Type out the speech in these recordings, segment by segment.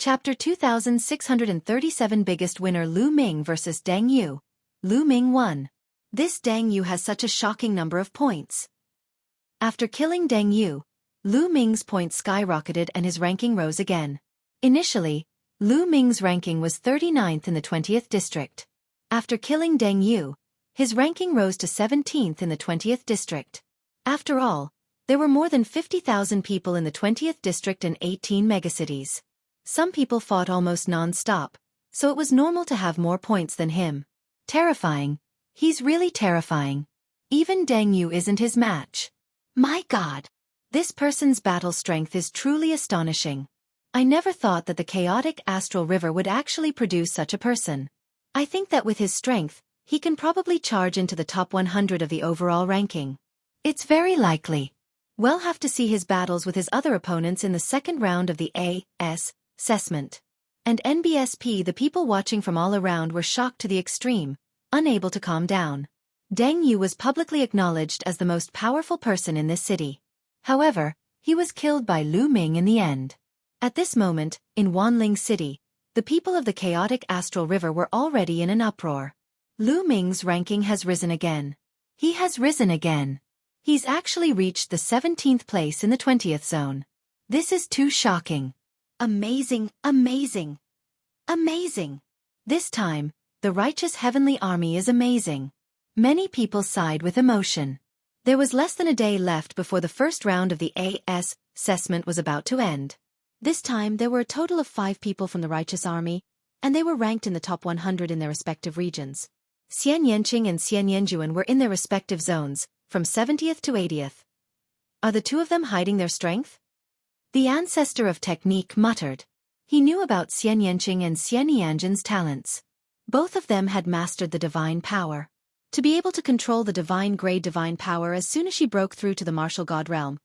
Chapter 2637 Biggest Winner Lu Ming vs Deng Yu. Lu Ming won. This Deng Yu has such a shocking number of points. After killing Deng Yu, Lu Ming's points skyrocketed and his ranking rose again. Initially, Lu Ming's ranking was 39th in the 20th district. After killing Deng Yu, his ranking rose to 17th in the 20th district. After all, there were more than 50,000 people in the 20th district and 18 megacities. Some people fought almost non-stop, so it was normal to have more points than him. Terrifying. He's really terrifying. Even Deng Yu isn't his match. My God! This person's battle strength is truly astonishing. I never thought that the chaotic astral river would actually produce such a person. I think that with his strength, he can probably charge into the top 100 of the overall ranking. It's very likely. We'll have to see his battles with his other opponents in the second round of the A.S. assessment. And NBSP, the people watching from all around were shocked to the extreme, unable to calm down. Deng Yu was publicly acknowledged as the most powerful person in this city. However, he was killed by Lu Ming in the end. At this moment, in Wanling City, the people of the chaotic astral river were already in an uproar. Lu Ming's ranking has risen again. He has risen again. He's actually reached the 17th place in the 20th zone. This is too shocking. Amazing, amazing, amazing. This time, the righteous heavenly army is amazing. Many people sighed with emotion. There was less than a day left before the first round of the A.S. assessment was about to end. This time, there were a total of 5 people from the righteous army, and they were ranked in the top 100 in their respective regions. Xian Yanqing and Xian Yanjuan were in their respective zones, from 70th to 80th. Are the two of them hiding their strength? The ancestor of technique muttered. He knew about Xian Yanqing and Xian Yanjun's talents. Both of them had mastered the divine power. To be able to control the divine-grade divine power as soon as she broke through to the martial god realm.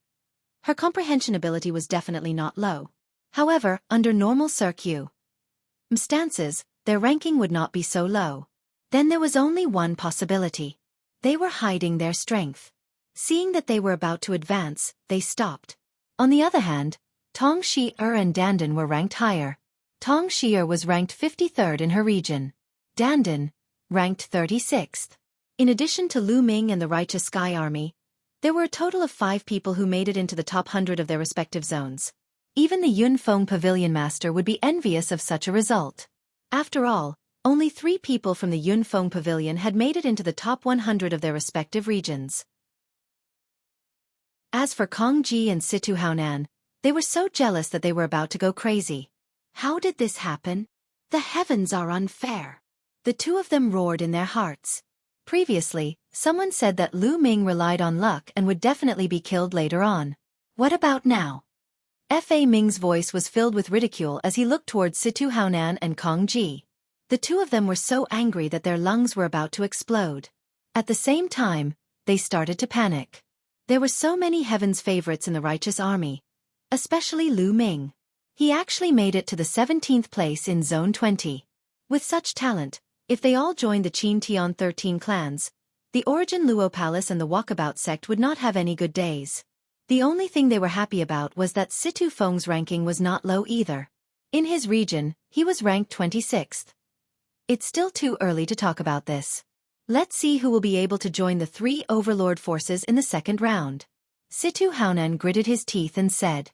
Her comprehension ability was definitely not low. However, under normal circumstances, their ranking would not be so low. Then there was only one possibility. They were hiding their strength. Seeing that they were about to advance, they stopped. On the other hand, Tong Shi-er and Dandan were ranked higher. Tong Shi-er was ranked 53rd in her region. Dandan, ranked 36th. In addition to Lu Ming and the Righteous Sky Army, there were a total of 5 people who made it into the top 100 of their respective zones. Even the Yun Feng Pavilion Master would be envious of such a result. After all, only 3 people from the Yun Feng Pavilion had made it into the top 100 of their respective regions. As for Kong Ji and Situ Haonan, they were so jealous that they were about to go crazy. How did this happen? The heavens are unfair. The two of them roared in their hearts. Previously, someone said that Lu Ming relied on luck and would definitely be killed later on. What about now? Fa Ming's voice was filled with ridicule as he looked towards Situ Haonan and Kong Ji. The two of them were so angry that their lungs were about to explode. At the same time, they started to panic. There were so many heaven's favorites in the righteous army, especially Lu Ming. He actually made it to the 17th place in Zone 20. With such talent, if they all joined the Qin Tian 13 clans, the Origin Luo Palace and the Walkabout sect would not have any good days. The only thing they were happy about was that Situ Feng's ranking was not low either. In his region, he was ranked 26th. It's still too early to talk about this. Let's see who will be able to join the 3 overlord forces in the second round. Situ Haonan gritted his teeth and said,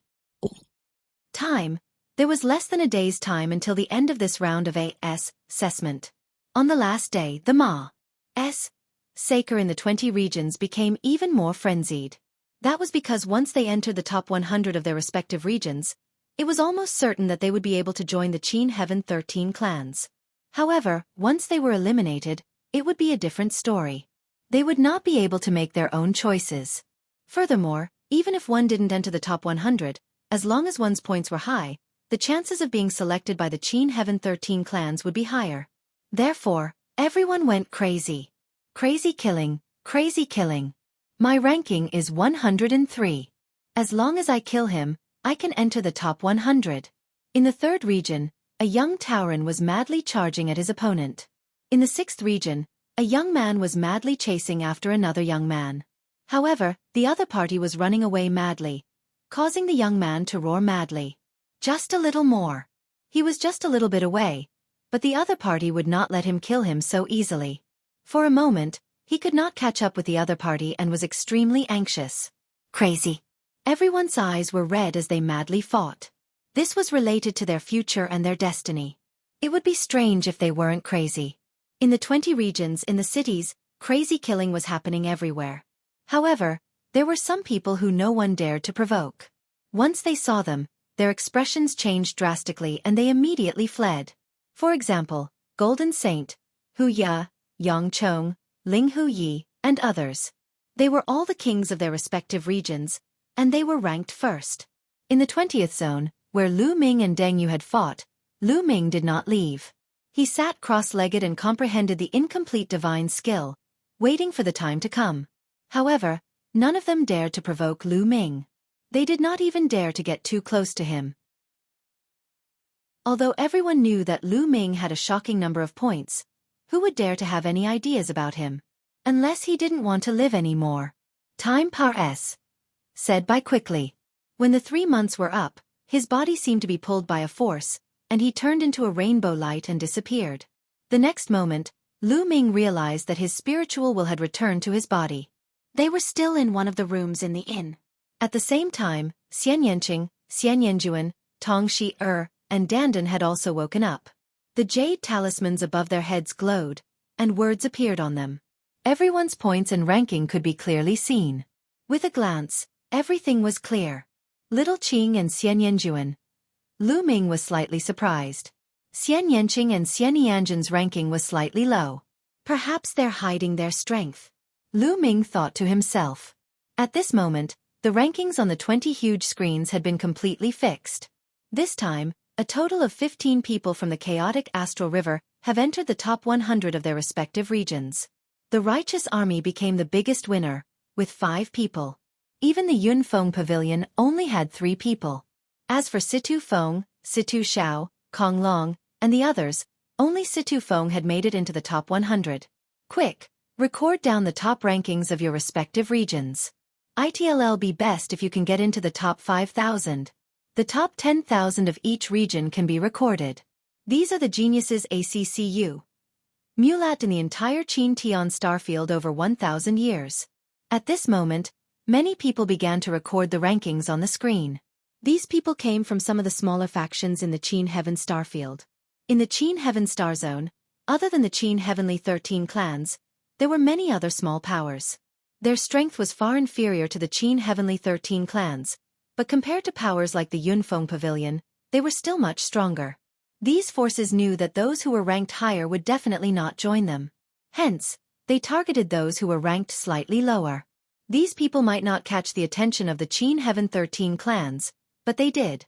Time. There was less than a day's time until the end of this round of A.S. assessment. On the last day, the Ma.S. Saker in the 20 regions became even more frenzied. That was because once they entered the top 100 of their respective regions, it was almost certain that they would be able to join the Qin Heaven 13 clans. However, once they were eliminated, it would be a different story. They would not be able to make their own choices. Furthermore, even if one didn't enter the top 100, as long as one's points were high, the chances of being selected by the Qin Heaven 13 clans would be higher. Therefore, everyone went crazy. Crazy killing, crazy killing. My ranking is 103. As long as I kill him, I can enter the top 100. In the 3rd region, a young Tauren was madly charging at his opponent. In the 6th region, a young man was madly chasing after another young man. However, the other party was running away madly, causing the young man to roar madly. Just a little more. He was just a little bit away, but the other party would not let him kill him so easily. For a moment, he could not catch up with the other party and was extremely anxious. Crazy. Everyone's eyes were red as they madly fought. This was related to their future and their destiny. It would be strange if they weren't crazy. In the 20 regions in the cities, crazy killing was happening everywhere. However, there were some people who no one dared to provoke. Once they saw them, their expressions changed drastically and they immediately fled. For example, Golden Saint, Hu Ya, Yang Chong, Ling Hu Yi, and others. They were all the kings of their respective regions, and they were ranked first. In the 20th zone, where Lu Ming and Deng Yu had fought, Lu Ming did not leave. He sat cross-legged and comprehended the incomplete divine skill, waiting for the time to come. However, none of them dared to provoke Lu Ming. They did not even dare to get too close to him. Although everyone knew that Lu Ming had a shocking number of points, who would dare to have any ideas about him? Unless he didn't want to live anymore. Time pass, said Bai quickly. When the 3 months were up, his body seemed to be pulled by a force, and he turned into a rainbow light and disappeared. The next moment, Lu Ming realized that his spiritual will had returned to his body. They were still in one of the rooms in the inn. At the same time, Xian Yanqing, Xian Yanjuan, Tong Shi and Dandan had also woken up. The jade talismans above their heads glowed, and words appeared on them. Everyone's points and ranking could be clearly seen. With a glance, everything was clear. Little Qing and Xian Yanjuan. Lu Ming was slightly surprised. Xian Yanqing and Xian Yanjun's ranking was slightly low. Perhaps they're hiding their strength. Lu Ming thought to himself. At this moment, the rankings on the 20 huge screens had been completely fixed. This time, a total of 15 people from the chaotic astral river have entered the top 100 of their respective regions. The righteous army became the biggest winner, with 5 people. Even the Yun Feng Pavilion only had 3 people. As for Situ Feng, Situ Xiao, Kong Long, and the others, only Situ Feng had made it into the top 100. Quick, record down the top rankings of your respective regions. It'll be best if you can get into the top 5,000. The top 10,000 of each region can be recorded. These are the geniuses ACCU. Mulat in the entire Qin Tian starfield over 1,000 years. At this moment, many people began to record the rankings on the screen. These people came from some of the smaller factions in the Qin Heaven starfield. In the Qin Heaven star zone, other than the Qin Heavenly 13 clans, there were many other small powers. Their strength was far inferior to the Qin Heavenly 13 clans, but compared to powers like the Yunfeng Pavilion, they were still much stronger. These forces knew that those who were ranked higher would definitely not join them. Hence, they targeted those who were ranked slightly lower. These people might not catch the attention of the Qin Heaven 13 clans, but they did.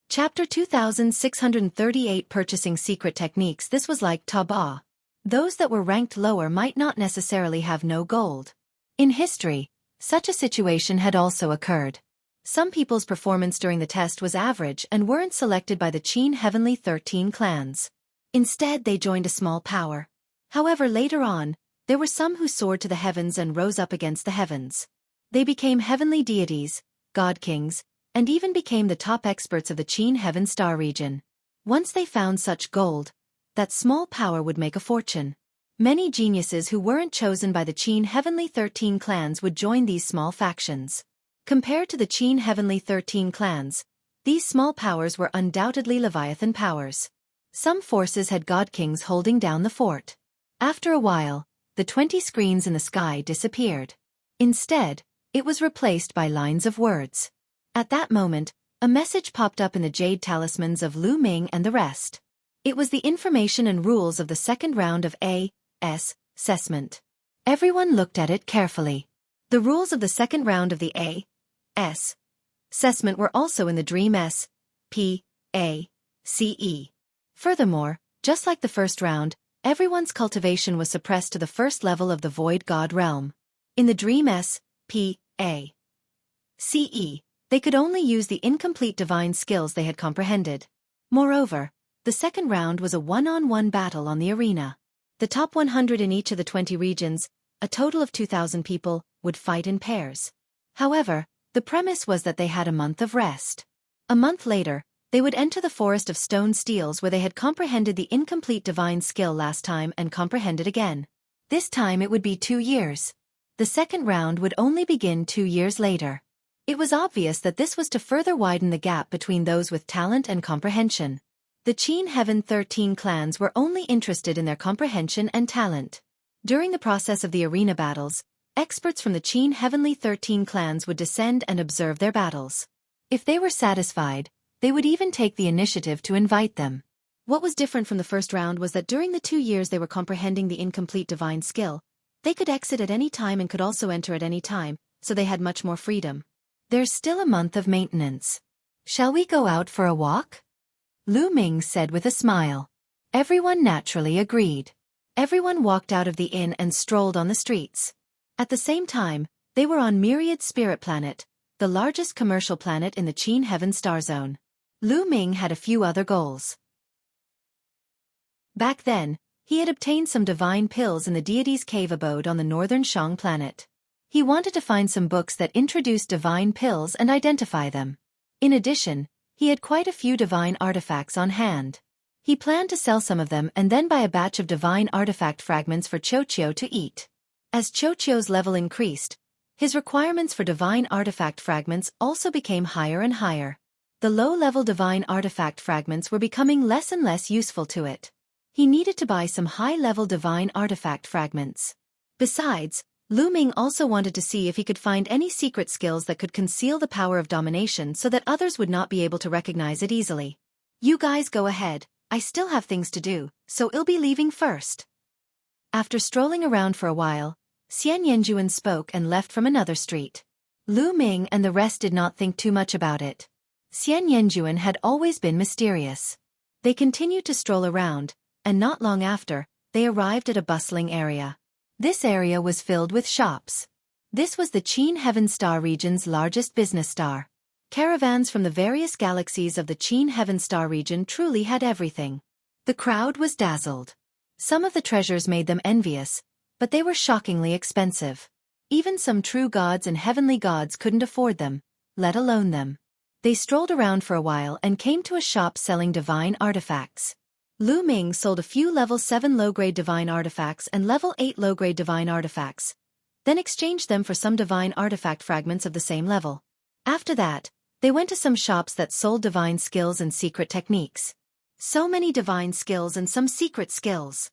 Chapter 2638 Purchasing Secret Techniques. This was like Taba. Those that were ranked lower might not necessarily have no gold. In history, such a situation had also occurred. Some people's performance during the test was average and weren't selected by the Qin Heavenly 13 clans. Instead, they joined a small power. However, later on, there were some who soared to the heavens and rose up against the heavens. They became heavenly deities, god kings, and even became the top experts of the Qin Heaven star region. Once they found such gold, that small power would make a fortune. Many geniuses who weren't chosen by the Qin Heavenly 13 clans would join these small factions. Compared to the Qin Heavenly 13 clans, these small powers were undoubtedly Leviathan powers. Some forces had god kings holding down the fort. After a while, the 20 screens in the sky disappeared. Instead, it was replaced by lines of words. At that moment, a message popped up in the jade talismans of Lu Ming and the rest. It was the information and rules of the second round of A.S. assessment. Everyone looked at it carefully. The rules of the second round of the A.S. assessment were also in the Dream S.P.A.C.E. Furthermore, just like the first round, everyone's cultivation was suppressed to the first level of the Void God realm. In the Dream S.P.A.C.E., they could only use the incomplete divine skills they had comprehended. Moreover, the second round was a one-on-one battle on the arena. The top 100 in each of the 20 regions, a total of 2,000 people, would fight in pairs. However, The premise was that they had a month of rest. A month later, they would enter the forest of stone steels where they had comprehended the incomplete divine skill last time and comprehended again. This time it would be 2 years. The second round would only begin 2 years later. It was obvious that this was to further widen the gap between those with talent and comprehension. The Qin Heaven 13 clans were only interested in their comprehension and talent. During the process of the arena battles, experts from the Qin Heavenly 13 clans would descend and observe their battles. If they were satisfied, they would even take the initiative to invite them. What was different from the first round was that during the 2 years they were comprehending the incomplete divine skill, they could exit at any time and could also enter at any time, so they had much more freedom. There's still a month of maintenance. Shall we go out for a walk? Lu Ming said with a smile. Everyone naturally agreed. Everyone walked out of the inn and strolled on the streets. At the same time, they were on Myriad Spirit Planet, the largest commercial planet in the Qin Heaven Star Zone. Lu Ming had a few other goals. Back then, he had obtained some divine pills in the deity's cave abode on the northern Shang planet. He wanted to find some books that introduced divine pills and identify them. In addition, he had quite a few divine artifacts on hand. He planned to sell some of them and then buy a batch of divine artifact fragments for Qiuqiu to eat. As Qiuqiu's level increased, his requirements for divine artifact fragments also became higher and higher. The low-level divine artifact fragments were becoming less and less useful to it. He needed to buy some high-level divine artifact fragments. Besides, Lu Ming also wanted to see if he could find any secret skills that could conceal the power of domination so that others would not be able to recognize it easily. You guys go ahead, I still have things to do, so I'll be leaving first. After strolling around for a while, Xian Yanjuan spoke and left from another street. Lu Ming and the rest did not think too much about it. Xian Yanjuan had always been mysterious. They continued to stroll around, and not long after, they arrived at a bustling area. This area was filled with shops. This was the Qin Heaven Star region's largest business star. Caravans from the various galaxies of the Qin Heaven Star region truly had everything. The crowd was dazzled. Some of the treasures made them envious, but they were shockingly expensive. Even some true gods and heavenly gods couldn't afford them, let alone them. They strolled around for a while and came to a shop selling divine artifacts. Lu Ming sold a few level 7 low-grade divine artifacts and level 8 low-grade divine artifacts, then exchanged them for some divine artifact fragments of the same level. After that, they went to some shops that sold divine skills and secret techniques. So many divine skills and some secret skills.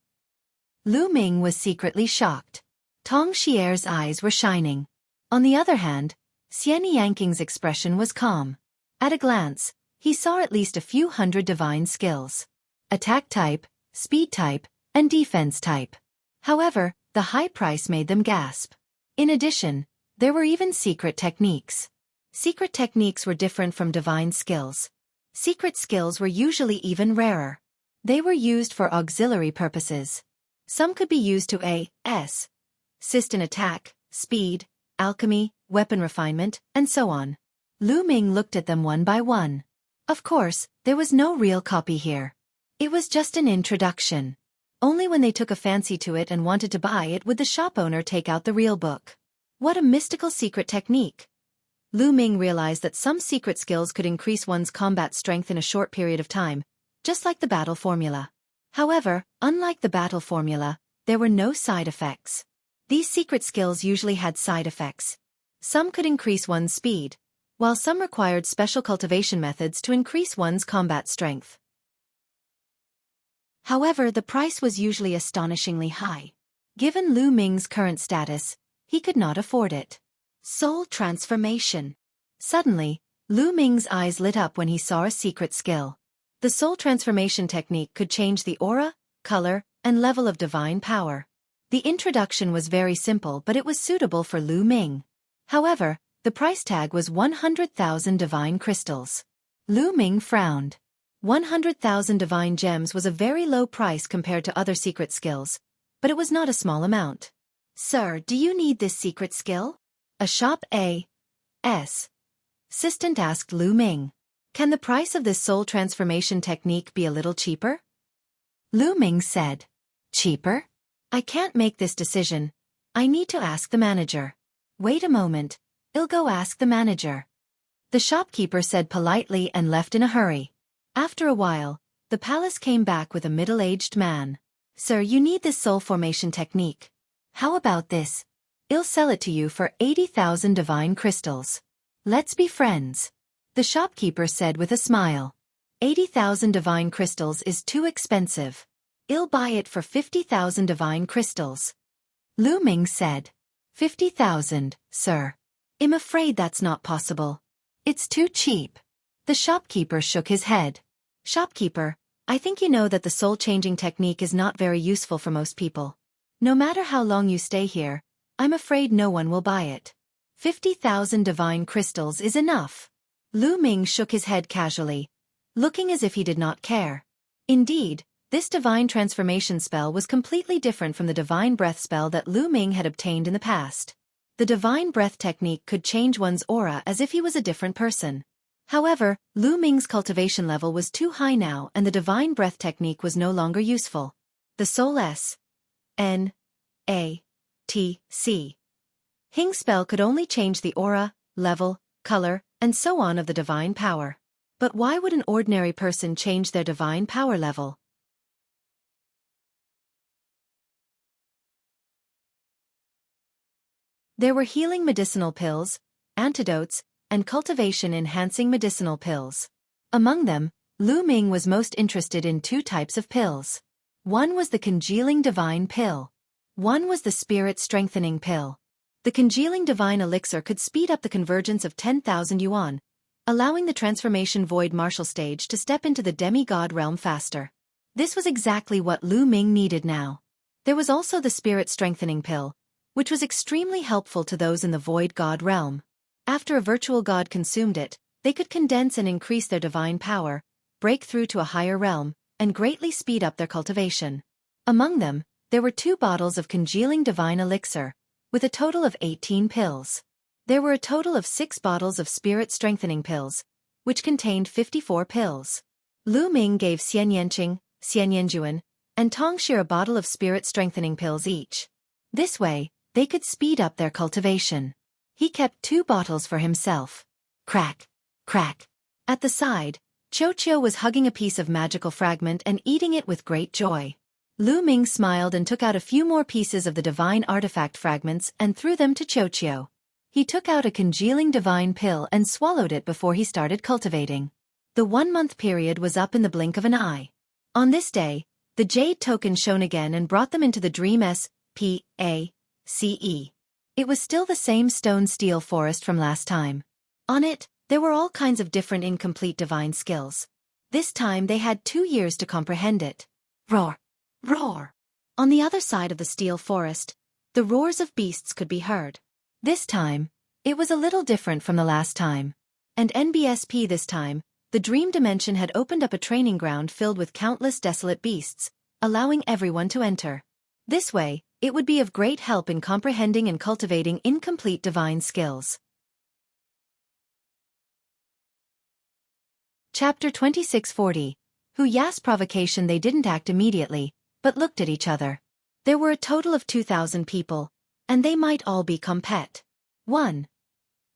Lu Ming was secretly shocked. Tong Xier's eyes were shining. On the other hand, Xian Yanking's expression was calm. At a glance, he saw at least a few hundred divine skills. Attack type, speed type, and defense type. However, the high price made them gasp. In addition, there were even secret techniques. Secret techniques were different from divine skills. Secret skills were usually even rarer. They were used for auxiliary purposes. Some could be used to assist in attack, speed, alchemy, weapon refinement, and so on. Lu Ming looked at them one by one. Of course, there was no real copy here. It was just an introduction. Only when they took a fancy to it and wanted to buy it would the shop owner take out the real book. What a mystical secret technique. Lu Ming realized that some secret skills could increase one's combat strength in a short period of time, just like the battle formula. However, unlike the battle formula, there were no side effects. These secret skills usually had side effects. Some could increase one's speed, while some required special cultivation methods to increase one's combat strength. However, the price was usually astonishingly high. Given Lu Ming's current status, he could not afford it. Soul transformation. Suddenly, Lu Ming's eyes lit up when he saw a secret skill. The soul transformation technique could change the aura, color, and level of divine power. The introduction was very simple, but it was suitable for Lu Ming. However, the price tag was 100,000 divine crystals. Lu Ming frowned. 100,000 divine gems was a very low price compared to other secret skills, but it was not a small amount. Sir, do you need this secret skill? A shop assistant asked Lu Ming. Can the price of this soul transformation technique be a little cheaper? Lu Ming said. Cheaper? I can't make this decision. I need to ask the manager. Wait a moment. I'll go ask the manager. The shopkeeper said politely and left in a hurry. After a while, the palace came back with a middle-aged man. Sir, you need this soul formation technique. How about this? I'll sell it to you for 80,000 divine crystals. Let's be friends. The shopkeeper said with a smile. 80,000 divine crystals is too expensive. I'll buy it for 50,000 divine crystals. Lu Ming said. 50,000, sir. I'm afraid that's not possible. It's too cheap. The shopkeeper shook his head. Shopkeeper, I think you know that the soul-changing technique is not very useful for most people. No matter how long you stay here, I'm afraid no one will buy it. 50,000 divine crystals is enough. Lu Ming shook his head casually, looking as if he did not care. Indeed, this divine transformation spell was completely different from the divine breath spell that Lu Ming had obtained in the past. The divine breath technique could change one's aura as if he was a different person. However, Lu Ming's cultivation level was too high now and the divine breath technique was no longer useful. The Soul S.N.A.T.C. Hing spell could only change the aura, level, color, and so on of the divine power. But why would an ordinary person change their divine power level? There were healing medicinal pills, antidotes, and cultivation-enhancing medicinal pills. Among them, Lu Ming was most interested in two types of pills. One was the congealing divine pill. One was the spirit-strengthening pill. The congealing divine elixir could speed up the convergence of 10,000 yuan, allowing the transformation void martial stage to step into the demigod realm faster. This was exactly what Lu Ming needed now. There was also the spirit-strengthening pill, which was extremely helpful to those in the void god realm. After a virtual god consumed it, they could condense and increase their divine power, break through to a higher realm, and greatly speed up their cultivation. Among them, there were 2 bottles of congealing divine elixir, with a total of 18 pills. There were a total of 6 bottles of spirit-strengthening pills, which contained 54 pills. Lu Ming gave Xian Yanqing, Xian Yanjuan, and Tong Shi a bottle of spirit-strengthening pills each. This way, they could speed up their cultivation. He kept 2 bottles for himself. Crack, crack. At the side, Qiu was hugging a piece of magical fragment and eating it with great joy. Lu Ming smiled and took out a few more pieces of the divine artifact fragments and threw them to Qiu. He took out a congealing divine pill and swallowed it before he started cultivating. The 1-month period was up in the blink of an eye. On this day, the jade token shone again and brought them into the dream S.P.A.C.E. It was still the same stone steel forest from last time. On it, there were all kinds of different incomplete divine skills. This time they had 2 years to comprehend it. Roar! Roar! On the other side of the steel forest, the roars of beasts could be heard. This time, it was a little different from the last time. And NBSP this time, the dream dimension had opened up a training ground filled with countless desolate beasts, allowing everyone to enter. This way, it would be of great help in comprehending and cultivating incomplete divine skills. Chapter 2640. Hu Ya's provocation. They didn't act immediately, but looked at each other. There were a total of 2,000 people, and they might all become pet. 1.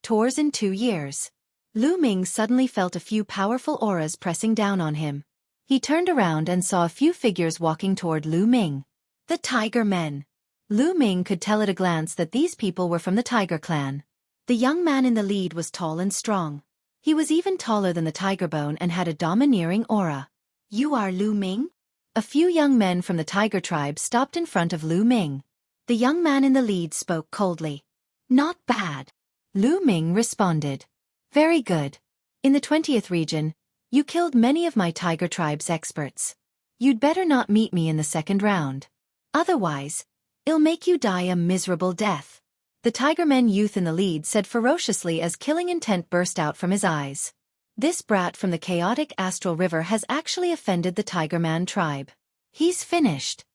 Tours in 2 years. Lu Ming suddenly felt a few powerful auras pressing down on him. He turned around and saw a few figures walking toward Lu Ming. The Tiger Men. Lu Ming could tell at a glance that these people were from the Tiger clan. The young man in the lead was tall and strong. He was even taller than the Tiger Bone and had a domineering aura. You are Lu Ming? A few young men from the Tiger tribe stopped in front of Lu Ming. The young man in the lead spoke coldly. Not bad. Lu Ming responded. Very good. In the 20th region, you killed many of my Tiger tribe's experts. You'd better not meet me in the 2nd round. Otherwise, I'll make you die a miserable death. The Tigerman youth in the lead said ferociously as killing intent burst out from his eyes. This brat from the chaotic astral river has actually offended the Tigerman tribe. He's finished.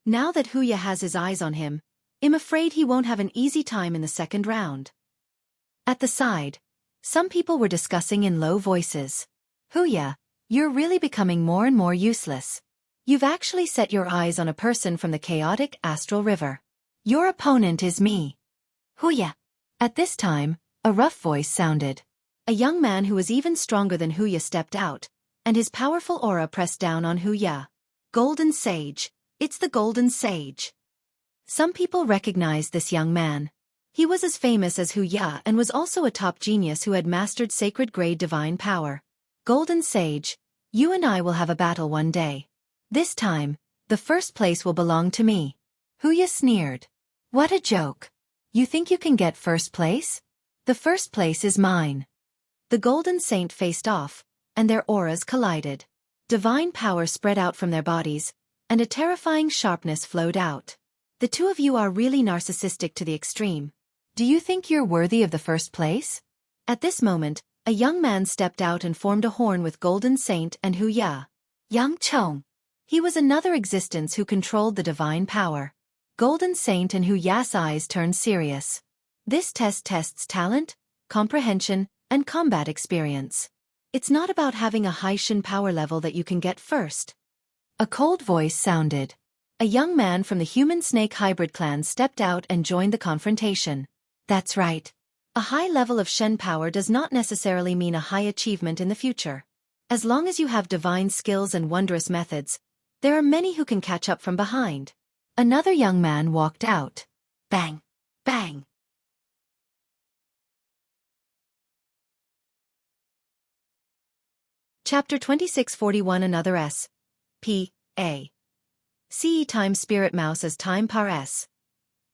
Now that Huya has his eyes on him, I'm afraid he won't have an easy time in the 2nd round. At the side, some people were discussing in low voices. Huya, you're really becoming more and more useless. You've actually set your eyes on a person from the chaotic astral river. Your opponent is me. Huya. At this time, A rough voice sounded. A young man who was even stronger than Huya stepped out, and his powerful aura pressed down on Huya. Golden Sage. It's the Golden Sage. Some people recognized this young man. He was as famous as Huya and was also a top genius who had mastered sacred grade divine power. Golden Sage, you and I will have a battle one day. This time, the first place will belong to me. Huya sneered. What a joke. You think you can get first place? The first place is mine. The Golden Saint faced off, and their auras collided. Divine power spread out from their bodies, and a terrifying sharpness flowed out. The two of you are really narcissistic to the extreme. Do you think you're worthy of the first place? At this moment, a young man stepped out and formed a horn with Golden Saint and Huya. Yang Chong. He was another existence who controlled the divine power. Golden Saint and Huya's eyes turned serious. This test tests talent, comprehension, and combat experience. It's not about having a high Shin power level that you can get first. A cold voice sounded. A young man from the human-snake hybrid clan stepped out and joined the confrontation. That's right. A high level of Shen power does not necessarily mean a high achievement in the future. As long as you have divine skills and wondrous methods, there are many who can catch up from behind. Another young man walked out. Bang! Bang! Chapter 2641 Another S. P. A. CE times Spirit Mouse as time par S.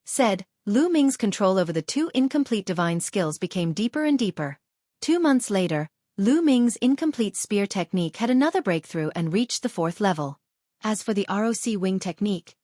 Said, Lu Ming's control over the two incomplete divine skills became deeper and deeper. 2 months later, Lu Ming's incomplete spear technique had another breakthrough and reached the 4th level. As for the ROC wing technique,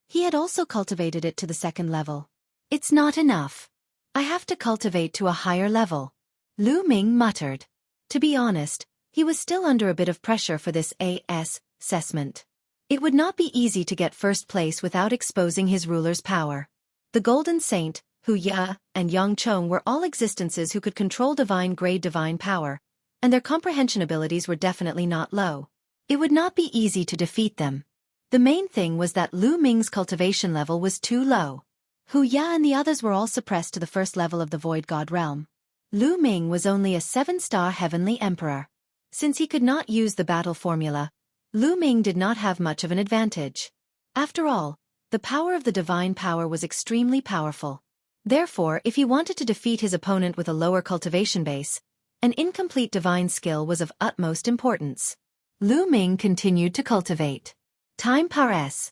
he had also cultivated it to the 2nd level. It's not enough. I have to cultivate to a higher level. Lu Ming muttered. To be honest, he was still under a bit of pressure for this AS assessment. It would not be easy to get first place without exposing his ruler's power. The Golden Saint, Huya, and Yang Chong were all existences who could control divine-grade divine power, and their comprehension abilities were definitely not low. It would not be easy to defeat them. The main thing was that Lu Ming's cultivation level was too low. Huya and the others were all suppressed to the 1st level of the Void God realm. Lu Ming was only a 7-star heavenly emperor. Since he could not use the battle formula, Lu Ming did not have much of an advantage. After all, the power of the divine power was extremely powerful. Therefore, if he wanted to defeat his opponent with a lower cultivation base, an incomplete divine skill was of utmost importance. Lu Ming continued to cultivate. Time par S.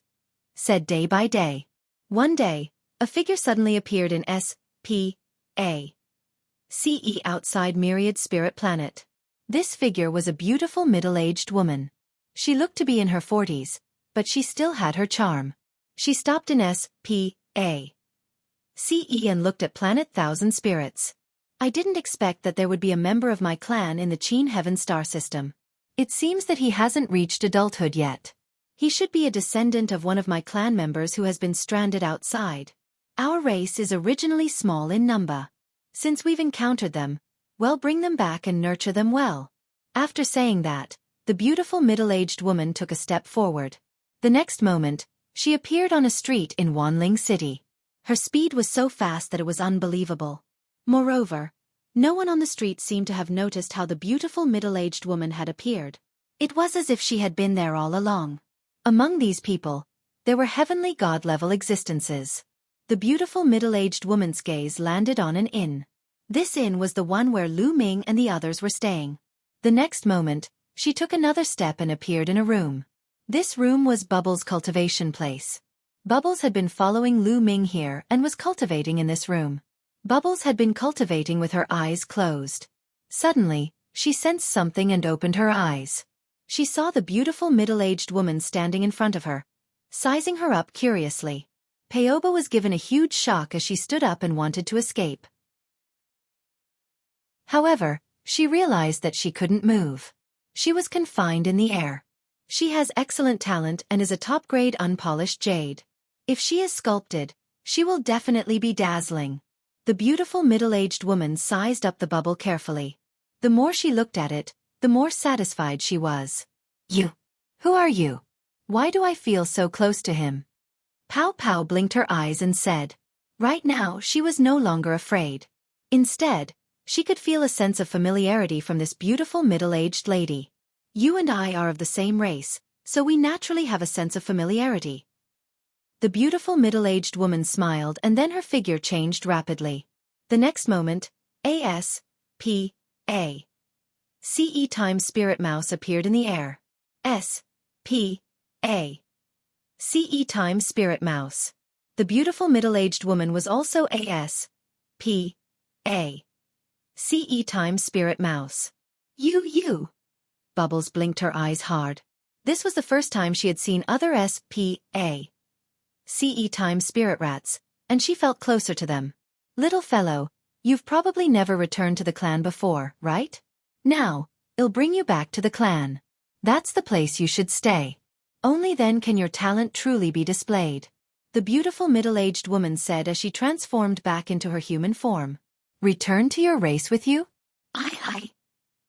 Said day by day. One day, a figure suddenly appeared in S. P. A. CE outside Myriad Spirit Planet. This figure was a beautiful middle-aged woman. She looked to be in her 40s, but she still had her charm. She stopped in S. P. A. CE and looked at Planet Thousand Spirits. I didn't expect that there would be a member of my clan in the Qin Heaven star system. It seems that he hasn't reached adulthood yet. He should be a descendant of one of my clan members who has been stranded outside. Our race is originally small in number. Since we've encountered them, well, bring them back and nurture them well. After saying that, the beautiful middle-aged woman took a step forward. The next moment, she appeared on a street in Wanling City. Her speed was so fast that it was unbelievable. Moreover, no one on the street seemed to have noticed how the beautiful middle-aged woman had appeared. It was as if she had been there all along. Among these people, there were heavenly god-level existences. The beautiful middle-aged woman's gaze landed on an inn. This inn was the one where Lu Ming and the others were staying. The next moment, she took another step and appeared in a room. This room was Bubbles' cultivation place. Bubbles had been following Lu Ming here and was cultivating in this room. Bubbles had been cultivating with her eyes closed. Suddenly, she sensed something and opened her eyes. She saw the beautiful middle-aged woman standing in front of her, sizing her up curiously. Peoba was given a huge shock as she stood up and wanted to escape. However, she realized that she couldn't move. She was confined in the air. She has excellent talent and is a top-grade unpolished jade. If she is sculpted, she will definitely be dazzling. The beautiful middle-aged woman sized up the bubble carefully. The more she looked at it, the more satisfied she was. You. Who are you? Why do I feel so close to him? Pow Pow blinked her eyes and said. Right now she was no longer afraid. Instead, she could feel a sense of familiarity from this beautiful middle-aged lady. You and I are of the same race, so we naturally have a sense of familiarity. The beautiful middle-aged woman smiled and then her figure changed rapidly. The next moment, S.P.A. CE times Spirit Mouse appeared in the air. S.P.A. CE times Spirit Mouse. The beautiful middle-aged woman was also A.S.P.A. CE times Spirit Mouse. You. Bubbles blinked her eyes hard. This was the first time she had seen other S.P.A. CE times Spirit Rats, and she felt closer to them. Little fellow, you've probably never returned to the clan before, right? Now, I'll bring you back to the clan. That's the place you should stay. Only then can your talent truly be displayed. The beautiful middle-aged woman said as she transformed back into her human form. Return to your race with you? Aye.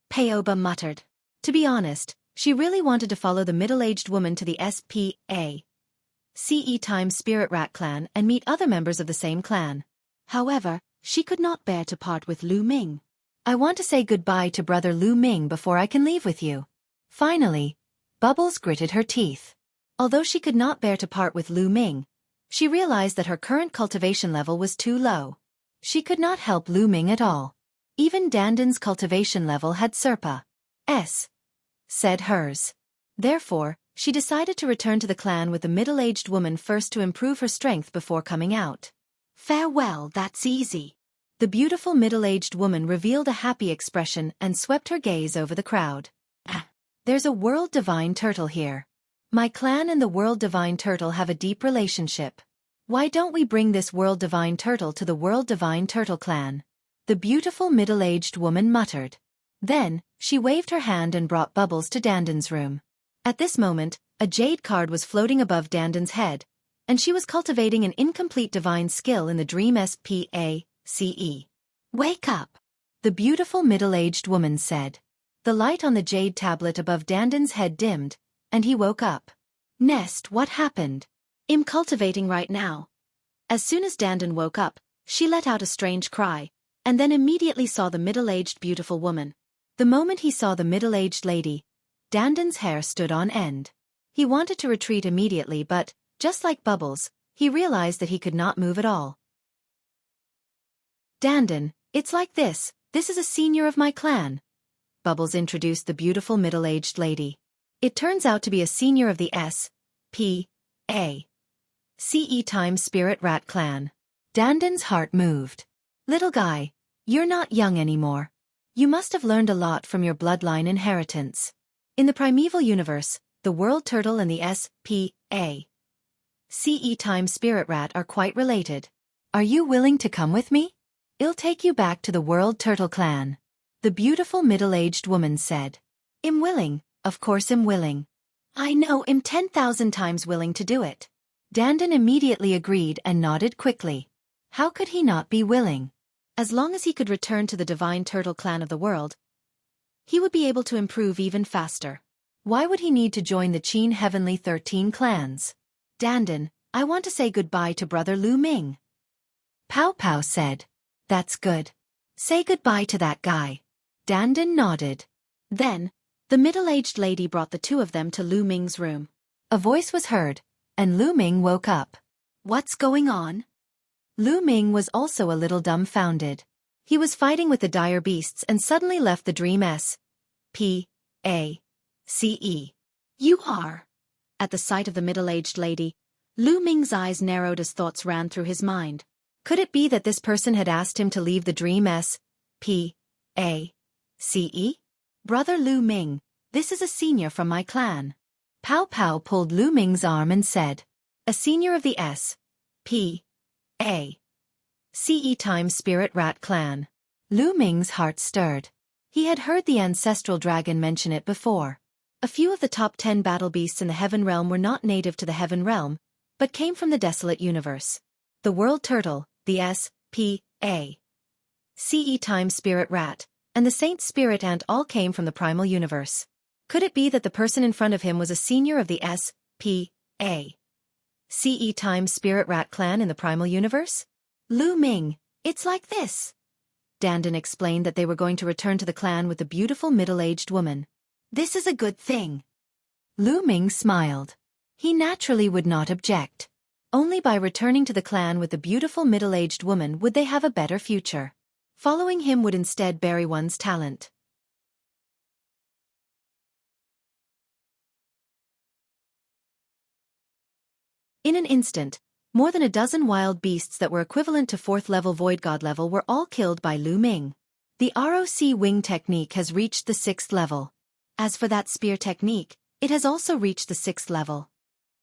Paoba muttered. To be honest, she really wanted to follow the middle-aged woman to the S.P.A. CE times Spirit Rat clan and meet other members of the same clan. However, she could not bear to part with Lu Ming. I want to say goodbye to brother Lu Ming before I can leave with you. Finally, Bubbles gritted her teeth. Although she could not bear to part with Lu Ming, she realized that her current cultivation level was too low. She could not help Lu Ming at all. Even Dandan's cultivation level had Serpa. Said hers. Therefore, she decided to return to the clan with the middle-aged woman first to improve her strength before coming out. Farewell, that's easy. The beautiful middle-aged woman revealed a happy expression and swept her gaze over the crowd. There's a World Divine Turtle here. My clan and the World Divine Turtle have a deep relationship. Why don't we bring this World Divine Turtle to the World Divine Turtle clan? The beautiful middle-aged woman muttered. Then, she waved her hand and brought Bubbles to Dandan's room. At this moment, a jade card was floating above Dandan's head, and she was cultivating an incomplete divine skill in the Dream SPACE. Wake up! The beautiful middle-aged woman said. The light on the jade tablet above Dandan's head dimmed, and he woke up. Nest, what happened? I'm cultivating right now. As soon as Dandan woke up, she let out a strange cry, and then immediately saw the middle-aged beautiful woman. The moment he saw the middle-aged lady, Dandan's hair stood on end. He wanted to retreat immediately but, just like Bubbles, he realized that he could not move at all. Dandan, it's like this is a senior of my clan. Bubbles introduced the beautiful middle-aged lady. It turns out to be a senior of the S.P.A. CE times Spirit Rat clan. Dandan's heart moved. Little guy, you're not young anymore. You must have learned a lot from your bloodline inheritance. In the primeval universe, the World Turtle and the S.P.A. CE times Spirit Rat are quite related. Are you willing to come with me? I'll take you back to the World Turtle clan. The beautiful middle-aged woman said. I'm willing, of course I'm willing. I know I'm 10,000 times willing to do it. Dandan immediately agreed and nodded quickly. How could he not be willing? As long as he could return to the Divine Turtle clan of the world, he would be able to improve even faster. Why would he need to join the Qin Heavenly 13 clans? Dandan, I want to say goodbye to brother Lu Ming. Pow Pow said. That's good. Say goodbye to that guy. Dandan nodded. Then, the middle-aged lady brought the two of them to Lu Ming's room. A voice was heard, and Lu Ming woke up. What's going on? Lu Ming was also a little dumbfounded. He was fighting with the dire beasts and suddenly left the Dream S.P.A.C.E. You are. At the sight of the middle-aged lady, Lu Ming's eyes narrowed as thoughts ran through his mind. Could it be that this person had asked him to leave the Dream S.P.A.C.E.? Brother Lu Ming, this is a senior from my clan. Pow Pow pulled Lu Ming's arm and said, a senior of the S.P.A.C.E. times Spirit Rat clan. Lu Ming's heart stirred. He had heard the ancestral dragon mention it before. A few of the top 10 battle beasts in the Heaven Realm were not native to the Heaven Realm, but came from the desolate universe. The World Turtle, the S.P.A.C.E. times Spirit Rat, and the Saint Spirit Ant all came from the primal universe. Could it be that the person in front of him was a senior of the S.P.A.C.E. times Spirit Rat clan in the primal universe? Lu Ming, it's like this Dandan explained that they were going to return to the clan with the beautiful middle-aged woman. This is a good thing. Lu Ming smiled. He naturally would not object. Only by returning to the clan with the beautiful middle-aged woman would they have a better future. Following him would instead bury one's talent. In an instant, more than a dozen wild beasts that were equivalent to 4th level Void God level were all killed by Lu Ming. The ROC wing technique has reached the 6th level. As for that spear technique, it has also reached the 6th level.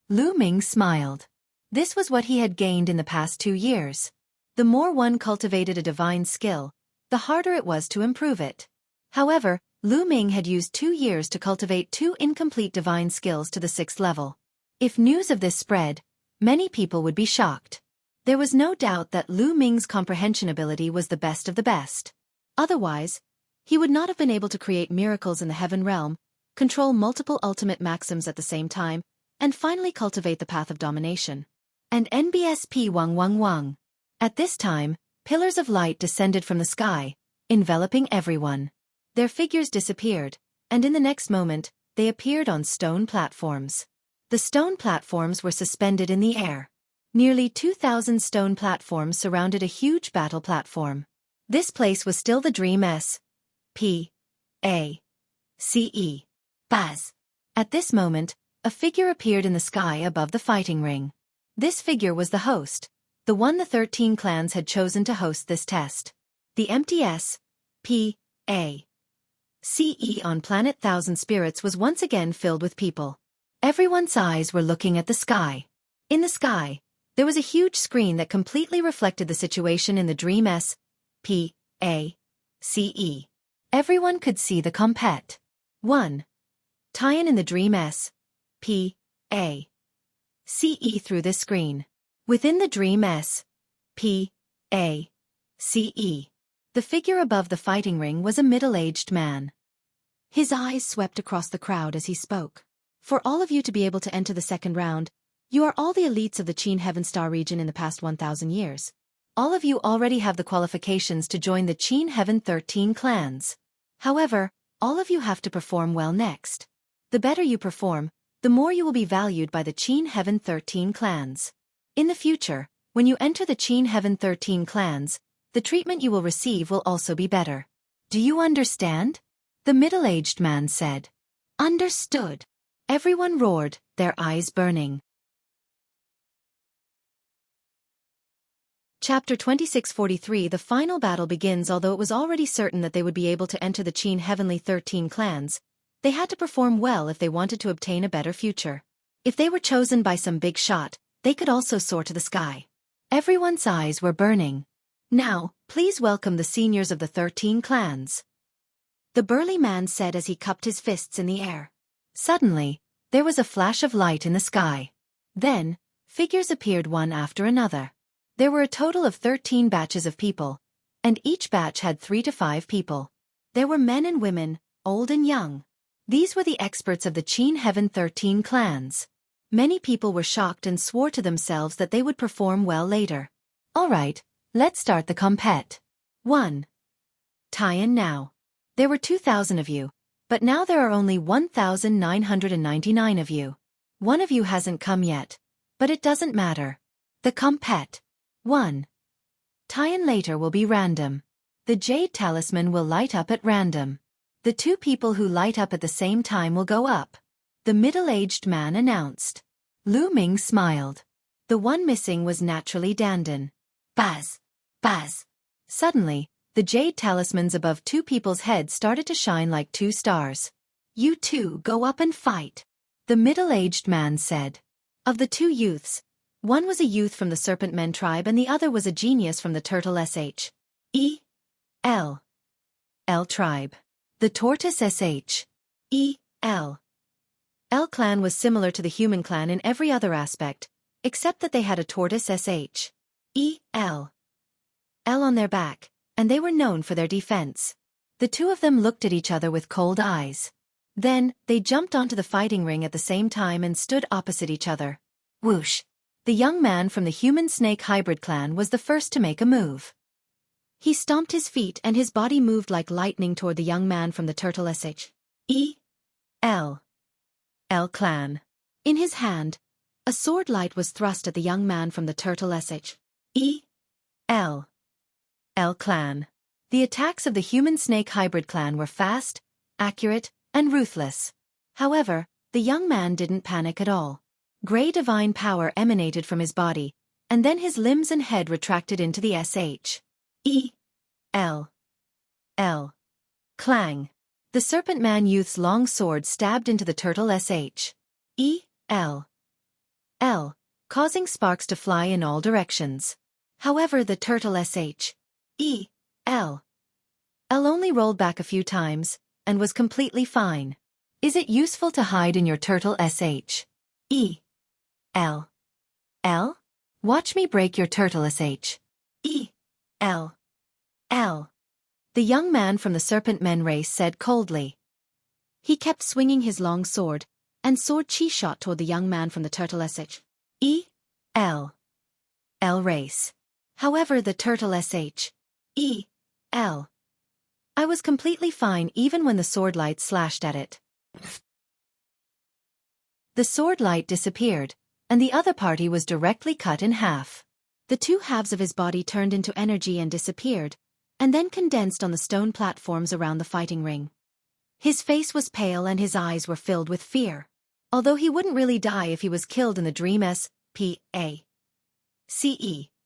Lu Ming smiled. This was what he had gained in the past 2 years. The more one cultivated a divine skill, the harder it was to improve it. However, Lu Ming had used 2 years to cultivate 2 incomplete divine skills to the 6th level. If news of this spread, many people would be shocked. There was no doubt that Lu Ming's comprehension ability was the best of the best. Otherwise, he would not have been able to create miracles in the heaven realm, control multiple ultimate maxims at the same time, and finally cultivate the path of domination. And NBSP Wang Wang Wang. At this time, pillars of light descended from the sky, enveloping everyone. Their figures disappeared, and in the next moment, they appeared on stone platforms. The stone platforms were suspended in the air. Nearly 2,000 stone platforms surrounded a huge battle platform. This place was still the Dream S. P. A. C. E. Baz. At this moment, a figure appeared in the sky above the fighting ring. This figure was the host, the one the 13 clans had chosen to host this test. The empty S. P. A. C. E. on planet Thousand Spirits was once again filled with people. Everyone's eyes were looking at the sky. In the sky, there was a huge screen that completely reflected the situation in the Dream S. P. A. C. E. Everyone could see the compet. 1. Tie-in in the Dream S. P. A. C. E. through this screen. Within the Dream S. P. A. C. E. The figure above the fighting ring was a middle-aged man. His eyes swept across the crowd as he spoke. For all of you to be able to enter the second round, you are all the elites of the Qin Heaven Star region in the past 1,000 years. All of you already have the qualifications to join the Qin Heaven 13 clans. However, all of you have to perform well next. The better you perform, the more you will be valued by the Qin Heaven 13 clans. In the future, when you enter the Qin Heaven 13 clans, the treatment you will receive will also be better. Do you understand? The middle-aged man said. Understood. Everyone roared, their eyes burning. Chapter 2643. The final battle begins. Although it was already certain that they would be able to enter the Qin Heavenly 13 clans, they had to perform well if they wanted to obtain a better future. If they were chosen by some big shot, they could also soar to the sky. Everyone's eyes were burning. Now, please welcome the seniors of the 13 clans. The burly man said as he cupped his fists in the air. Suddenly, there was a flash of light in the sky. Then, figures appeared one after another. There were a total of 13 batches of people, and each batch had 3 to 5 people. There were men and women, old and young. These were the experts of the Qin Heaven 13 clans. Many people were shocked and swore to themselves that they would perform well later. Alright, let's start the compet. 1. Tie-in now. There were 2,000 of you, but now there are only 1,999 of you. One of you hasn't come yet, but it doesn't matter. The compet. 1. Tie-in later will be random. The Jade Talisman will light up at random. The 2 people who light up at the same time will go up. The middle-aged man announced. Lu Ming smiled. The one missing was naturally Dandan. Baz! Baz! Suddenly, the Jade Talismans above 2 people's heads started to shine like 2 stars. You 2 go up and fight, the middle-aged man said. Of the 2 youths, one was a youth from the Serpent Men tribe and the other was a genius from the Turtle L tribe. The Tortoise L clan was similar to the human clan in every other aspect, except that they had a tortoise L on their back, and they were known for their defense. The 2 of them looked at each other with cold eyes. Then, they jumped onto the fighting ring at the same time and stood opposite each other. Whoosh! The young man from the human-snake hybrid clan was the first to make a move. He stomped his feet and his body moved like lightning toward the young man from the Turtle L clan. In his hand, a sword light was thrust at the young man from the Turtle L clan. The attacks of the human-snake hybrid clan were fast, accurate, and ruthless. However, the young man didn't panic at all. Gray divine power emanated from his body, and then his limbs and head retracted into the L clang. The Serpent Man youth's long sword stabbed into the Turtle L, causing sparks to fly in all directions. However, the Turtle L only rolled back a few times, and was completely fine. Is it useful to hide in your Turtle L? Watch me break your Turtle L. The young man from the Serpent Men race said coldly. He kept swinging his long sword, and sword chi shot toward the young man from the Turtle L race. However, the Turtle L. I was completely fine even when the sword light slashed at it. The sword light disappeared, and the other party was directly cut in half. The two halves of his body turned into energy and disappeared, and then condensed on the stone platforms around the fighting ring. His face was pale and his eyes were filled with fear. Although he wouldn't really die if he was killed in the dream SPACE,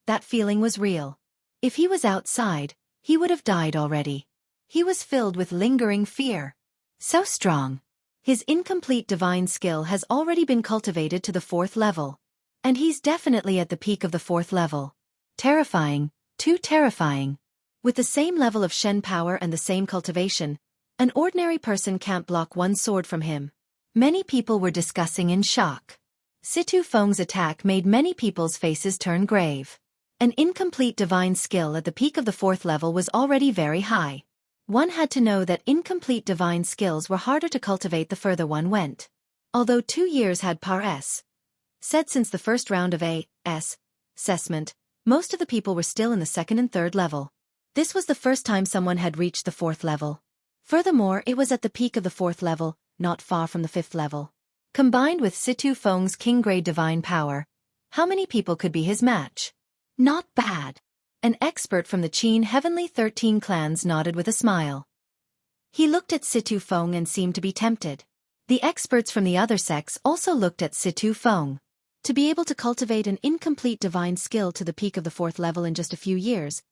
that feeling was real. If he was outside, he would have died already. He was filled with lingering fear. So strong. His incomplete divine skill has already been cultivated to the 4th level. And he's definitely at the peak of the 4th level. Terrifying, too terrifying. With the same level of Shen power and the same cultivation, an ordinary person can't block one sword from him. Many people were discussing in shock. Situ Feng's attack made many people's faces turn grave. An incomplete divine skill at the peak of the 4th level was already very high. One had to know that incomplete divine skills were harder to cultivate the further one went. Although 2 years had said since the first round of assessment, most of the people were still in the 2nd and 3rd level. This was the first time someone had reached the 4th level. Furthermore, it was at the peak of the 4th level, not far from the 5th level. Combined with Situ Feng's king-grade divine power, how many people could be his match? Not bad. An expert from the Qin Heavenly 13 clans nodded with a smile. He looked at Situ Feng and seemed to be tempted. The experts from the other sects also looked at Situ Feng. To be able to cultivate an incomplete divine skill to the peak of the 4th level in just a few years,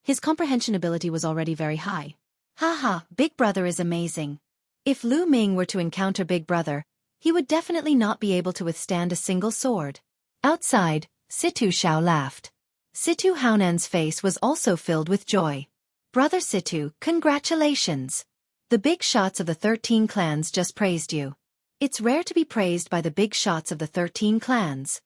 his comprehension ability was already very high. Haha, Big Brother is amazing. If Lu Ming were to encounter Big Brother, he would definitely not be able to withstand a single sword. Outside, Situ Xiao laughed. Situ Haonan's face was also filled with joy. Brother Situ, congratulations. The big shots of the 13 clans just praised you. It's rare to be praised by the big shots of the 13 clans.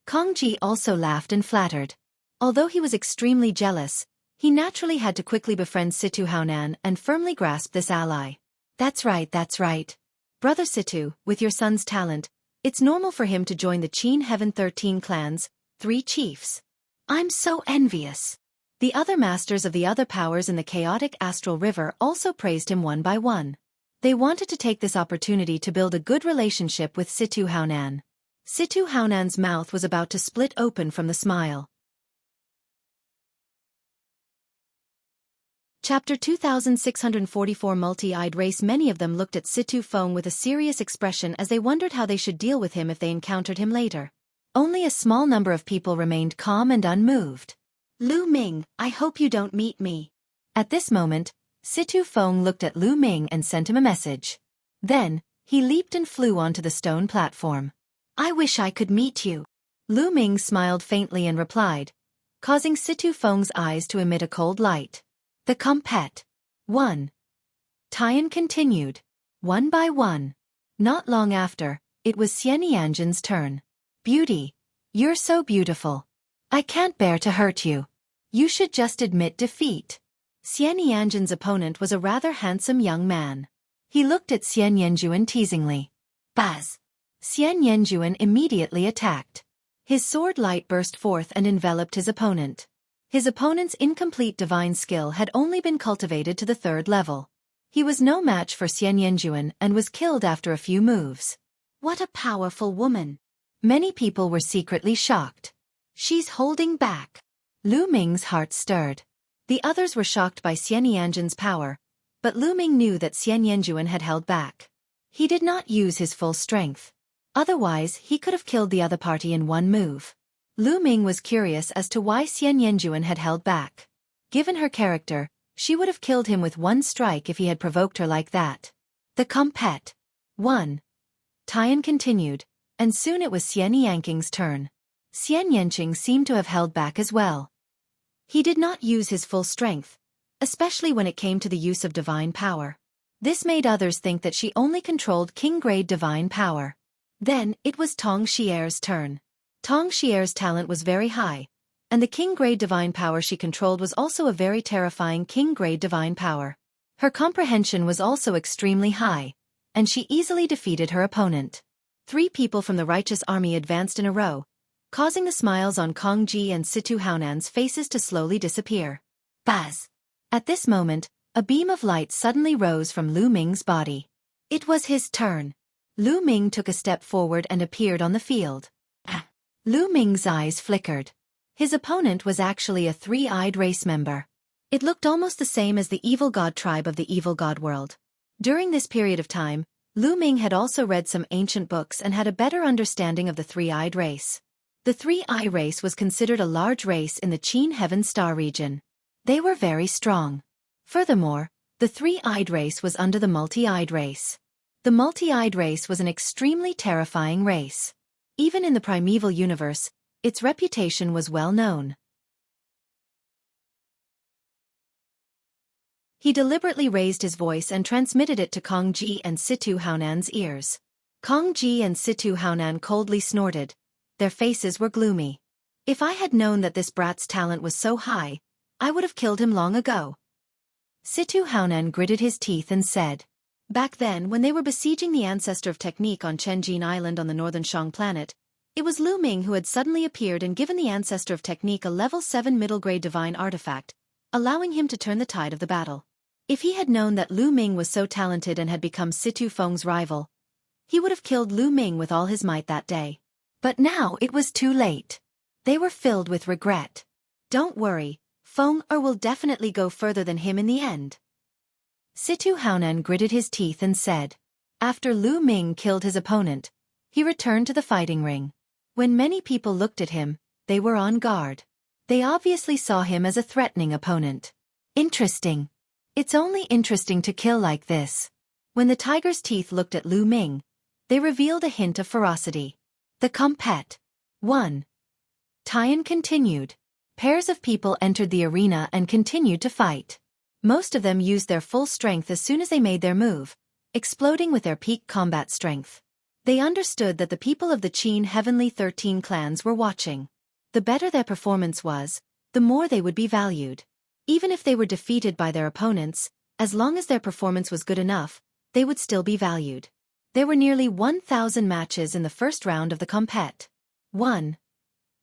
Kongji also laughed and flattered. Although he was extremely jealous, he naturally had to quickly befriend Situ Haonan and firmly grasp this ally. That's right. Brother Situ, with your son's talent, it's normal for him to join the Qin Heaven 13 clans, 3 chiefs. I'm so envious. The other masters of the other powers in the chaotic astral river also praised him one by one. They wanted to take this opportunity to build a good relationship with Situ Haonan. Situ Haonan's mouth was about to split open from the smile. Chapter 2644 Multi-eyed race. Many of them looked at Situ Feng with a serious expression as they wondered how they should deal with him if they encountered him later. Only a small number of people remained calm and unmoved. Lu Ming, I hope you don't meet me. At this moment, Situ Feng looked at Lu Ming and sent him a message. Then, he leaped and flew onto the stone platform. I wish I could meet you. Lu Ming smiled faintly and replied, causing Situ Feng's eyes to emit a cold light. The compet. 1. Tian continued. One by one. Not long after, it was Xian Yanjin's turn. Beauty. You're so beautiful. I can't bear to hurt you. You should just admit defeat. Xian Yanjin's opponent was a rather handsome young man. He looked at Xian Yanjuan teasingly. Baz. Xian Yanjuan immediately attacked. His sword light burst forth and enveloped his opponent. His opponent's incomplete divine skill had only been cultivated to the 3rd level. He was no match for Xian Yanjuan and was killed after a few moves. What a powerful woman! Many people were secretly shocked. She's holding back. Lu Ming's heart stirred. The others were shocked by Xian Yanjuan's power, but Lu Ming knew that Xian Yanjuan had held back. He did not use his full strength. Otherwise, he could have killed the other party in one move. Lu Ming was curious as to why Xian Yanjuan had held back. Given her character, she would have killed him with one strike if he had provoked her like that. The compet. 1. Tian continued, and soon it was Xian Yanking's turn. Xian Yanqing seemed to have held back as well. He did not use his full strength, especially when it came to the use of divine power. This made others think that she only controlled king-grade divine power. Then, it was Tong Xier's turn. Tong Xier's talent was very high, and the king-grade divine power she controlled was also a very terrifying king-grade divine power. Her comprehension was also extremely high, and she easily defeated her opponent. 3 people from the righteous army advanced in a row, causing the smiles on Kong Ji and Situ Haonan's faces to slowly disappear. Buzz! At this moment, a beam of light suddenly rose from Lu Ming's body. It was his turn. Lu Ming took a step forward and appeared on the field. Lu Ming's eyes flickered. His opponent was actually a 3-eyed race member. It looked almost the same as the evil god tribe of the evil god world. During this period of time, Lu Ming had also read some ancient books and had a better understanding of the 3-eyed race. The 3-eye race was considered a large race in the Qin Heaven Star region. They were very strong. Furthermore, the 3-eyed race was under the multi-eyed race. The multi-eyed race was an extremely terrifying race. Even in the primeval universe, its reputation was well known. He deliberately raised his voice and transmitted it to Kong Ji and Situ Haonan's ears. Kong Ji and Situ Haonan coldly snorted. Their faces were gloomy. If I had known that this brat's talent was so high, I would have killed him long ago. Situ Haonan gritted his teeth and said, back then when they were besieging the ancestor of technique on Chenjin Island on the northern Shang planet, it was Lu Ming who had suddenly appeared and given the ancestor of technique a level 7 middle-grade divine artifact, allowing him to turn the tide of the battle. If he had known that Lu Ming was so talented and had become Situ Feng's rival, he would have killed Lu Ming with all his might that day. But now it was too late. They were filled with regret. Don't worry, Feng will definitely go further than him in the end. Situ Haonan gritted his teeth and said. After Lu Ming killed his opponent, he returned to the fighting ring. When many people looked at him, they were on guard. They obviously saw him as a threatening opponent. Interesting. It's only interesting to kill like this. When the tiger's teeth looked at Lu Ming, they revealed a hint of ferocity. The compet. 1. Tian continued. Pairs of people entered the arena and continued to fight. Most of them used their full strength as soon as they made their move, exploding with their peak combat strength. They understood that the people of the Qin Heavenly 13 clans were watching. The better their performance was, the more they would be valued. Even if they were defeated by their opponents, as long as their performance was good enough, they would still be valued. There were nearly 1,000 matches in the first round of the compet. 1.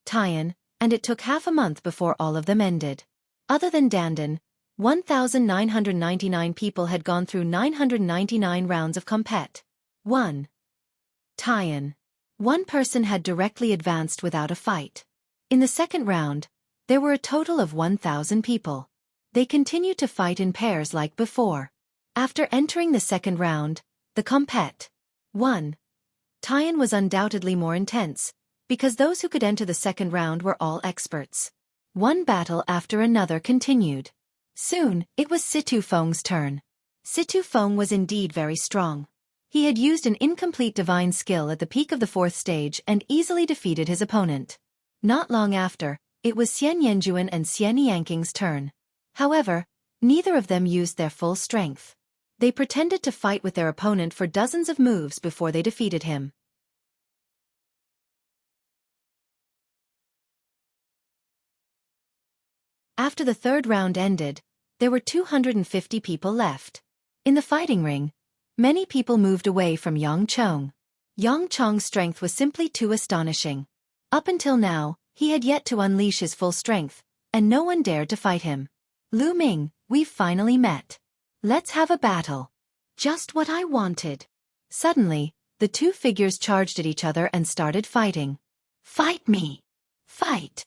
Tian, and it took half a month before all of them ended. Other than Dandan, 1,999 people had gone through 999 rounds of compet. 1. Tian. One person had directly advanced without a fight. In the second round, there were a total of 1,000 people. They continued to fight in pairs like before. After entering the second round, the compet. 1. Tian was undoubtedly more intense, because those who could enter the second round were all experts. One battle after another continued. Soon, it was Situ Feng's turn. Situ Feng was indeed very strong. He had used an incomplete divine skill at the peak of the 4th stage and easily defeated his opponent. Not long after, it was Xian Yanjuan and Xian Yanking's turn. However, neither of them used their full strength. They pretended to fight with their opponent for dozens of moves before they defeated him. After the third round ended, there were 250 people left. In the fighting ring, many people moved away from Yang Chong. Yang Chong's strength was simply too astonishing. Up until now, he had yet to unleash his full strength, and no one dared to fight him. Lu Ming, we've finally met. Let's have a battle. Just what I wanted. Suddenly, the two figures charged at each other and started fighting. Fight me! Fight!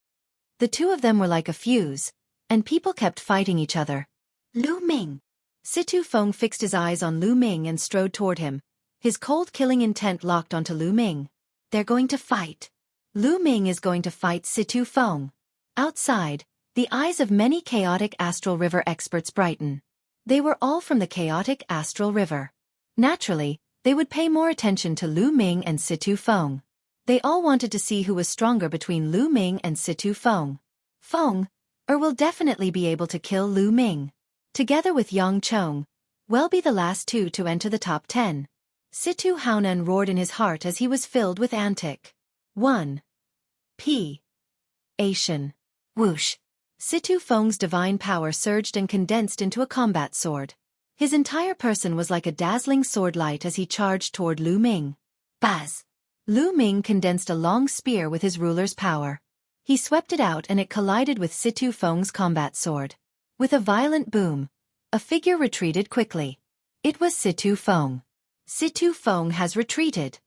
The two of them were like a fuse, and people kept fighting each other. Lu Ming! Situ Feng fixed his eyes on Lu Ming and strode toward him, his cold killing intent locked onto Lu Ming. They're going to fight. Lu Ming is going to fight Situ Feng. Outside, the eyes of many chaotic astral river experts brighten. They were all from the chaotic astral river. Naturally, they would pay more attention to Lu Ming and Situ Feng. They all wanted to see who was stronger between Lu Ming and Situ Feng. Feng will definitely be able to kill Lu Ming. Together with Yang Chong, will be the last two to enter the top 10. Situ Haonan roared in his heart as he was filled with antic. 1. P. Asian. Whoosh. Situ Feng's divine power surged and condensed into a combat sword. His entire person was like a dazzling sword light as he charged toward Lu Ming. Buzz! Lu Ming condensed a long spear with his ruler's power. He swept it out and it collided with Situ Feng's combat sword. With a violent boom, a figure retreated quickly. It was Situ Feng. Situ Feng has retreated.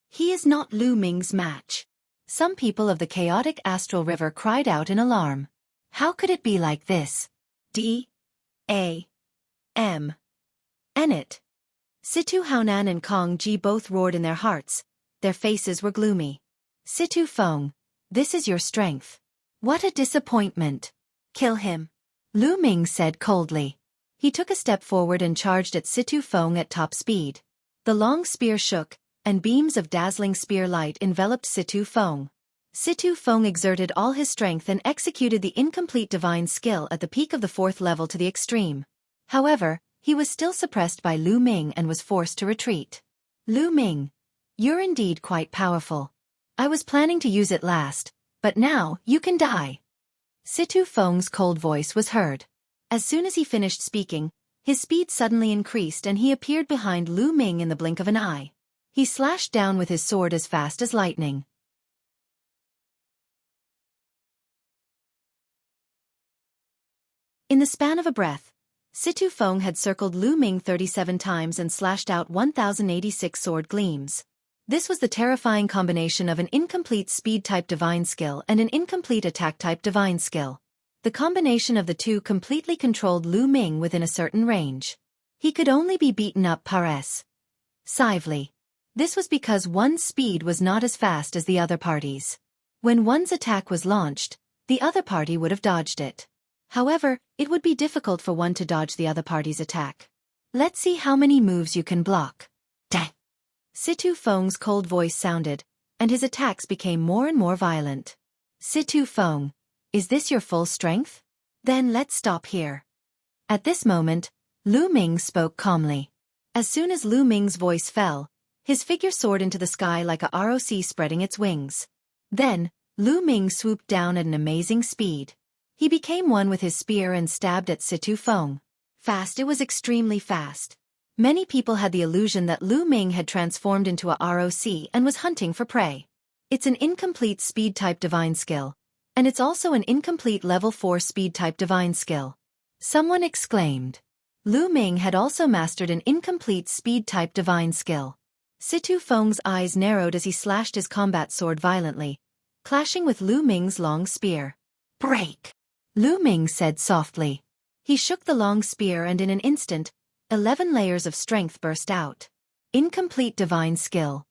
He is not Lu Ming's match. Some people of the chaotic astral river cried out in alarm. How could it be like this? D-A-M. Enit. Situ Haonan and Kong Ji both roared in their hearts. Their faces were gloomy. Situ Feng, this is your strength. What a disappointment. Kill him. Lu Ming said coldly. He took a step forward and charged at Situ Feng at top speed. The long spear shook, and beams of dazzling spear light enveloped Situ Feng. Situ Feng exerted all his strength and executed the incomplete divine skill at the peak of the 4th level to the extreme. However, he was still suppressed by Lu Ming and was forced to retreat. Lu Ming, you're indeed quite powerful. I was planning to use it last, but now you can die. Situ Feng's cold voice was heard. As soon as he finished speaking, his speed suddenly increased and he appeared behind Lu Ming in the blink of an eye. He slashed down with his sword as fast as lightning. In the span of a breath, Situ Feng had circled Lu Ming 37 times and slashed out 1086 sword gleams. This was the terrifying combination of an incomplete speed-type divine skill and an incomplete attack-type divine skill. The combination of the two completely controlled Lu Ming within a certain range. He could only be beaten up passively. This was because one's speed was not as fast as the other party's. When one's attack was launched, the other party would have dodged it. However, it would be difficult for one to dodge the other party's attack. Let's see how many moves you can block. Dang! Situ Feng's cold voice sounded, and his attacks became more and more violent. Situ Feng, is this your full strength? Then let's stop here. At this moment, Lu Ming spoke calmly. As soon as Lu Ming's voice fell, his figure soared into the sky like a ROC spreading its wings. Then, Lu Ming swooped down at an amazing speed. He became one with his spear and stabbed at Situ Feng. Fast, it was extremely fast. Many people had the illusion that Lu Ming had transformed into a ROC and was hunting for prey. It's an incomplete speed-type divine skill, and it's also an incomplete level 4 speed-type divine skill. Someone exclaimed. Lu Ming had also mastered an incomplete speed-type divine skill. Situ Feng's eyes narrowed as he slashed his combat sword violently, clashing with Lu Ming's long spear. Break! Lu Ming said softly. He shook the long spear and in an instant, 11 layers of strength burst out. Incomplete divine skill.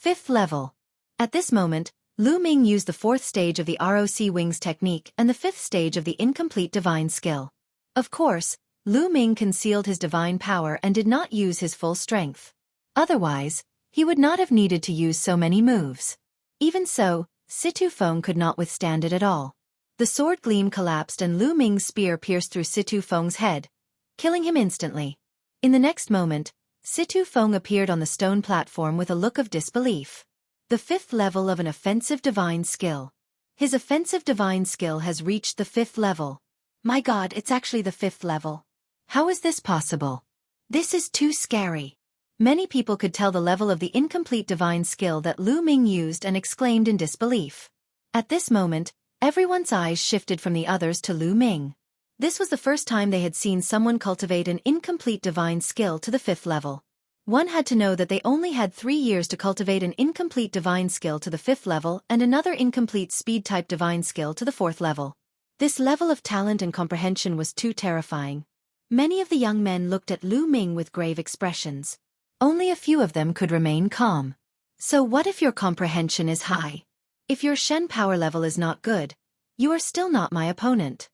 5th level. At this moment, Lu Ming used the 4th stage of the ROC Wings technique and the 5th stage of the incomplete divine skill. Of course, Lu Ming concealed his divine power and did not use his full strength. Otherwise, he would not have needed to use so many moves. Even so, Situ Feng could not withstand it at all. The sword gleam collapsed and Lu Ming's spear pierced through Situ Feng's head, killing him instantly. In the next moment, Situ Feng appeared on the stone platform with a look of disbelief. The 5th level of an offensive divine skill. His offensive divine skill has reached the 5th level. My God, it's actually the 5th level. How is this possible? This is too scary. Many people could tell the level of the incomplete divine skill that Lu Ming used and exclaimed in disbelief. At this moment, Everyone's eyes shifted from the others to Lu Ming. This was the first time they had seen someone cultivate an incomplete divine skill to the 5th level. One had to know that they only had 3 years to cultivate an incomplete divine skill to the 5th level and another incomplete speed-type divine skill to the 4th level. This level of talent and comprehension was too terrifying. Many of the young men looked at Lu Ming with grave expressions. Only a few of them could remain calm. So what if your comprehension is high? If your Shen power level is not good, you are still not my opponent.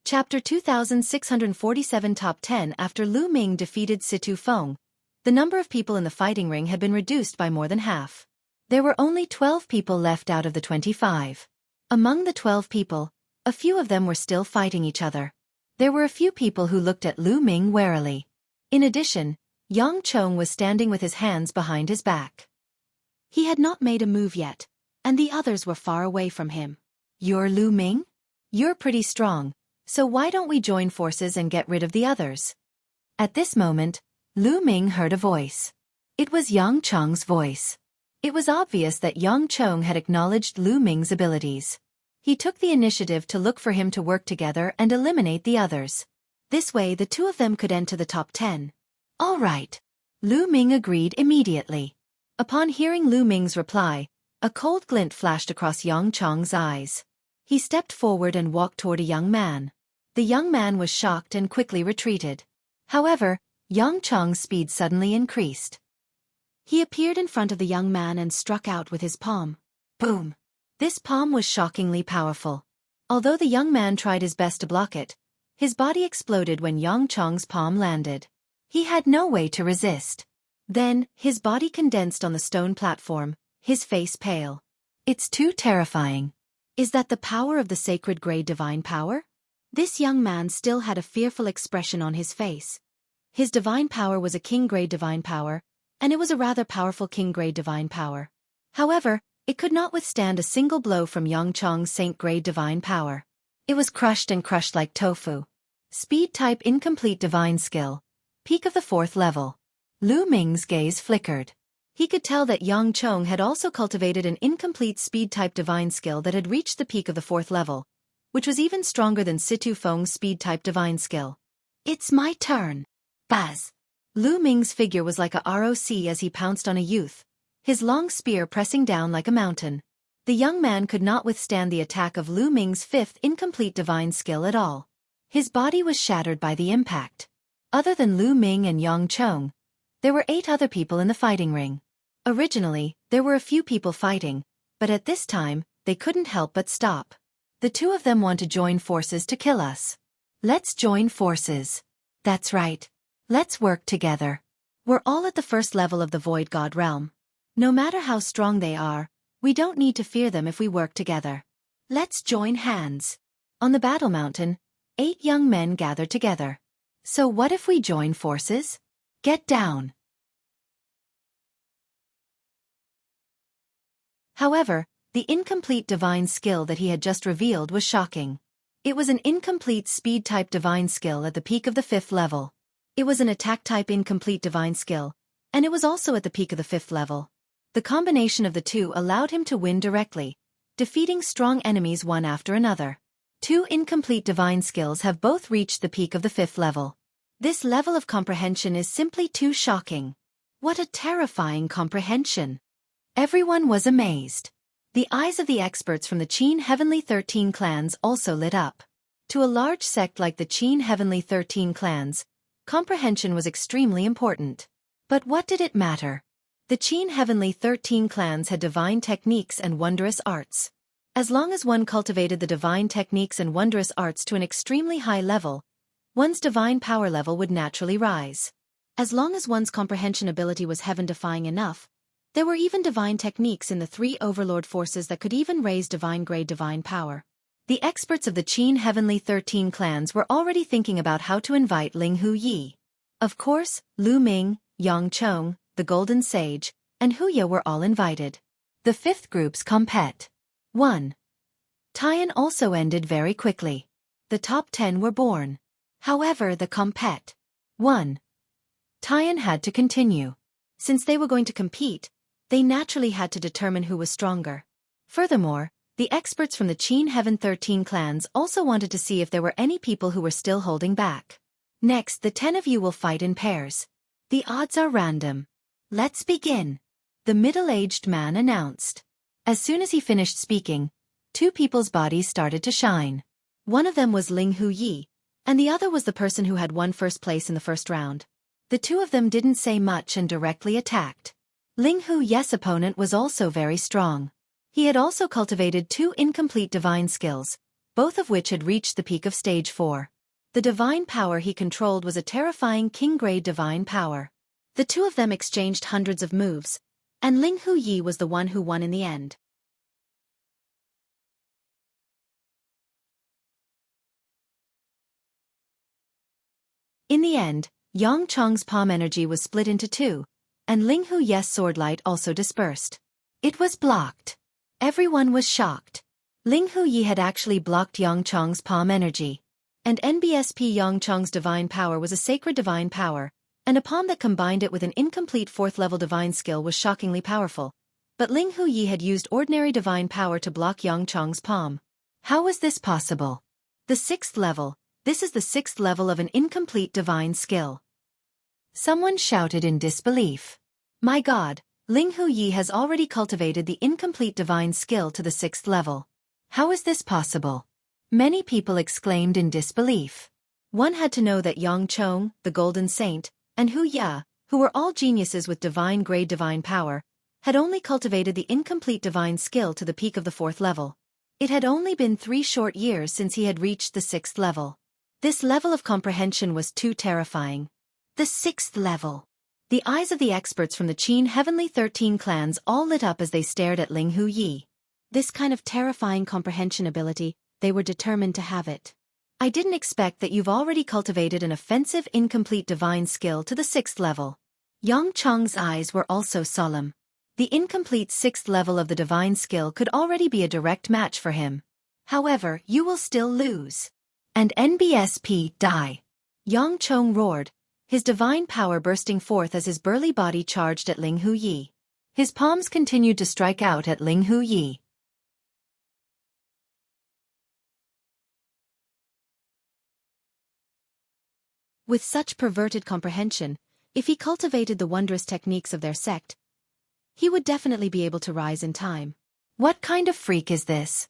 Chapter 2647 Top 10 After Lu Ming defeated Situ Feng, the number of people in the fighting ring had been reduced by more than half. There were only 12 people left out of the 25. Among the 12 people, a few of them were still fighting each other. There were a few people who looked at Lu Ming warily. In addition, Yang Chong was standing with his hands behind his back. He had not made a move yet, and the others were far away from him. "You're Lu Ming? You're pretty strong. So why don't we join forces and get rid of the others?" At this moment, Lu Ming heard a voice. It was Yang Chong's voice. It was obvious that Yang Chong had acknowledged Lu Ming's abilities. He took the initiative to look for him to work together and eliminate the others. This way the two of them could enter the top 10. All right. Lu Ming agreed immediately. Upon hearing Lu Ming's reply, a cold glint flashed across Yang Chong's eyes. He stepped forward and walked toward a young man. The young man was shocked and quickly retreated. However, Yang Chong's speed suddenly increased. He appeared in front of the young man and struck out with his palm. Boom! This palm was shockingly powerful. Although the young man tried his best to block it, his body exploded when Yang Chong's palm landed. He had no way to resist. Then, his body condensed on the stone platform, his face pale. It's too terrifying. Is that the power of the sacred grade divine power? This young man still had a fearful expression on his face. His divine power was a king-grade divine power, and it was a rather powerful king-grade divine power. However, it could not withstand a single blow from Yang Chong's saint-grade divine power. It was crushed and crushed like tofu. Speed-type incomplete divine skill. Peak of the 4th level. Lu Ming's gaze flickered. He could tell that Yang Chong had also cultivated an incomplete speed-type divine skill that had reached the peak of the 4th level, which was even stronger than Situ Feng's speed-type divine skill. It's my turn. Buzz! Lu Ming's figure was like a ROC as he pounced on a youth, his long spear pressing down like a mountain. The young man could not withstand the attack of Lu Ming's 5th incomplete divine skill at all. His body was shattered by the impact. Other than Lu Ming and Yang Chong, there were 8 other people in the fighting ring. Originally, there were a few people fighting, but at this time, they couldn't help but stop. The two of them want to join forces to kill us. Let's join forces. That's right. Let's work together. We're all at the 1st level of the Void God realm. No matter how strong they are, we don't need to fear them if we work together. Let's join hands. On the battle mountain, 8 young men gathered together. So what if we join forces? Get down. However, the incomplete divine skill that he had just revealed was shocking. It was an incomplete speed-type divine skill at the peak of the 5th level. It was an attack-type incomplete divine skill, and it was also at the peak of the 5th level. The combination of the two allowed him to win directly, defeating strong enemies one after another. 2 incomplete divine skills have both reached the peak of the 5th level. This level of comprehension is simply too shocking. What a terrifying comprehension! Everyone was amazed. The eyes of the experts from the Qin Heavenly 13 clans also lit up. To a large sect like the Qin Heavenly 13 clans, comprehension was extremely important. But what did it matter? The Qin Heavenly 13 clans had divine techniques and wondrous arts. As long as one cultivated the divine techniques and wondrous arts to an extremely high level, one's divine power level would naturally rise. As long as one's comprehension ability was heaven-defying enough, there were even divine techniques in the 3 overlord forces that could even raise divine-grade divine power. The experts of the Qin Heavenly 13 clans were already thinking about how to invite Ling Hu Yi. Of course, Lu Ming, Yang Chong, the Golden Sage, and Huya were all invited. The 5th group's compet. 1. Tian also ended very quickly. The top 10 were born. However, the compet. 1. Tian had to continue. Since they were going to compete, They naturally had to determine who was stronger. Furthermore, the experts from the Qin Heaven 13 clans also wanted to see if there were any people who were still holding back. Next, the 10 of you will fight in pairs. The odds are random. Let's begin. The middle-aged man announced. As soon as he finished speaking, two people's bodies started to shine. One of them was Ling Huyi, and the other was the person who had won first place in the first round. The two of them didn't say much and directly attacked. Ling Huyi's opponent was also very strong. He had also cultivated two incomplete divine skills, both of which had reached the peak of stage 4. The divine power he controlled was a terrifying king-grade divine power. The two of them exchanged hundreds of moves, and Ling Huyi was the one who won in the end. In the end, Yang Chong's palm energy was split into two, and Ling Huyi's sword light also dispersed. It was blocked. Everyone was shocked. Ling Huyi had actually blocked Yang Chong's palm energy. And NBSP Yang Chong's divine power was a sacred divine power, and a palm that combined it with an incomplete 4th-level divine skill was shockingly powerful. But Ling Huyi had used ordinary divine power to block Yang Chong's palm. How was this possible? The 6th level. This is the 6th level of an incomplete divine skill. Someone shouted in disbelief. My God, Ling Huyi has already cultivated the incomplete divine skill to the 6th level. How is this possible? Many people exclaimed in disbelief. One had to know that Yang Chong, the Golden Saint, and Hu Ya, who were all geniuses with divine-grade divine power, had only cultivated the incomplete divine skill to the peak of the 4th level. It had only been 3 short years since he had reached the 6th level. This level of comprehension was too terrifying. The 6th level. The eyes of the experts from the Qin Heavenly 13 clans all lit up as they stared at Ling Huyi. This kind of terrifying comprehension ability, they were determined to have it. I didn't expect that you've already cultivated an offensive incomplete divine skill to the 6th level. Yang Chong's eyes were also solemn. The incomplete 6th level of the divine skill could already be a direct match for him. However, you will still lose. And NBSP die. Yang Chong roared, his divine power bursting forth as his burly body charged at Ling Huyi. His palms continued to strike out at Ling Huyi. With such perverted comprehension, if he cultivated the wondrous techniques of their sect, he would definitely be able to rise in time. What kind of freak is this?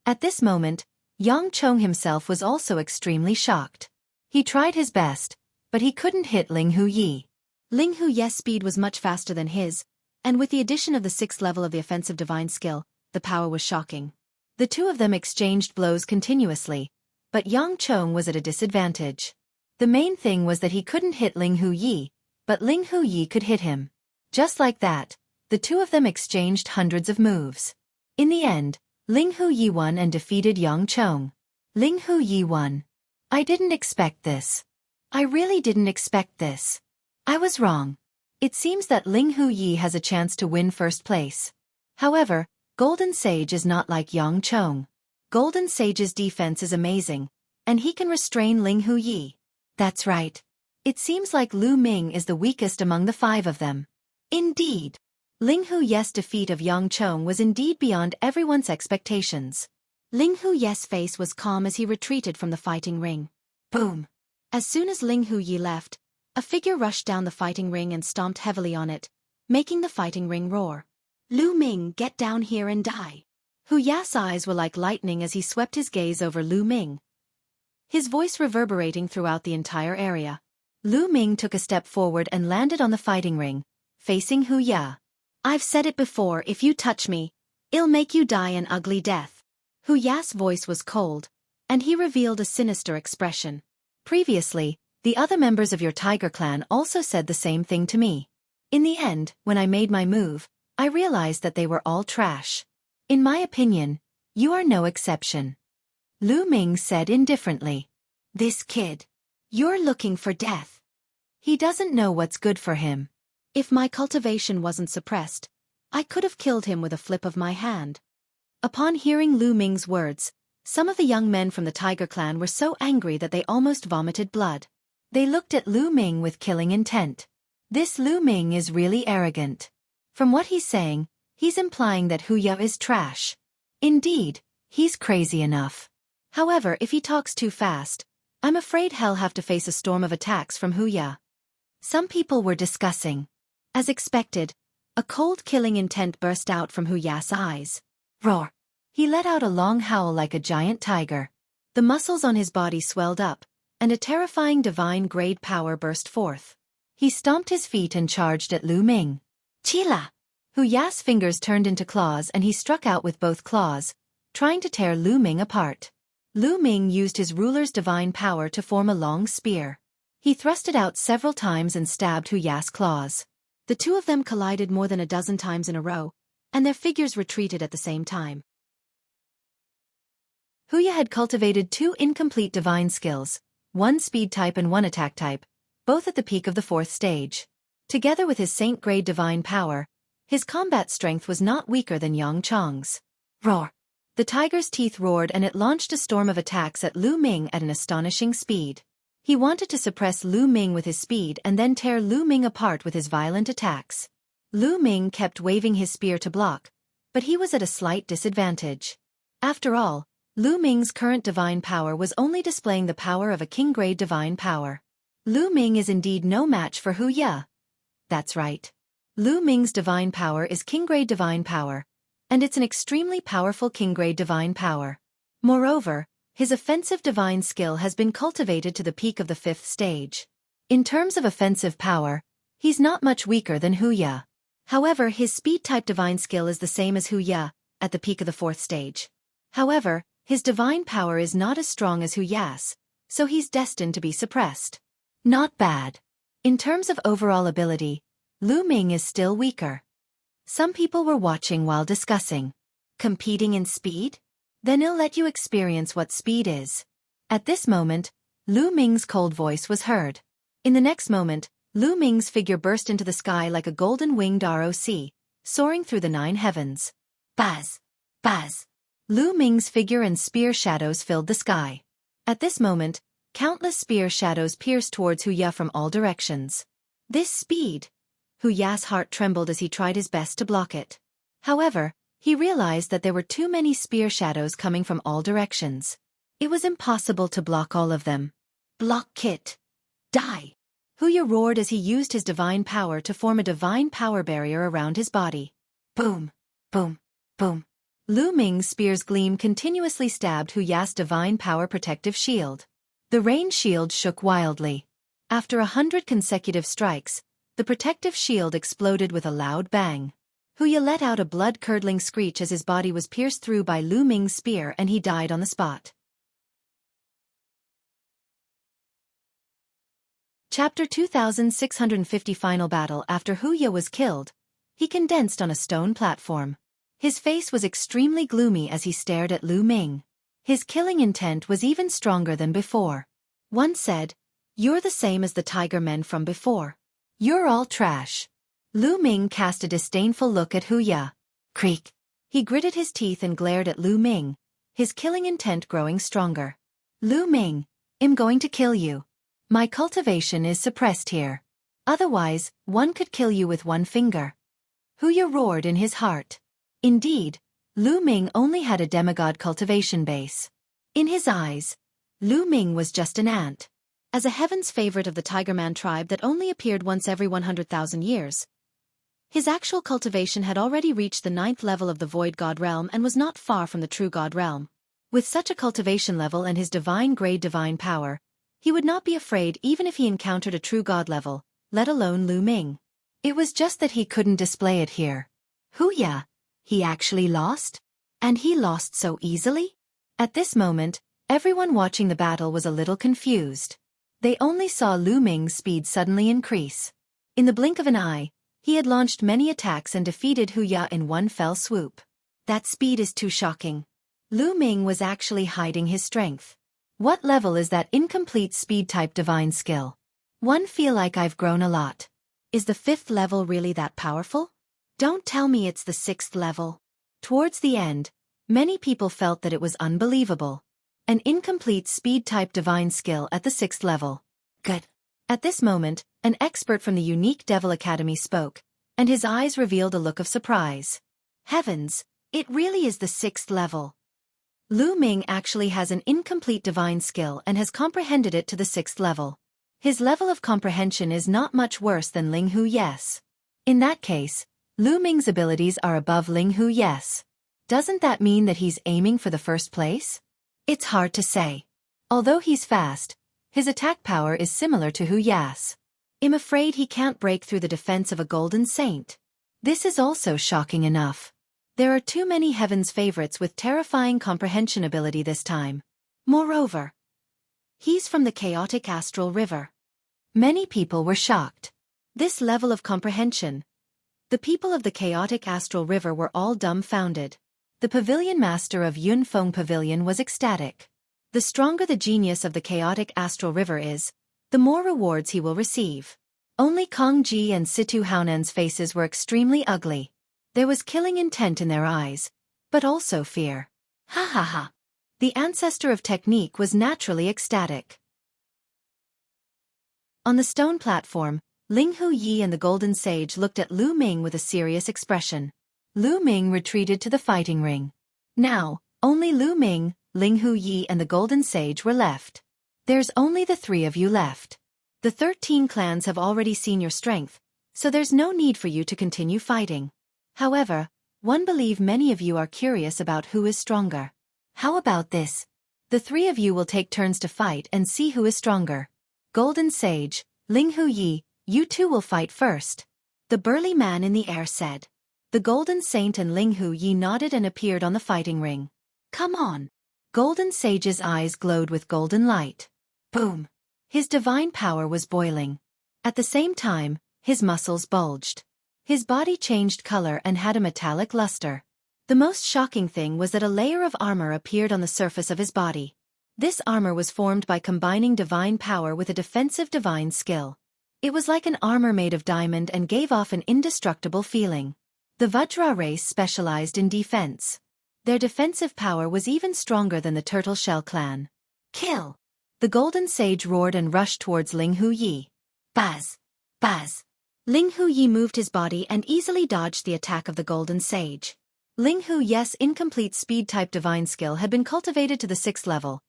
At this moment, Yang Chong himself was also extremely shocked. He tried his best, but he couldn't hit Ling Huyi. Ling Huyi's speed was much faster than his, and with the addition of the 6th level of the offensive divine skill, the power was shocking. The two of them exchanged blows continuously, but Yang Chong was at a disadvantage. The main thing was that he couldn't hit Ling Huyi, but Ling Huyi could hit him. Just like that, the two of them exchanged hundreds of moves. In the end, Ling Huyi won and defeated Yang Chong. Ling Huyi won. I didn't expect this. I really didn't expect this. I was wrong. It seems that Ling Huyi has a chance to win first place. However, Golden Sage is not like Yang Chong. Golden Sage's defense is amazing, and he can restrain Ling Huyi. That's right. It seems like Lu Ming is the weakest among the 5 of them. Indeed. Ling Huyi's defeat of Yang Chong was indeed beyond everyone's expectations. Ling Huyi's face was calm as he retreated from the fighting ring. Boom! As soon as Ling Huyi left, a figure rushed down the fighting ring and stomped heavily on it, making the fighting ring roar. Lu Ming, get down here and die. Huyi's eyes were like lightning as he swept his gaze over Lu Ming, his voice reverberating throughout the entire area. Lu Ming took a step forward and landed on the fighting ring, facing Huyi. I've said it before, if you touch me, I'll make you die an ugly death. Huyi's voice was cold, and he revealed a sinister expression. Previously, the other members of your tiger clan also said the same thing to me. In the end, when I made my move, I realized that they were all trash. In my opinion, you are no exception. Lu Ming said indifferently. This kid. You're looking for death. He doesn't know what's good for him. If my cultivation wasn't suppressed, I could have killed him with a flip of my hand. Upon hearing Lu Ming's words, some of the young men from the Tiger clan were so angry that they almost vomited blood. They looked at Lu Ming with killing intent. This Lu Ming is really arrogant. From what he's saying, he's implying that Wuxia is trash. Indeed, he's crazy enough. However, if he talks too fast, I'm afraid he'll have to face a storm of attacks from Wuxia. Some people were discussing. As expected, a cold killing intent burst out from Wuxia's eyes. Roar! He let out a long howl like a giant tiger. The muscles on his body swelled up, and a terrifying divine-grade power burst forth. He stomped his feet and charged at Lu Ming. Chila! Wuxia's fingers turned into claws and he struck out with both claws, trying to tear Lu Ming apart. Lu Ming used his ruler's divine power to form a long spear. He thrust it out several times and stabbed Wuxia's claws. The two of them collided more than a dozen times in a row, and their figures retreated at the same time. Wuxia had cultivated two incomplete divine skills, one speed type and one attack type, both at the peak of the 4th stage. Together with his saint-grade divine power, his combat strength was not weaker than Yang Chong's. Roar! The tiger's teeth roared and it launched a storm of attacks at Lu Ming at an astonishing speed. He wanted to suppress Lu Ming with his speed and then tear Lu Ming apart with his violent attacks. Lu Ming kept waving his spear to block, but he was at a slight disadvantage. After all, Lu Ming's current divine power was only displaying the power of a king-grade divine power. Lu Ming is indeed no match for Wuxia. That's right. Lu Ming's divine power is king-grade divine power, and it's an extremely powerful king-grade divine power. Moreover, his offensive divine skill has been cultivated to the peak of the 5th stage. In terms of offensive power, he's not much weaker than Wuxia. However, his speed-type divine skill is the same as Wuxia, at the peak of the 4th stage. However, his divine power is not as strong as Wuxia's, so he's destined to be suppressed. Not bad. In terms of overall ability, Lu Ming is still weaker. Some people were watching while discussing. Competing in speed? Then I'll let you experience what speed is. At this moment, Lu Ming's cold voice was heard. In the next moment, Lu Ming's figure burst into the sky like a golden-winged ROC, soaring through the 9 heavens. Buzz! Buzz! Lu Ming's figure and spear shadows filled the sky. At this moment, countless spear shadows pierced towards Wuxia from all directions. This speed! Wuxia's heart trembled as he tried his best to block it. However, he realized that there were too many spear shadows coming from all directions. It was impossible to block all of them. Block Kit! Die! Wuxia roared as he used his divine power to form a divine power barrier around his body. Boom! Boom! Boom! Lu Ming's spear's gleam continuously stabbed Wuxia's divine power protective shield. The rain shield shook wildly. After 100 consecutive strikes, the protective shield exploded with a loud bang. Wuxia let out a blood-curdling screech as his body was pierced through by Lu Ming's spear and he died on the spot. Chapter 2650 Final Battle. After Wuxia was killed, he condensed on a stone platform. His face was extremely gloomy as he stared at Lu Ming. His killing intent was even stronger than before. One said, "You're the same as the tiger men from before. You're all trash." Lu Ming cast a disdainful look at Wuxia. Creak. He gritted his teeth and glared at Lu Ming, his killing intent growing stronger. Lu Ming, I'm going to kill you. My cultivation is suppressed here. Otherwise, one could kill you with one finger. Wuxia roared in his heart. Indeed, Lu Ming only had a demigod cultivation base. In his eyes, Lu Ming was just an ant. As a heaven's favorite of the Tigerman tribe that only appeared once every 100,000 years, his actual cultivation had already reached the 9th level of the Void God realm and was not far from the True God realm. With such a cultivation level and his divine-grade divine power, he would not be afraid even if he encountered a True God level, let alone Lu Ming. It was just that he couldn't display it here. Wuxia, he actually lost? And he lost so easily? At this moment, everyone watching the battle was a little confused. They only saw Lu Ming's speed suddenly increase. In the blink of an eye, he had launched many attacks and defeated Wuxia in one fell swoop. That speed is too shocking. Lu Ming was actually hiding his strength. What level is that incomplete speed-type divine skill? One feel like I've grown a lot. Is the 5th level really that powerful? Don't tell me it's the 6th level. Towards the end, many people felt that it was unbelievable. An incomplete speed-type divine skill at the 6th level. Good. At this moment, an expert from the Unique Devil Academy spoke, and his eyes revealed a look of surprise. Heavens, it really is the 6th level. Lu Ming actually has an incomplete divine skill and has comprehended it to the 6th level. His level of comprehension is not much worse than Ling Hu Yes. In that case, Lu Ming's abilities are above Ling Hu Yes. Doesn't that mean that he's aiming for the first place? It's hard to say. Although he's fast, his attack power is similar to Hu Yas. I'm afraid he can't break through the defense of a golden saint. This is also shocking enough. There are too many Heaven's favorites with terrifying comprehension ability this time. Moreover, he's from the chaotic astral river. Many people were shocked. This level of comprehension. The people of the chaotic astral river were all dumbfounded. The pavilion master of Yunfeng Pavilion was ecstatic. The stronger the genius of the chaotic astral river is, the more rewards he will receive. Only Kong Ji and Situ Haonan's faces were extremely ugly. There was killing intent in their eyes, but also fear. Ha ha ha. The ancestor of technique was naturally ecstatic. On the stone platform, Ling Hu Yi and the Golden Sage looked at Lu Ming with a serious expression. Lu Ming retreated to the fighting ring. Now, only Lu Ming, Ling Hu Yi and the Golden Sage were left. There's only the 3 of you left. The 13 clans have already seen your strength, so there's no need for you to continue fighting. However, one believe many of you are curious about who is stronger. How about this? The 3 of you will take turns to fight and see who is stronger. Golden Sage, Ling Hu Yi, you two will fight first. The burly man in the air said. The Golden Saint and Ling Hu Yi nodded and appeared on the fighting ring. Come on. Golden Sage's eyes glowed with golden light. Boom. His divine power was boiling. At the same time, his muscles bulged. His body changed color and had a metallic luster. The most shocking thing was that a layer of armor appeared on the surface of his body. This armor was formed by combining divine power with a defensive divine skill. It was like an armor made of diamond and gave off an indestructible feeling. The Vajra race specialized in defense. Their defensive power was even stronger than the Turtle Shell clan. Kill! The Golden Sage roared and rushed towards Ling Hu Yi. Buzz! Buzz! Ling Hu Yi moved his body and easily dodged the attack of the Golden Sage. Ling Hu Yes' incomplete speed-type divine skill had been cultivated to the 6th level,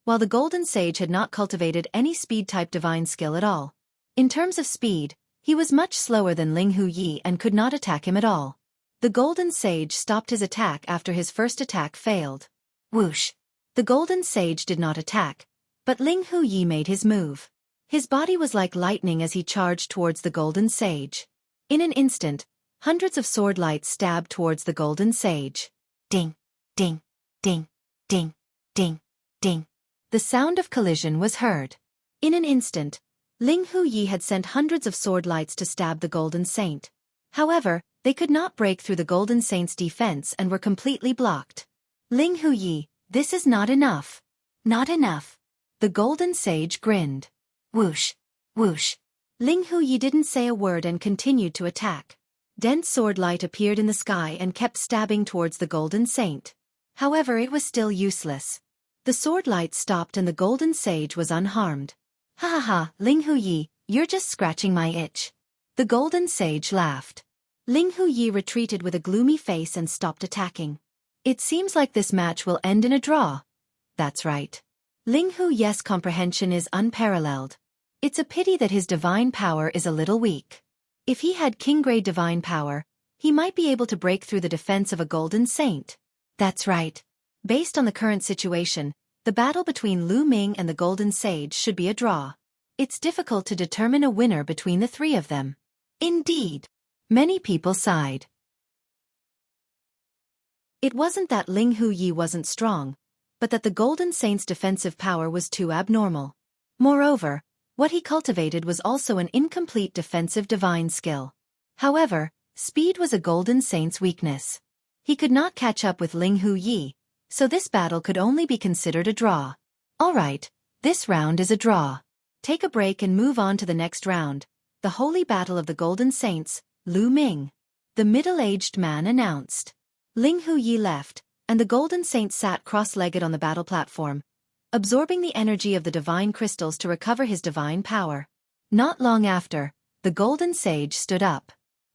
while the Golden Sage had not cultivated any speed-type divine skill at all. In terms of speed, he was much slower than Ling Hu Yi and could not attack him at all. The Golden Sage stopped his attack after his first attack failed. Whoosh! The Golden Sage did not attack, but Ling Hu Yi made his move. His body was like lightning as he charged towards the Golden Sage. In an instant, hundreds of sword lights stabbed towards the Golden Sage. Ding! Ding! Ding! Ding! Ding! Ding! The sound of collision was heard. In an instant, Ling Hu Yi had sent hundreds of sword lights to stab the Golden Saint. However, they could not break through the Golden Saint's defense and were completely blocked. Ling Hu Yi, this is not enough. Not enough. The Golden Sage grinned. Whoosh! Whoosh! Ling Hu Yi didn't say a word and continued to attack. Dense sword light appeared in the sky and kept stabbing towards the Golden Saint. However, it was still useless. The sword light stopped and the Golden Sage was unharmed. Ha ha ha, Ling Hu Yi, you're just scratching my itch. The Golden Sage laughed. Ling Hu Yi retreated with a gloomy face and stopped attacking. It seems like this match will end in a draw. That's right. Ling Hu Yes' comprehension is unparalleled. It's a pity that his divine power is a little weak. If he had king-grade divine power, he might be able to break through the defense of a Golden Saint. That's right. Based on the current situation, the battle between Lu Ming and the Golden Sage should be a draw. It's difficult to determine a winner between the 3 of them. Indeed. Many people sighed. It wasn't that Ling Hu Yi wasn't strong, but that the Golden Saint's defensive power was too abnormal. Moreover, what he cultivated was also an incomplete defensive divine skill. However, speed was a Golden Saint's weakness. He could not catch up with Ling Hu Yi, so this battle could only be considered a draw. Alright, this round is a draw. Take a break and move on to the next round, the Holy Battle of the Golden Saints, Lu Ming. The middle-aged man announced. Ling Hu Yi left, and the Golden Saint sat cross-legged on the battle platform, absorbing the energy of the divine crystals to recover his divine power. Not long after, the Golden Sage stood up.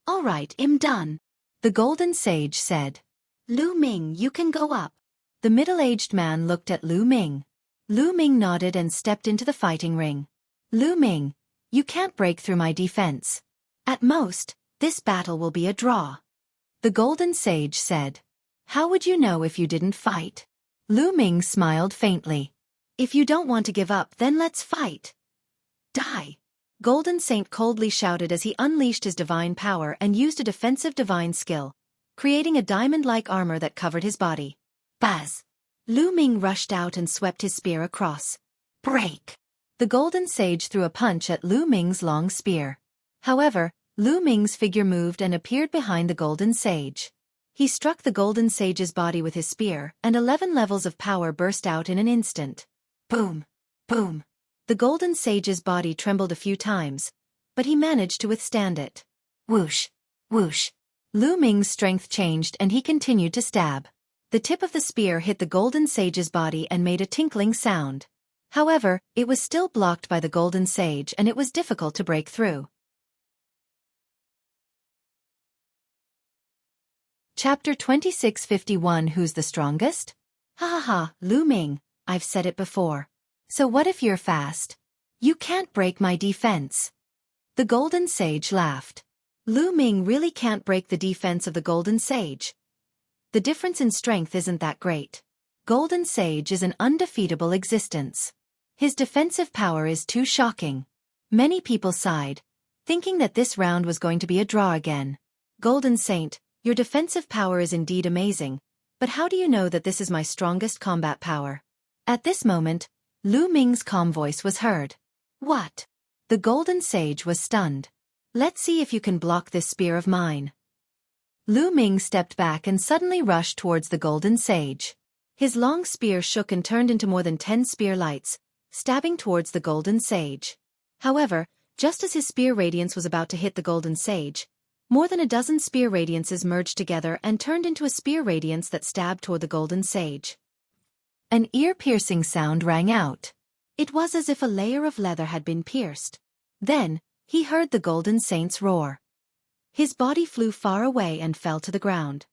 All right, I'm done. The golden sage said. Lu Ming, you can go up. The middle-aged man looked at Lu Ming. Lu Ming nodded and stepped into the fighting ring. Lu Ming, you can't break through my defense. At most, this battle will be a draw. The golden sage said. How would you know if you didn't fight? Lu Ming smiled faintly. If you don't want to give up, then let's fight. Die. Golden Saint coldly shouted as he unleashed his divine power and used a defensive divine skill, creating a diamond-like armor that covered his body. Buzz! Lu Ming rushed out and swept his spear across. Break! The golden sage threw a punch at Lu Ming's long spear. However, Lu Ming's figure moved and appeared behind the golden sage. He struck the golden sage's body with his spear, and 11 levels of power burst out in an instant. Boom! Boom! The golden sage's body trembled a few times, but he managed to withstand it. Whoosh! Whoosh! Lu Ming's strength changed and he continued to stab. The tip of the spear hit the golden sage's body and made a tinkling sound. However, it was still blocked by the golden sage and it was difficult to break through. Chapter 2651 Who's the strongest? Ha ha ha, Lu Ming, I've said it before. So what if you're fast? You can't break my defense. The golden sage laughed. Lu Ming really can't break the defense of the golden sage. The difference in strength isn't that great. Golden sage is an undefeatable existence. His defensive power is too shocking. Many people sighed, thinking that this round was going to be a draw again. Golden Saint, your defensive power is indeed amazing, but how do you know that this is my strongest combat power? At this moment, Lu Ming's calm voice was heard. What? The golden sage was stunned. Let's see if you can block this spear of mine. Lu Ming stepped back and suddenly rushed towards the golden sage. His long spear shook and turned into more than 10 spear lights, stabbing towards the golden sage. However, just as his spear radiance was about to hit the golden sage, more than a dozen spear radiances merged together and turned into a spear radiance that stabbed toward the golden sage. An ear-piercing sound rang out. It was as if a layer of leather had been pierced. Then, he heard the golden saint's roar. His body flew far away and fell to the ground.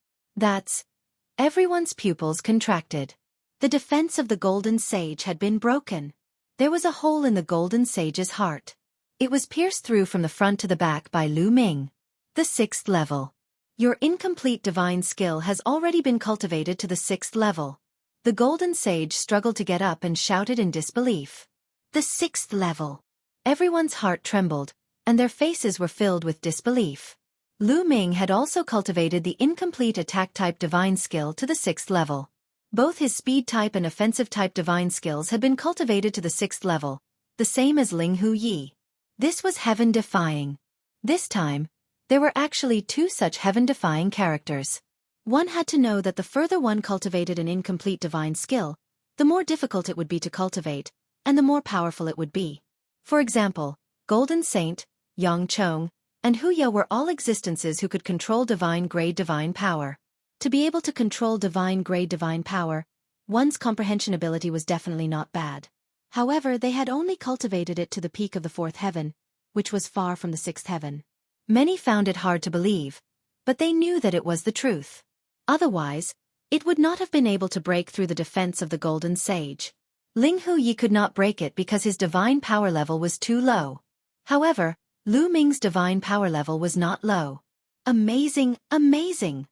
Everyone's pupils contracted. The defense of the golden sage had been broken. There was a hole in the golden sage's heart. It was pierced through from the front to the back by Lu Ming. The 6th level. Your incomplete divine skill has already been cultivated to the 6th level. The golden sage struggled to get up and shouted in disbelief. The 6th level. Everyone's heart trembled, and their faces were filled with disbelief. Lu Ming had also cultivated the incomplete attack-type divine skill to the 6th level. Both his speed-type and offensive-type divine skills had been cultivated to the 6th level, the same as Ling Hu Yi. This was heaven-defying. This time, there were actually 2 such heaven-defying characters. One had to know that the further one cultivated an incomplete divine skill, the more difficult it would be to cultivate, and the more powerful it would be. For example, Golden Saint, Yang Chong, and Huya were all existences who could control divine-grade divine power. To be able to control divine-grade divine power, one's comprehension ability was definitely not bad. However, they had only cultivated it to the peak of the 4th heaven, which was far from the 6th heaven. Many found it hard to believe, but they knew that it was the truth. Otherwise, it would not have been able to break through the defense of the golden sage. Ling Hu Yi could not break it because his divine power level was too low. However, Lu Ming's divine power level was not low. Amazing, amazing!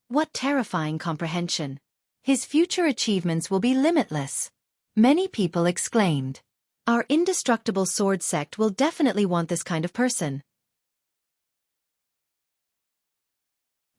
What terrifying comprehension! His future achievements will be limitless. Many people exclaimed. Our indestructible sword sect will definitely want this kind of person.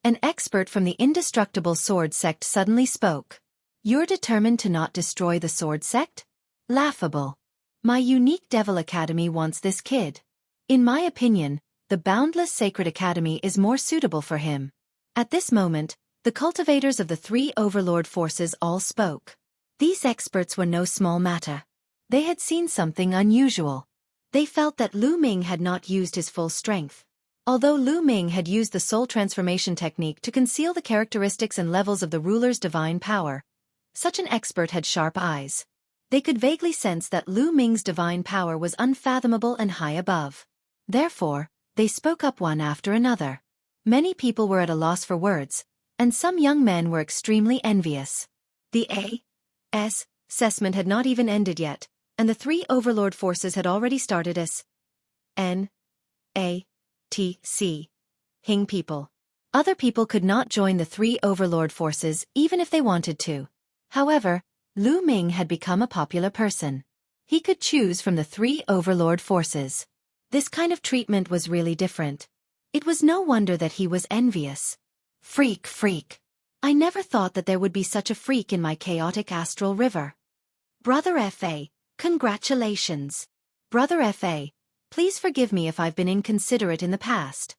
An expert from the indestructible sword sect suddenly spoke. You're determined to not destroy the sword sect? Laughable. My unique Devil Academy wants this kid. In my opinion, the Boundless Sacred Academy is more suitable for him. At this moment, the cultivators of the 3 overlord forces all spoke. These experts were no small matter. They had seen something unusual. They felt that Lu Ming had not used his full strength. Although Lu Ming had used the soul transformation technique to conceal the characteristics and levels of the ruler's divine power, such an expert had sharp eyes. They could vaguely sense that Lu Ming's divine power was unfathomable and high above. Therefore, they spoke up one after another. Many people were at a loss for words, and some young men were extremely envious. The A.S. assessment had not even ended yet, and the three overlord forces had already started as N.A.T.C. Hing people. Other people could not join the three overlord forces even if they wanted to. However, Lu Ming had become a popular person. He could choose from the three overlord forces. This kind of treatment was really different. It was no wonder that he was envious. Freak. I never thought that there would be such a freak in my chaotic astral river. Brother F.A., congratulations. Brother F.A., please forgive me if I've been inconsiderate in the past.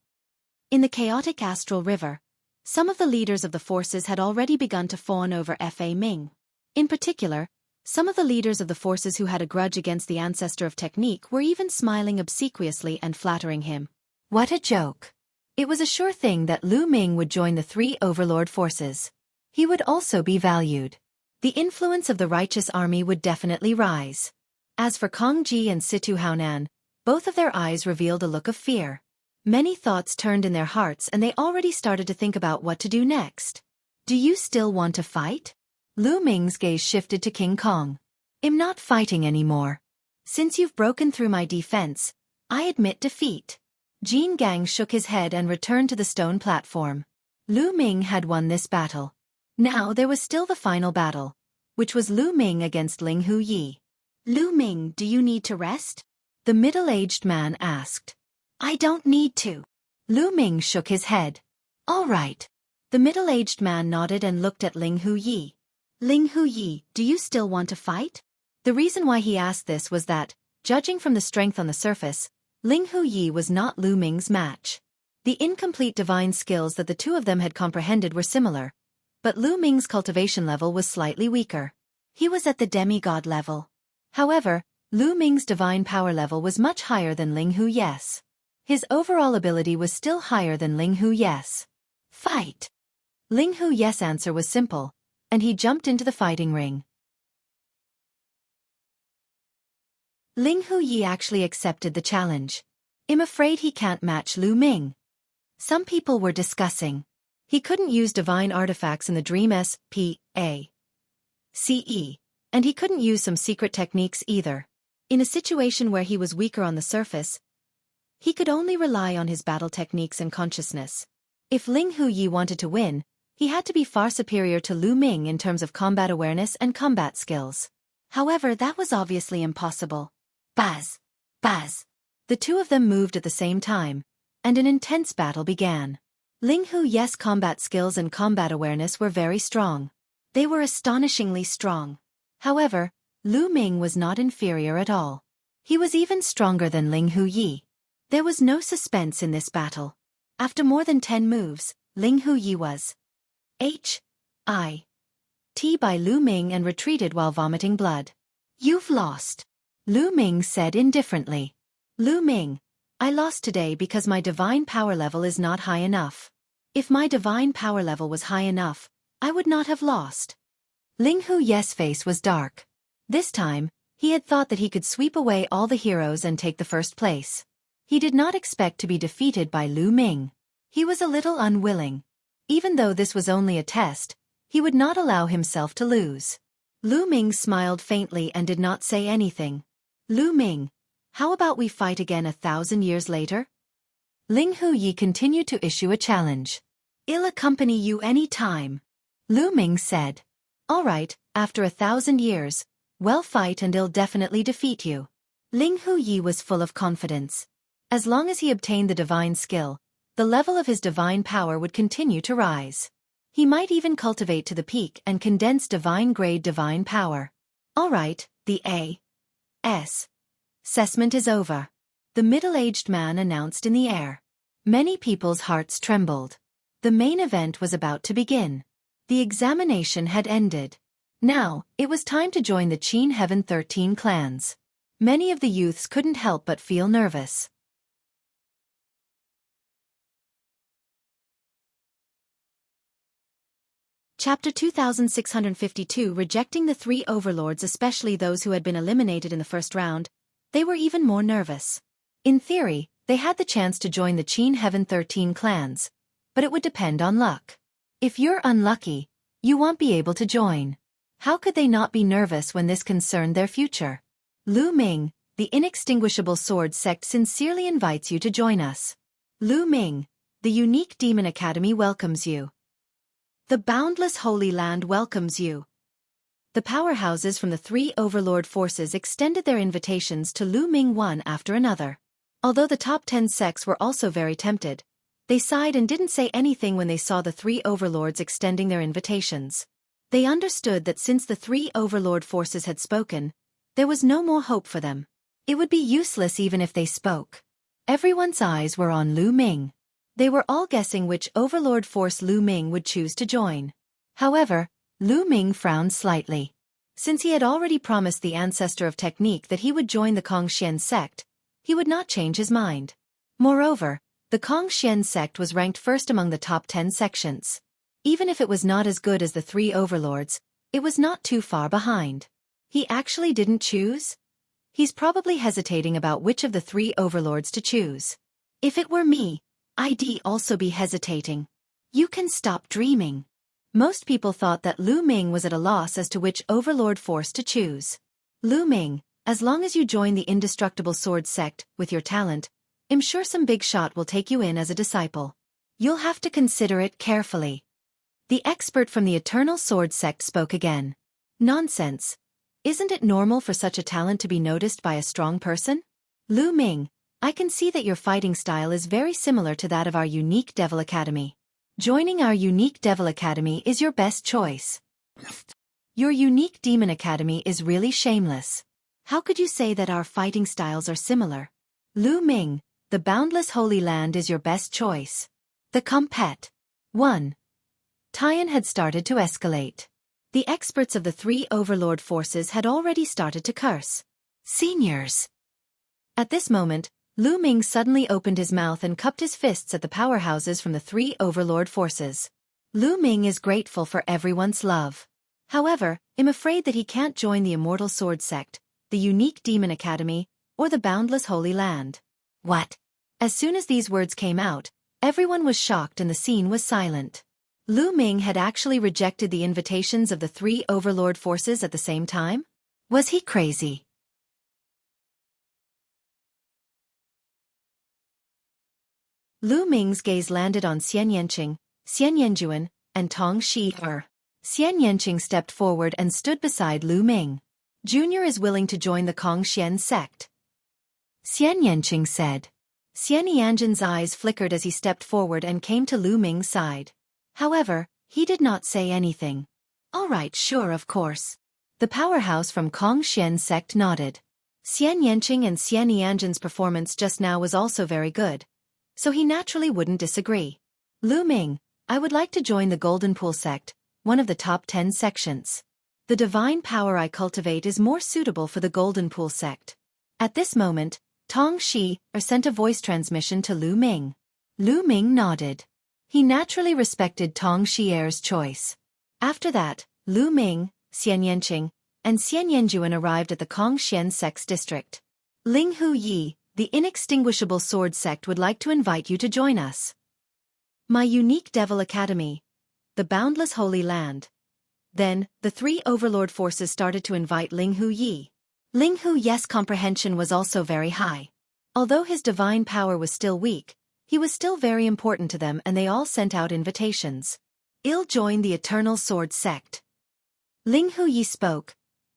In the chaotic astral river, some of the leaders of the forces had already begun to fawn over F.A. Ming. In particular, some of the leaders of the forces who had a grudge against the ancestor of technique were even smiling obsequiously and flattering him. What a joke. It was a sure thing that Lu Ming would join the three overlord forces. He would also be valued. The influence of the righteous army would definitely rise. As for Kong Ji and Situ Haonan, both of their eyes revealed a look of fear. Many thoughts turned in their hearts and they already started to think about what to do next. Do you still want to fight? Lu Ming's gaze shifted to King Kong. I'm not fighting anymore. Since you've broken through my defense, I admit defeat. Jin Gang shook his head and returned to the stone platform. Lu Ming had won this battle. Now there was still the final battle, which was Lu Ming against Ling Hu Yi. Lu Ming, do you need to rest? The middle-aged man asked. I don't need to. Lu Ming shook his head. All right. The middle-aged man nodded and looked at Ling Hu Yi. Ling Hu Yi, do you still want to fight? The reason why he asked this was that, judging from the strength on the surface, Ling Hu Yi was not Lu Ming's match. The incomplete divine skills that the two of them had comprehended were similar, but Lu Ming's cultivation level was slightly weaker. He was at the demigod level. However, Lu Ming's divine power level was much higher than Ling Hu Yi's. His overall ability was still higher than Ling Hu Yi's. Fight! Ling Hu Yi's answer was simple, and he jumped into the fighting ring. Ling Hu Yi actually accepted the challenge. I'm afraid he can't match Lu Ming. Some people were discussing. He couldn't use divine artifacts in the Dream SPACE, and he couldn't use some secret techniques either. In a situation where he was weaker on the surface, he could only rely on his battle techniques and consciousness. If Ling Hu Yi wanted to win, he had to be far superior to Lu Ming in terms of combat awareness and combat skills. However, that was obviously impossible. Buzz! The two of them moved at the same time, and an intense battle began. Ling Hu Yi's combat skills and combat awareness were very strong. They were astonishingly strong. However, Lu Ming was not inferior at all. He was even stronger than Ling Hu Yi. There was no suspense in this battle. After more than 10 moves, Ling Hu Yi was hit by Lu Ming and retreated while vomiting blood. You've lost, Lu Ming said indifferently. Lu Ming, I lost today because my divine power level is not high enough. If my divine power level was high enough, I would not have lost. Ling Hu Yi's face was dark. This time, he had thought that he could sweep away all the heroes and take the first place. He did not expect to be defeated by Lu Ming. He was a little unwilling. Even though this was only a test, he would not allow himself to lose. Lu Ming smiled faintly and did not say anything. Lu Ming, how about we fight again 1,000 years later? Ling Hu Yi continued to issue a challenge. I'll accompany you any time, Lu Ming said. All right, after 1,000 years, we'll fight and I'll definitely defeat you. Ling Hu Yi was full of confidence. As long as he obtained the divine skill, the level of his divine power would continue to rise. He might even cultivate to the peak and condense divine-grade divine power. All right, the A.S. assessment is over, the middle-aged man announced in the air. Many people's hearts trembled. The main event was about to begin. The examination had ended. Now, it was time to join the Qin Heaven 13 clans. Many of the youths couldn't help but feel nervous. Chapter 2652 Rejecting the three overlords, especially those who had been eliminated in the first round, they were even more nervous. In theory, they had the chance to join the Qin Heaven 13 clans, but it would depend on luck. If you're unlucky, you won't be able to join. How could they not be nervous when this concerned their future? Lu Ming, the inextinguishable sword sect sincerely invites you to join us. Lu Ming, the unique demon academy welcomes you. The boundless Holy Land welcomes you. The powerhouses from the three overlord forces extended their invitations to Lu Ming one after another. Although the top 10 sects were also very tempted, they sighed and didn't say anything when they saw the three overlords extending their invitations. They understood that since the three overlord forces had spoken, there was no more hope for them. It would be useless even if they spoke. Everyone's eyes were on Lu Ming. They were all guessing which overlord force Lu Ming would choose to join. However, Lu Ming frowned slightly. Since he had already promised the ancestor of technique that he would join the Kongxian sect, he would not change his mind. Moreover, the Kongxian sect was ranked first among the top 10 sections. Even if it was not as good as the three overlords, it was not too far behind. He actually didn't choose? He's probably hesitating about which of the three overlords to choose. If it were me, I'd also be hesitating. You can stop dreaming. Most people thought that Lu Ming was at a loss as to which overlord force to choose. Lu Ming, as long as you join the indestructible sword sect with your talent, I'm sure some big shot will take you in as a disciple. You'll have to consider it carefully. The expert from the Eternal Sword sect spoke again. Nonsense. Isn't it normal for such a talent to be noticed by a strong person? Lu Ming, I can see that your fighting style is very similar to that of our unique Devil Academy. Joining our unique Devil Academy is your best choice. Your unique Demon Academy is really shameless. How could you say that our fighting styles are similar? Lu Ming, the boundless Holy Land is your best choice. The compet. 1. Tian had started to escalate. The experts of the three overlord forces had already started to curse. Seniors. At this moment, Lu Ming suddenly opened his mouth and cupped his fists at the powerhouses from the three overlord forces. Lu Ming is grateful for everyone's love. However, I'm afraid that he can't join the Immortal Sword sect, the unique Demon Academy, or the boundless Holy Land. What? As soon as these words came out, everyone was shocked and the scene was silent. Lu Ming had actually rejected the invitations of the three overlord forces at the same time? Was he crazy? Lu Ming's gaze landed on Xian Yanqing, Xian Yanjuan, and Tong Shi-er. Xian Yanqing stepped forward and stood beside Lu Ming. Junior is willing to join the Kongxian sect. Xian Yanqing said. Xian Yanjun's eyes flickered as he stepped forward and came to Lu Ming's side. However, he did not say anything. All right, sure, of course. The powerhouse from Kongxian sect nodded. Xian Yanqing and Xian Yanjun's performance just now was also very good, so he naturally wouldn't disagree. Lu Ming, I would like to join the Golden Pool sect, one of the top 10 sections. The divine power I cultivate is more suitable for the Golden Pool sect. At this moment, Tong Shi-er sent a voice transmission to Lu Ming. Lu Ming nodded. He naturally respected Tong Shi-er's choice. After that, Lu Ming, Xian Yanqing, and Xian Yanjuan arrived at the Kongxian sect's district. Ling Hu Yi, the inextinguishable sword sect would like to invite you to join us. My unique Devil Academy. The boundless Holy Land. Then, the three overlord forces started to invite Ling Hu Yi. Ling Hu Yi's comprehension was also very high. Although his divine power was still weak, he was still very important to them and they all sent out invitations. I'll join the Eternal Sword sect. Ling Hu Yi spoke,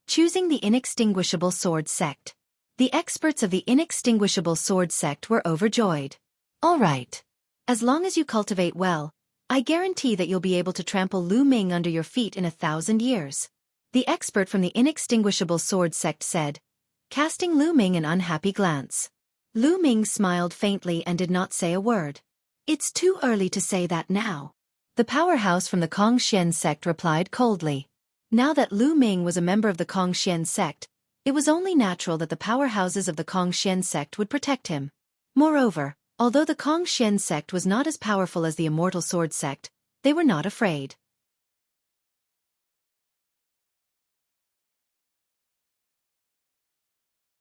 choosing the inextinguishable sword sect. The experts of the inextinguishable sword sect were overjoyed. All right. As long as you cultivate well, I guarantee that you'll be able to trample Lu Ming under your feet in 1,000 years. The expert from the inextinguishable sword sect said, casting Lu Ming an unhappy glance. Lu Ming smiled faintly and did not say a word. It's too early to say that now. The powerhouse from the Kongxian sect replied coldly. Now that Lu Ming was a member of the Kongxian sect, it was only natural that the powerhouses of the Kongxian sect would protect him. Moreover, although the Kongxian sect was not as powerful as the Immortal Sword sect, they were not afraid.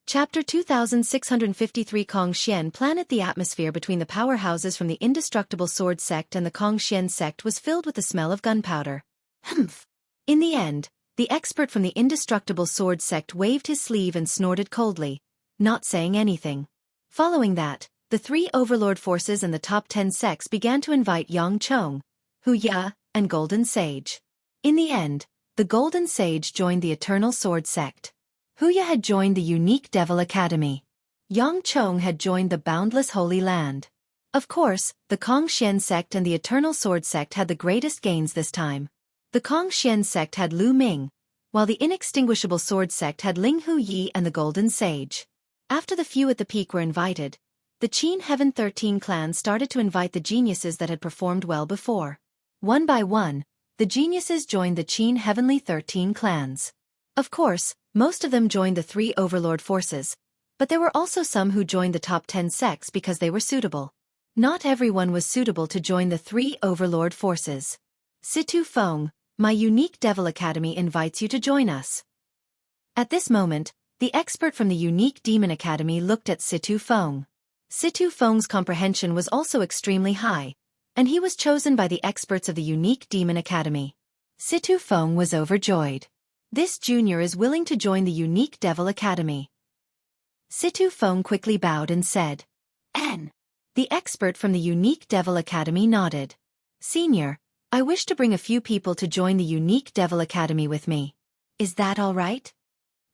Chapter 2653 Kong Xian Planet. The atmosphere between the powerhouses from the Indestructible Sword Sect and the Kong Xian Sect was filled with the smell of gunpowder. Humph. In the end, the expert from the Indestructible Sword Sect waved his sleeve and snorted coldly, not saying anything. Following that, the three overlord forces and the top 10 sects began to invite Yang Chong, Wuxia, and Golden Sage. In the end, the Golden Sage joined the Eternal Sword Sect. Wuxia had joined the Unique Devil Academy. Yang Chong had joined the Boundless Holy Land. Of course, the Kong Xian Sect and the Eternal Sword Sect had the greatest gains this time. The Kong Xian Sect had Lu Ming, while the Inextinguishable Sword Sect had Ling Hu Yi and the Golden Sage. After the few at the peak were invited, the Qin Heaven 13 clan started to invite the geniuses that had performed well before. One by one, the geniuses joined the Qin Heavenly 13 clans. Of course, most of them joined the three overlord forces, but there were also some who joined the top 10 sects because they were suitable. Not everyone was suitable to join the three overlord forces. Situ Feng, my Unique Devil Academy invites you to join us. At this moment, the expert from the Unique Demon Academy looked at Situ Feng. Situ Feng's comprehension was also extremely high, and he was chosen by the experts of the Unique Demon Academy. Situ Feng was overjoyed. This junior is willing to join the Unique Devil Academy. Situ Feng quickly bowed and said, "N." The expert from the Unique Devil Academy nodded. "Senior, I wish to bring a few people to join the Unique Devil Academy with me. Is that all right?"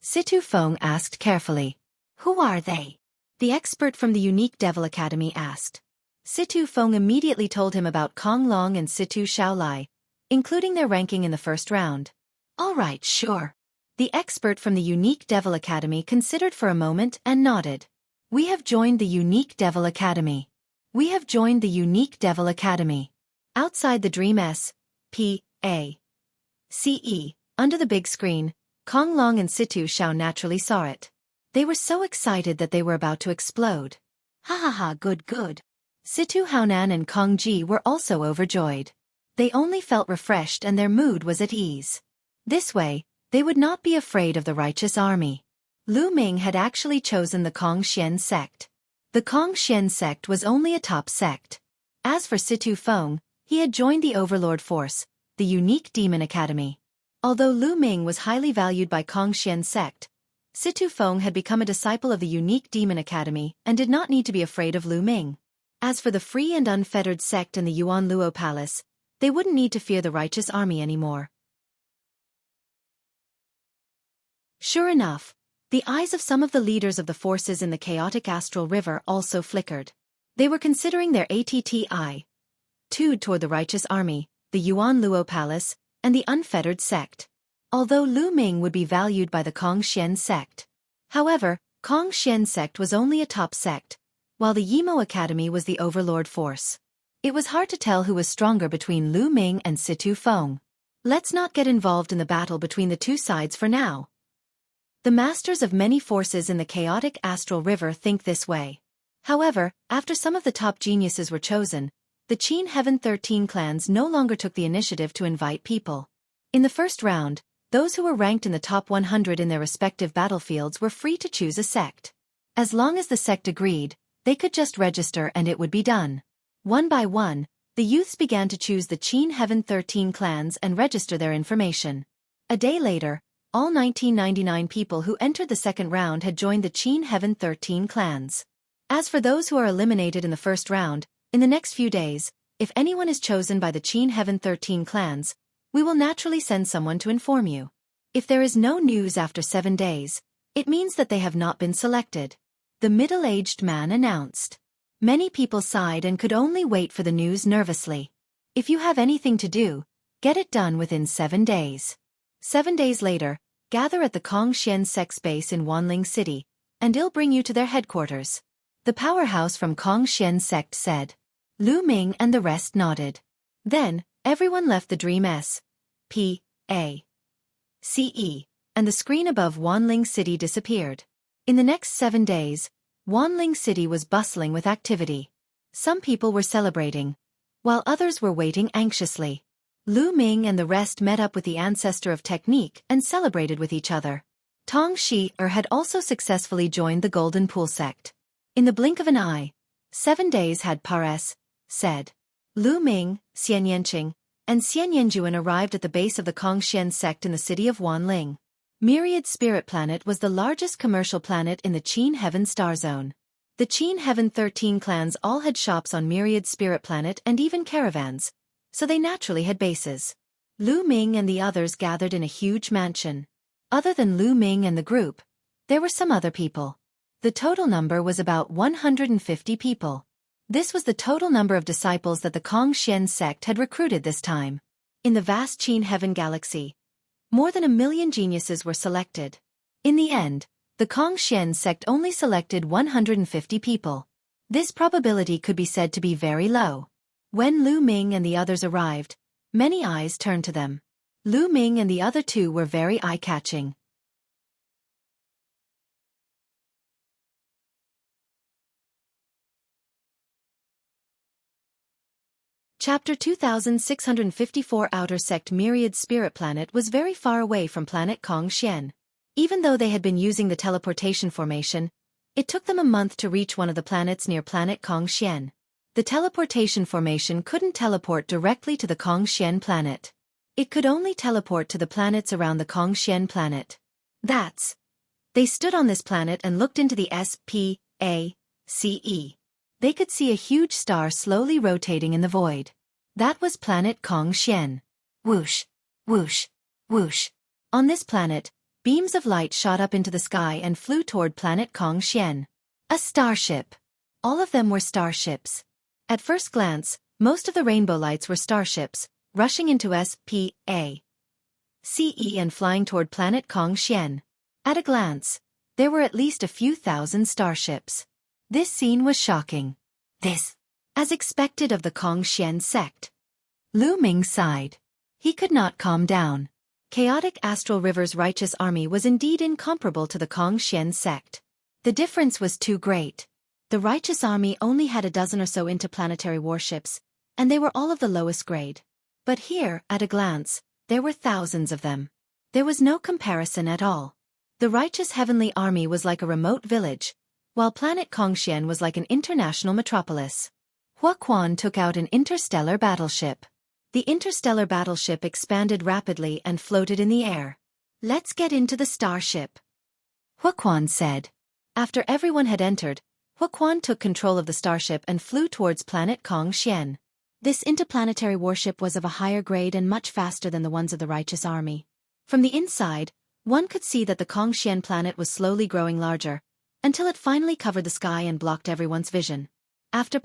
Situ Feng asked carefully. "Who are they?" The expert from the Unique Devil Academy asked. Situ Feng immediately told him about Kong Long and Situ Shaolai, including their ranking in the first round. "All right, sure." The expert from the Unique Devil Academy considered for a moment and nodded. "We have joined the Unique Devil Academy. We have joined the Unique Devil Academy." Outside the Dream S.P.A.C.E., under the big screen, Kong Long and Situ Shao naturally saw it. They were so excited that they were about to explode. "Ha ha ha, good good." Situ Haonan and Kong Ji were also overjoyed. They only felt refreshed and their mood was at ease. This way, they would not be afraid of the righteous army. Lu Ming had actually chosen the Kong Xian sect. The Kong Xian sect was only a top sect. As for Situ Feng, he had joined the Overlord Force, the Unique Demon Academy. Although Lu Ming was highly valued by Kong Xian sect, Situ Feng had become a disciple of the Unique Demon Academy and did not need to be afraid of Lu Ming. As for the Free and Unfettered sect in the Yuan Luo Palace, they wouldn't need to fear the righteous army anymore. Sure enough, the eyes of some of the leaders of the forces in the chaotic astral river also flickered. They were considering their attitude toward the righteous army, the Yuan Luo Palace, and the unfettered sect. Although Lu Ming would be valued by the Kong Xian sect. However, Kong Xian sect was only a top sect, while the Yimo Academy was the overlord force. It was hard to tell who was stronger between Lu Ming and Situ Feng. Let's not get involved in the battle between the two sides for now. The masters of many forces in the chaotic astral river think this way. However, after some of the top geniuses were chosen, the Qin Heaven 13 clans no longer took the initiative to invite people. In the first round, those who were ranked in the top 100 in their respective battlefields were free to choose a sect. As long as the sect agreed, they could just register and it would be done. One by one, the youths began to choose the Qin Heaven 13 clans and register their information. A day later, all 1999 people who entered the second round had joined the Qin Heaven 13 clans. As for those who are eliminated in the first round, in the next few days, if anyone is chosen by the Qin Heaven 13 clans, we will naturally send someone to inform you. If there is no news after 7 days, it means that they have not been selected. The middle-aged man announced. Many people sighed and could only wait for the news nervously. If you have anything to do, get it done within 7 days. 7 days later, gather at the Kong Xian Sect's base in Wanling City, and I'll bring you to their headquarters. The powerhouse from Kong Xian Sect said. Lu Ming and the rest nodded. Then, everyone left the Dream S.P.A.C.E., and the screen above Wanling City disappeared. In the next 7 days, Wanling City was bustling with activity. Some people were celebrating, while others were waiting anxiously. Lu Ming and the rest met up with the ancestor of technique and celebrated with each other. Tong Shi-er had also successfully joined the Golden Pool sect. In the blink of an eye, 7 days had said. Lu Ming, Xian Yanqing, and Xian Yanjuan arrived at the base of the Kongxian sect in the city of Wanling. Myriad Spirit Planet was the largest commercial planet in the Qin Heaven star zone. The Qin Heaven 13 clans all had shops on Myriad Spirit Planet and even caravans, so they naturally had bases. Lu Ming and the others gathered in a huge mansion. Other than Lu Ming and the group, there were some other people. The total number was about 150 people. This was the total number of disciples that the Kongxian sect had recruited this time. In the vast Qin Heaven galaxy, more than 1 million geniuses were selected. In the end, the Kongxian sect only selected 150 people. This probability could be said to be very low. When Lu Ming and the others arrived, many eyes turned to them. Lu Ming and the other two were very eye-catching. Chapter 2654 Outer Sect Myriad Spirit Planet was very far away from planet Kongxian. Even though they had been using the teleportation formation, it took them a month to reach one of the planets near planet Kongxian. The teleportation formation couldn't teleport directly to the Kongxian planet. It could only teleport to the planets around the Kongxian planet. They stood on this planet and looked into the space. They could see a huge star slowly rotating in the void. That was planet Kongxian. Whoosh, whoosh, whoosh. On this planet, beams of light shot up into the sky and flew toward planet Kongxian. A starship. All of them were starships. At first glance, most of the rainbow lights were starships, rushing into space and flying toward planet Kongxian. At a glance, there were at least a few thousand starships. This scene was shocking. As expected of the Kongxian sect. Lu Ming sighed. He could not calm down. Chaotic Astral River's righteous army was indeed incomparable to the Kongxian sect. The difference was too great. The righteous army only had a dozen or so interplanetary warships, and they were all of the lowest grade. But here, at a glance, there were thousands of them. There was no comparison at all. The righteous heavenly army was like a remote village, while planet Kongxian was like an international metropolis. Huaquan took out an interstellar battleship. The interstellar battleship expanded rapidly and floated in the air. Let's get into the starship, Huaquan said. After everyone had entered, Huaquan took control of the starship and flew towards planet Kongxian. This interplanetary warship was of a higher grade and much faster than the ones of the righteous army. From the inside, one could see that the Kongxian planet was slowly growing larger, until it finally covered the sky and blocked everyone's vision. After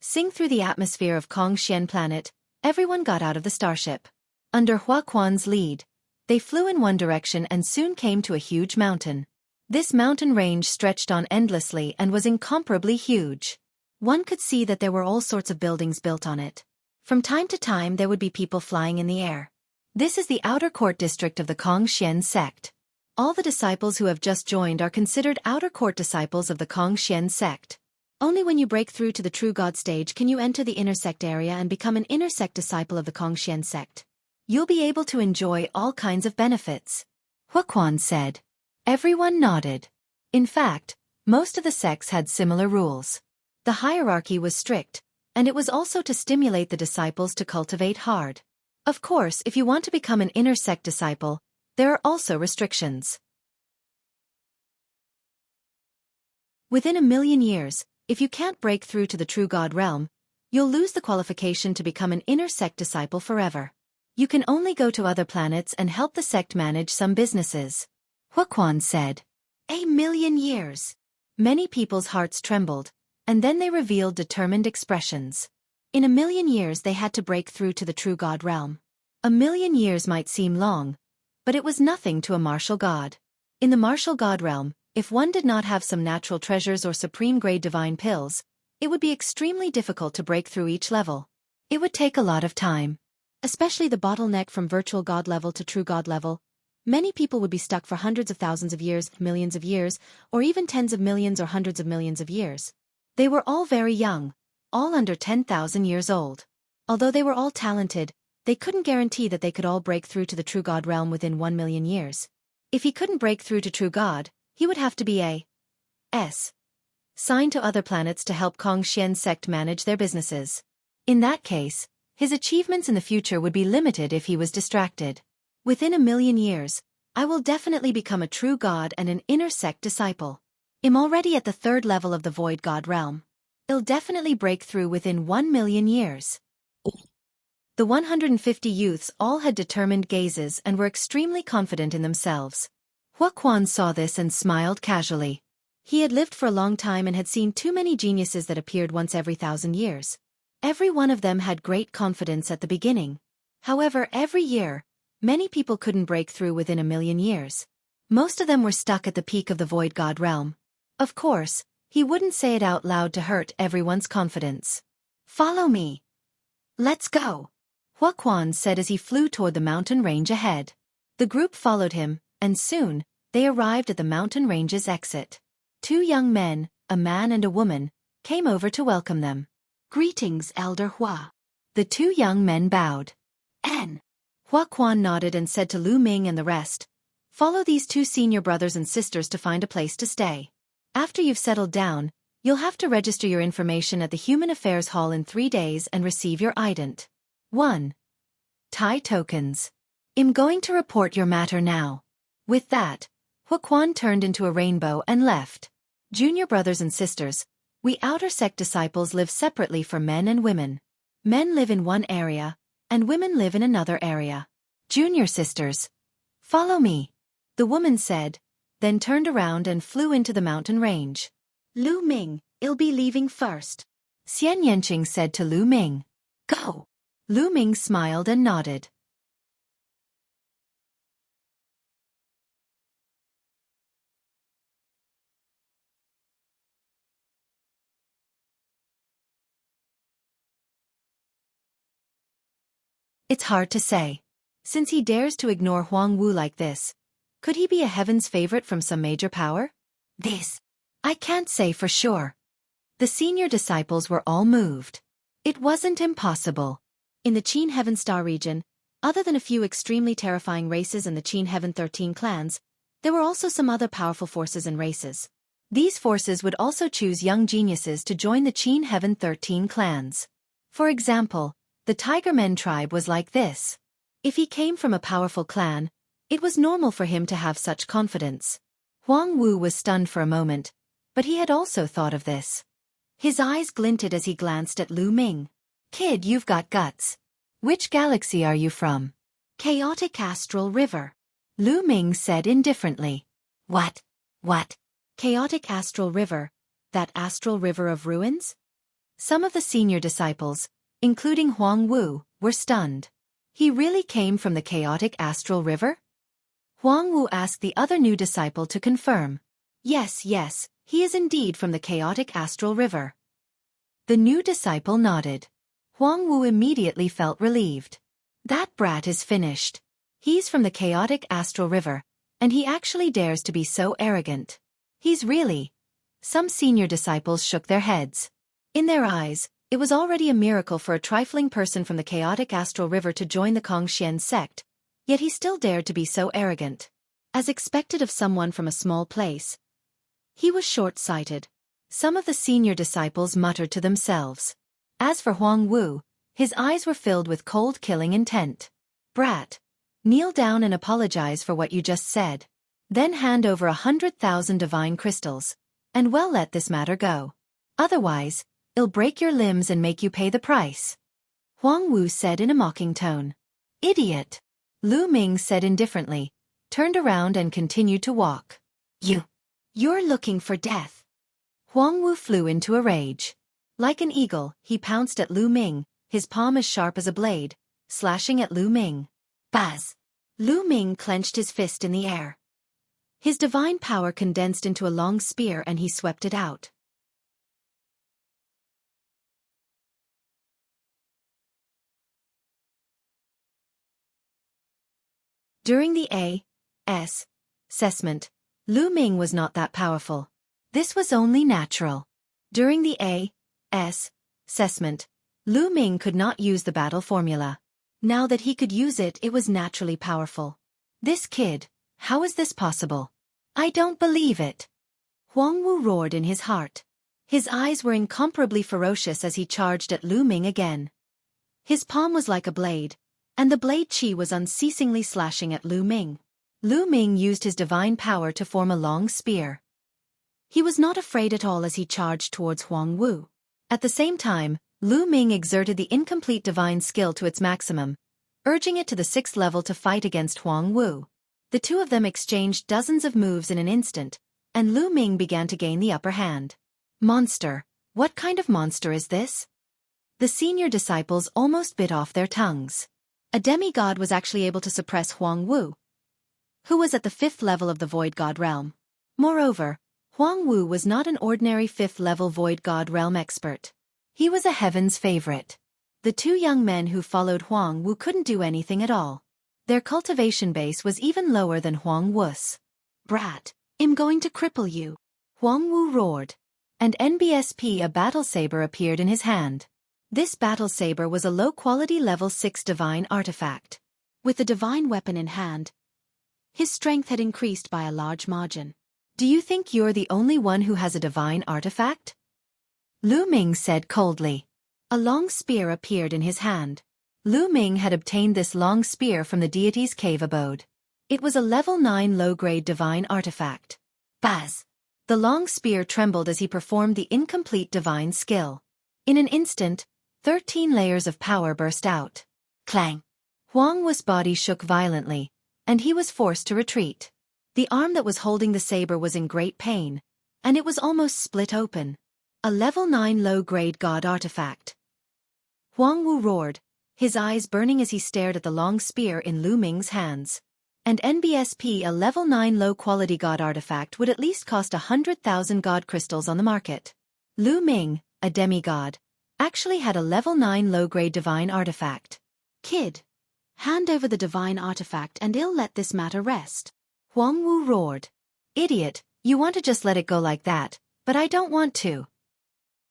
sing through the atmosphere of Kongxian planet, everyone got out of the starship. Under Huaquan's lead, they flew in one direction and soon came to a huge mountain. This mountain range stretched on endlessly and was incomparably huge. One could see that there were all sorts of buildings built on it. From time to time there would be people flying in the air. This is the outer court district of the Kongxian sect. All the disciples who have just joined are considered outer court disciples of the Kongxian sect. Only when you break through to the true God stage can you enter the inner sect area and become an inner sect disciple of the Kongxian sect. You'll be able to enjoy all kinds of benefits, Huaquan said. Everyone nodded. In fact, most of the sects had similar rules. The hierarchy was strict, and it was also to stimulate the disciples to cultivate hard. Of course, if you want to become an inner sect disciple, there are also restrictions. Within 1 million years, if you can't break through to the true God realm, you'll lose the qualification to become an inner sect disciple forever. You can only go to other planets and help the sect manage some businesses, Huaquan said. 1 million years. Many people's hearts trembled, and then they revealed determined expressions. In 1 million years they had to break through to the true God realm. 1 million years might seem long, but it was nothing to a martial god. In the martial god realm, if one did not have some natural treasures or supreme-grade divine pills, it would be extremely difficult to break through each level. It would take a lot of time. Especially the bottleneck from virtual god level to true god level. Many people would be stuck for hundreds of thousands of years, millions of years, or even tens of millions or hundreds of millions of years. They were all very young, all under 10,000 years old. Although they were all talented, they couldn't guarantee that they could all break through to the true God realm within 1 million years. If he couldn't break through to true God, he would have to be a S. Signed to other planets to help Kong Xian's sect manage their businesses. In that case, his achievements in the future would be limited if he was distracted. Within 1,000,000 years, I will definitely become a true God and an inner sect disciple. I'm already at the 3rd level of the Void God realm. I'll definitely break through within 1,000,000 years. The 150 youths all had determined gazes and were extremely confident in themselves. Huaquan saw this and smiled casually. He had lived for a long time and had seen too many geniuses that appeared once every 1,000 years. Every one of them had great confidence at the beginning. However, every year, many people couldn't break through within 1,000,000 years. Most of them were stuck at the peak of the Void God realm. Of course, he wouldn't say it out loud to hurt everyone's confidence. Follow me. Let's go, Huaquan said as he flew toward the mountain range ahead. The group followed him, and soon, they arrived at the mountain range's exit. 2 young men, a man and a woman, came over to welcome them. Greetings, Elder Hua. The 2 young men bowed. Huaquan nodded and said to Lu Ming and the rest, follow these 2 senior brothers and sisters to find a place to stay. After you've settled down, you'll have to register your information at the Human Affairs Hall in 3 days and receive your ident. 1. Thai tokens. I'm going to report your matter now. With that, Huaquan turned into a rainbow and left. Junior brothers and sisters, we outer sect disciples live separately for men and women. Men live in one area, and women live in another area. Junior sisters, follow me, the woman said, then turned around and flew into the mountain range. Lu Ming, I'll be leaving first, Xian Yanqing said to Lu Ming. Go. Lu Ming smiled and nodded. It's hard to say. Since he dares to ignore Huang Wu like this, could he be a heaven's favorite from some major power? This, I can't say for sure. The senior disciples were all moved. It wasn't impossible. In the Qin Heaven Star region, other than a few extremely terrifying races and the Qin Heaven 13 clans, there were also some other powerful forces and races. These forces would also choose young geniuses to join the Qin Heaven 13 clans. For example, the Tigermen tribe was like this. If he came from a powerful clan, it was normal for him to have such confidence. Huang Wu was stunned for a moment, but he had also thought of this. His eyes glinted as he glanced at Lu Ming. Kid, you've got guts. Which galaxy are you from? Chaotic Astral River. Lu Ming said indifferently. What? Chaotic Astral River, that astral river of ruins? Some of the senior disciples, including Huang Wu, were stunned. He really came from the chaotic astral river? Huang Wu asked the other new disciple to confirm. Yes, he is indeed from the chaotic astral river. The new disciple nodded. Huang Wu immediately felt relieved. That brat is finished. He's from the chaotic astral river, and he actually dares to be so arrogant. He's really... Some senior disciples shook their heads. In their eyes, it was already a miracle for a trifling person from the chaotic astral river to join the Kongxian sect, yet he still dared to be so arrogant. As expected of someone from a small place, he was short-sighted. Some of the senior disciples muttered to themselves. As for Huang Wu, his eyes were filled with cold killing intent. Brat, kneel down and apologize for what you just said. Then hand over 100,000 divine crystals, and well let this matter go. Otherwise, it'll break your limbs and make you pay the price. Huang Wu said in a mocking tone. Idiot! Lu Ming said indifferently, turned around and continued to walk. You're looking for death. Huang Wu flew into a rage. Like an eagle, he pounced at Lu Ming, his palm as sharp as a blade, slashing at Lu Ming. Buzz! Lu Ming clenched his fist in the air. His divine power condensed into a long spear and he swept it out. During the A.S. assessment, Lu Ming was not that powerful. This was only natural. During the A.S. assessment, Lu Ming could not use the battle formula. Now that he could use it, it was naturally powerful. This kid, How is this possible? I don't believe it. Huang Wu roared in his heart. His eyes were incomparably ferocious as he charged at Lu Ming again. His palm was like a blade, and the blade qi was unceasingly slashing at Lu Ming. Lu Ming used his divine power to form a long spear. He was not afraid at all as he charged towards Huang Wu. At the same time, Lu Ming exerted the incomplete divine skill to its maximum, urging it to the 6th level to fight against Huang Wu. The two of them exchanged dozens of moves in an instant, and Lu Ming began to gain the upper hand. Monster! What kind of monster is this? The senior disciples almost bit off their tongues. A demigod was actually able to suppress Huang Wu, who was at the 5th level of the Void God realm. Moreover, Huang Wu was not an ordinary 5th level Void God realm expert. He was a heaven's favorite. The two young men who followed Huang Wu couldn't do anything at all. Their cultivation base was even lower than Huang Wu's. Brat, I'm going to cripple you. Huang Wu roared. And NBSP, a battle saber, appeared in his hand. This battle saber was a low-quality level 6 divine artifact. With the divine weapon in hand, his strength had increased by a large margin. Do you think you're the only one who has a divine artifact? Lu Ming said coldly. A long spear appeared in his hand. Lu Ming had obtained this long spear from the deity's cave abode. It was a level 9 low-grade divine artifact. Buzz! The long spear trembled as he performed the incomplete divine skill. In an instant, 13 layers of power burst out. Clang! Huang Wu's body shook violently, and he was forced to retreat. The arm that was holding the saber was in great pain, and it was almost split open. A level 9 low-grade god artifact. Huang Wu roared, his eyes burning as he stared at the long spear in Lu Ming's hands. And NBSP, a level 9 low-quality god artifact, would at least cost 100,000 god crystals on the market. Lu Ming, a demigod, actually had a level 9 low-grade divine artifact. Kid, hand over the divine artifact and I'll let this matter rest. Huang Wu roared. Idiot, you want to just let it go like that, but I don't want to.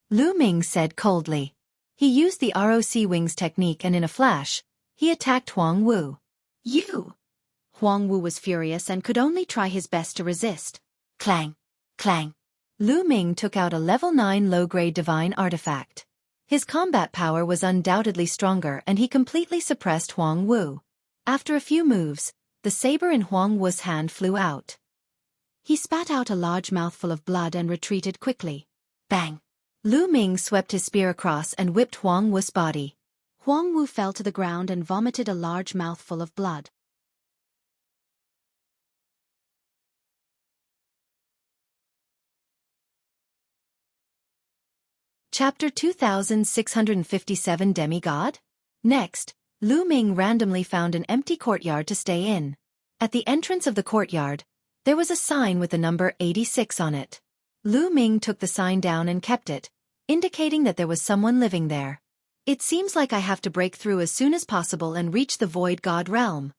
Lu Ming said coldly. He used the ROC wings technique and in a flash, he attacked Huang Wu. You! Huang Wu was furious and could only try his best to resist. Clang! Clang! Lu Ming took out a level 9 low-grade divine artifact. His combat power was undoubtedly stronger and he completely suppressed Huang Wu. After a few moves, the saber in Huang Wu's hand flew out. He spat out a large mouthful of blood and retreated quickly. Bang! Lu Ming swept his spear across and whipped Huang Wu's body. Huang Wu fell to the ground and vomited a large mouthful of blood. Chapter 2657 Demigod? Next, Lu Ming randomly found an empty courtyard to stay in. At the entrance of the courtyard, there was a sign with the number 86 on it. Lu Ming took the sign down and kept it, indicating that there was someone living there. It seems like I have to break through as soon as possible and reach the Void God realm.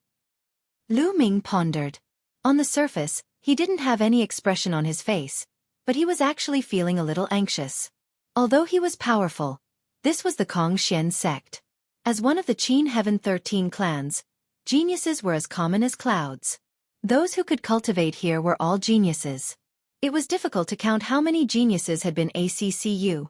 Lu Ming pondered. On the surface, he didn't have any expression on his face, but he was actually feeling a little anxious. Although he was powerful, this was the Kongxian sect. As one of the Qin Heaven 13 clans, geniuses were as common as clouds. Those who could cultivate here were all geniuses. It was difficult to count how many geniuses had been ACCU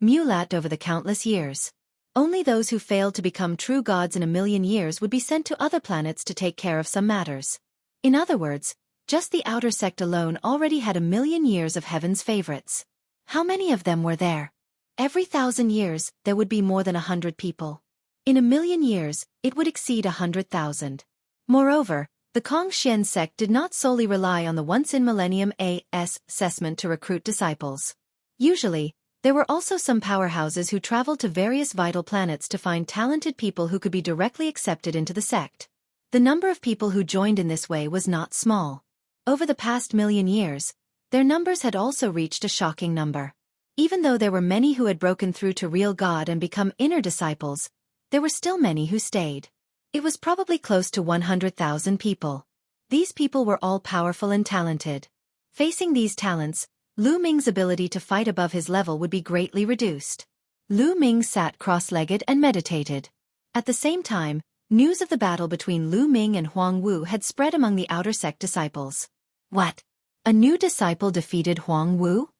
mulat over the countless years. Only those who failed to become true gods in a million years would be sent to other planets to take care of some matters. In other words, just the outer sect alone already had a million years of heaven's favorites. How many of them were there? Every 1,000 years, there would be more than 100 people. In a million years, it would exceed 100,000. Moreover, the Kongxian sect did not solely rely on the once-in-millennium assessment to recruit disciples. Usually, there were also some powerhouses who traveled to various vital planets to find talented people who could be directly accepted into the sect. The number of people who joined in this way was not small. Over the past million years, their numbers had also reached a shocking number. Even though there were many who had broken through to real God and become inner disciples, there were still many who stayed. It was probably close to 100,000 people. These people were all powerful and talented. Facing these talents, Lu Ming's ability to fight above his level would be greatly reduced. Lu Ming sat cross-legged and meditated. At the same time, News of the battle between Lu Ming and Huang Wu had spread among the outer sect disciples. What? A new disciple defeated Huang Wu?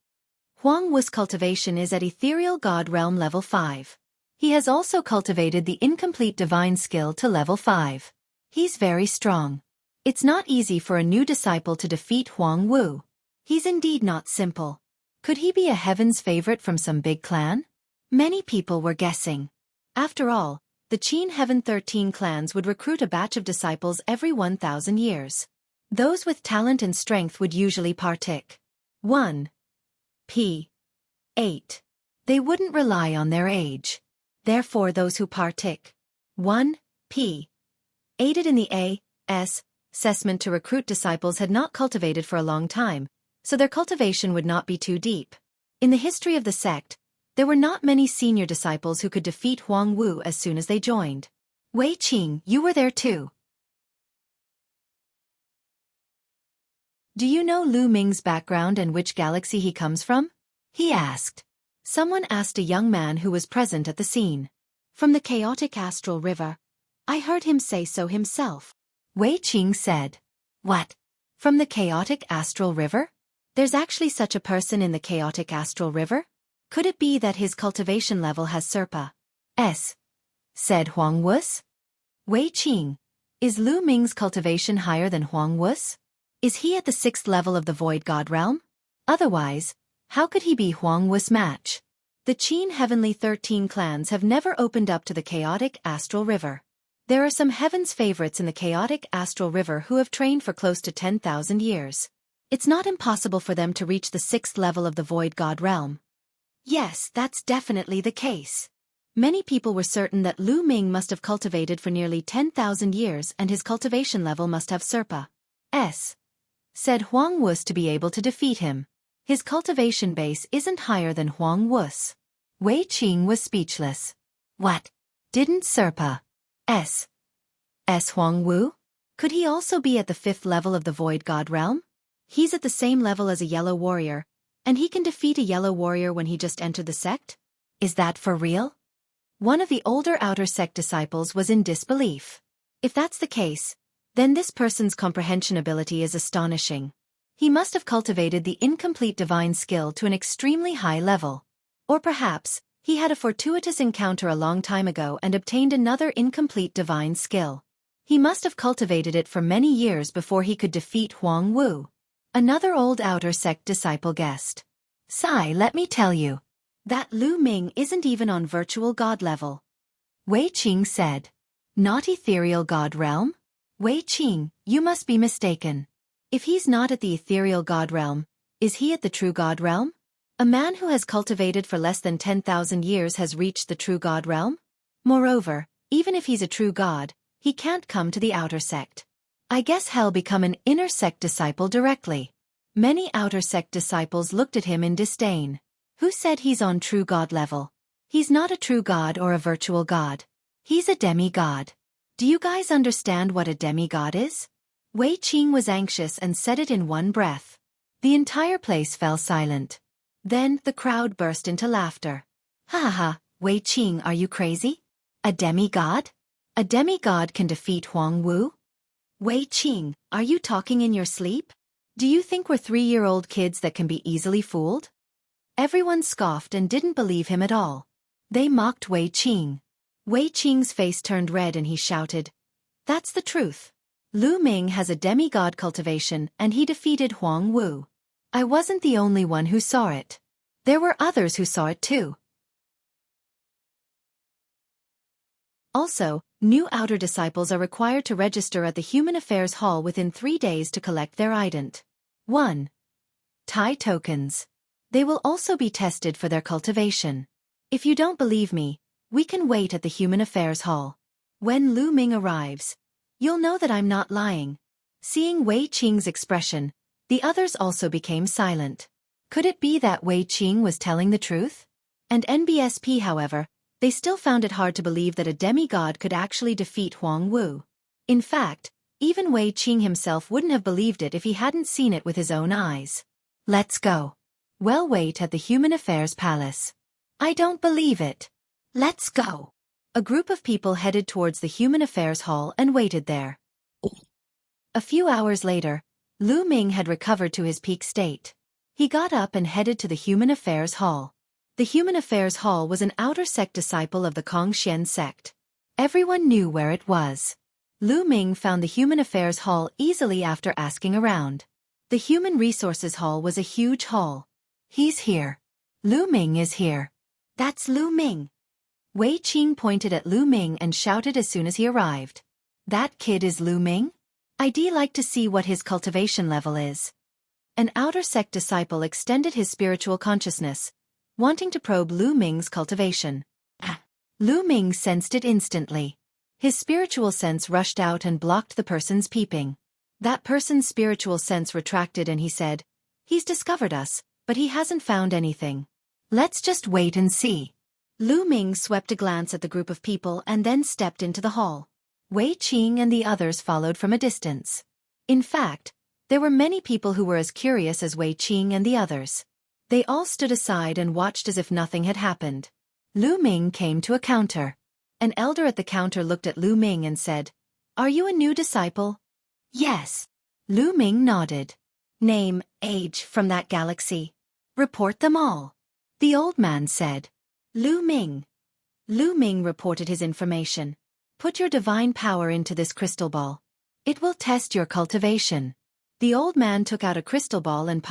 Huang Wu's cultivation is at Ethereal God Realm level 5. He has also cultivated the incomplete divine skill to level 5. He's very strong. It's not easy for a new disciple to defeat Huang Wu. He's indeed not simple. Could he be a heaven's favorite from some big clan? Many people were guessing. After all, the Qin Heaven 13 clans would recruit a batch of disciples every 1,000 years. Those with talent and strength would usually partake. 1. P. 8. They wouldn't rely on their age. Therefore those who partake 1. P. aided in the A.S. assessment to recruit disciples had not cultivated for a long time, so their cultivation would not be too deep. In the history of the sect, there were not many senior disciples who could defeat Huang Wu as soon as they joined. Wei Qing, you were there too. Do you know Lu Ming's background and which galaxy he comes from? He asked. Someone asked a young man who was present at the scene. From the chaotic astral river. I heard him say so himself. Wei Qing said. What? From the chaotic astral river? There's actually such a person in the chaotic astral river? Could it be that his cultivation level has Serpa? S. said Huang Wu's. Wei Qing, is Lu Ming's cultivation higher than Huang Wu's? Is he at the 6th level of the Void God Realm? Otherwise, how could he be Huang Wu's match? The Qin Heavenly 13 clans have never opened up to the chaotic astral river. There are some heaven's favorites in the chaotic astral river who have trained for close to 10,000 years. It's not impossible for them to reach the 6th level of the Void God Realm. Yes, that's definitely the case. Many people were certain that Lu Ming must have cultivated for nearly 10,000 years and his cultivation level must have Serpa. S. said Huang Wu's to be able to defeat him. His cultivation base isn't higher than Huang Wu's. Wei Qing was speechless. What? Didn't Serpa S. Huang Wu? Could he also be at the 5th level of the Void God Realm? He's at the same level as a yellow warrior, and he can defeat a yellow warrior when he just entered the sect? Is that for real? One of the older outer sect disciples was in disbelief. If that's the case, then this person's comprehension ability is astonishing. He must have cultivated the incomplete divine skill to an extremely high level. Or perhaps, he had a fortuitous encounter a long time ago and obtained another incomplete divine skill. He must have cultivated it for many years before he could defeat Huang Wu. Another old outer sect disciple guessed. Sai, let me tell you. That Lu Ming isn't even on virtual god level. Wei Qing said. Not ethereal god realm? Wei Qing, you must be mistaken. If he's not at the ethereal god realm, is he at the true god realm? A man who has cultivated for less than 10,000 years has reached the true god realm? Moreover, even if he's a true god, he can't come to the outer sect. I guess he'll become an inner sect disciple directly. Many outer sect disciples looked at him in disdain. Who said he's on true god level? He's not a true god or a virtual god. He's a demigod. Do you guys understand what a demigod is? Wei Qing was anxious and said it in one breath. The entire place fell silent. Then the crowd burst into laughter. Ha ha ha, Wei Qing, are you crazy? A demigod? A demigod can defeat Huang Wu? Wei Qing, are you talking in your sleep? Do you think we're 3-year-old kids that can be easily fooled? Everyone scoffed and didn't believe him at all. They mocked Wei Qing. Wei Qing's face turned red and he shouted, That's the truth. Lu Ming has a demigod cultivation and he defeated Huang Wu. I wasn't the only one who saw it. There were others who saw it too. Also, new outer disciples are required to register at the Human Affairs Hall within 3 days to collect their ident. 1. Tai tokens. They will also be tested for their cultivation. If you don't believe me, we can wait at the Human Affairs Hall. When Lu Ming arrives, you'll know that I'm not lying. Seeing Wei Qing's expression, the others also became silent. Could it be that Wei Qing was telling the truth? And NBSP, however, they still found it hard to believe that a demigod could actually defeat Huang Wu. In fact, even Wei Qing himself wouldn't have believed it if he hadn't seen it with his own eyes. Let's go. We'll wait at the Human Affairs Palace. I don't believe it. Let's go. A group of people headed towards the Human Affairs Hall and waited there. A few hours later, Lu Ming had recovered to his peak state. He got up and headed to the Human Affairs Hall. The Human Affairs Hall was an outer sect disciple of the Kongxian sect. Everyone knew where it was. Lu Ming found the Human Affairs Hall easily after asking around. The Human Resources Hall was a huge hall. He's here. Lu Ming is here. That's Lu Ming. Wei Qing pointed at Lu Ming and shouted as soon as he arrived. That kid is Lu Ming? I'd like to see what his cultivation level is. An outer sect disciple extended his spiritual consciousness, wanting to probe Lu Ming's cultivation. Lu Ming sensed it instantly. His spiritual sense rushed out and blocked the person's peeping. That person's spiritual sense retracted and he said, "He's discovered us, but he hasn't found anything. Let's just wait and see." Lu Ming swept a glance at the group of people and then stepped into the hall. Wei Qing and the others followed from a distance. In fact, there were many people who were as curious as Wei Qing and the others. They all stood aside and watched as if nothing had happened. Lu Ming came to a counter. An elder at the counter looked at Lu Ming and said, "Are you a new disciple?" "Yes." Lu Ming nodded. "Name, age, from that galaxy. Report them all." The old man said. "Lu Ming." Lu Ming reported his information. "Put your divine power into this crystal ball. It will test your cultivation." The old man took out a crystal ball and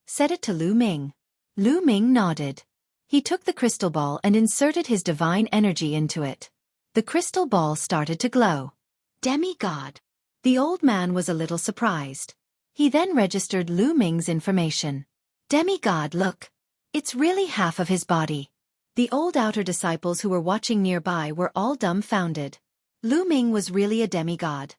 said it to Lu Ming. Lu Ming nodded. He took the crystal ball and inserted his divine energy into it. The crystal ball started to glow. Demigod. The old man was a little surprised. He then registered Lu Ming's information. Demigod, look. It's really half of his body. The old outer disciples who were watching nearby were all dumbfounded. Lu Ming was really a demigod.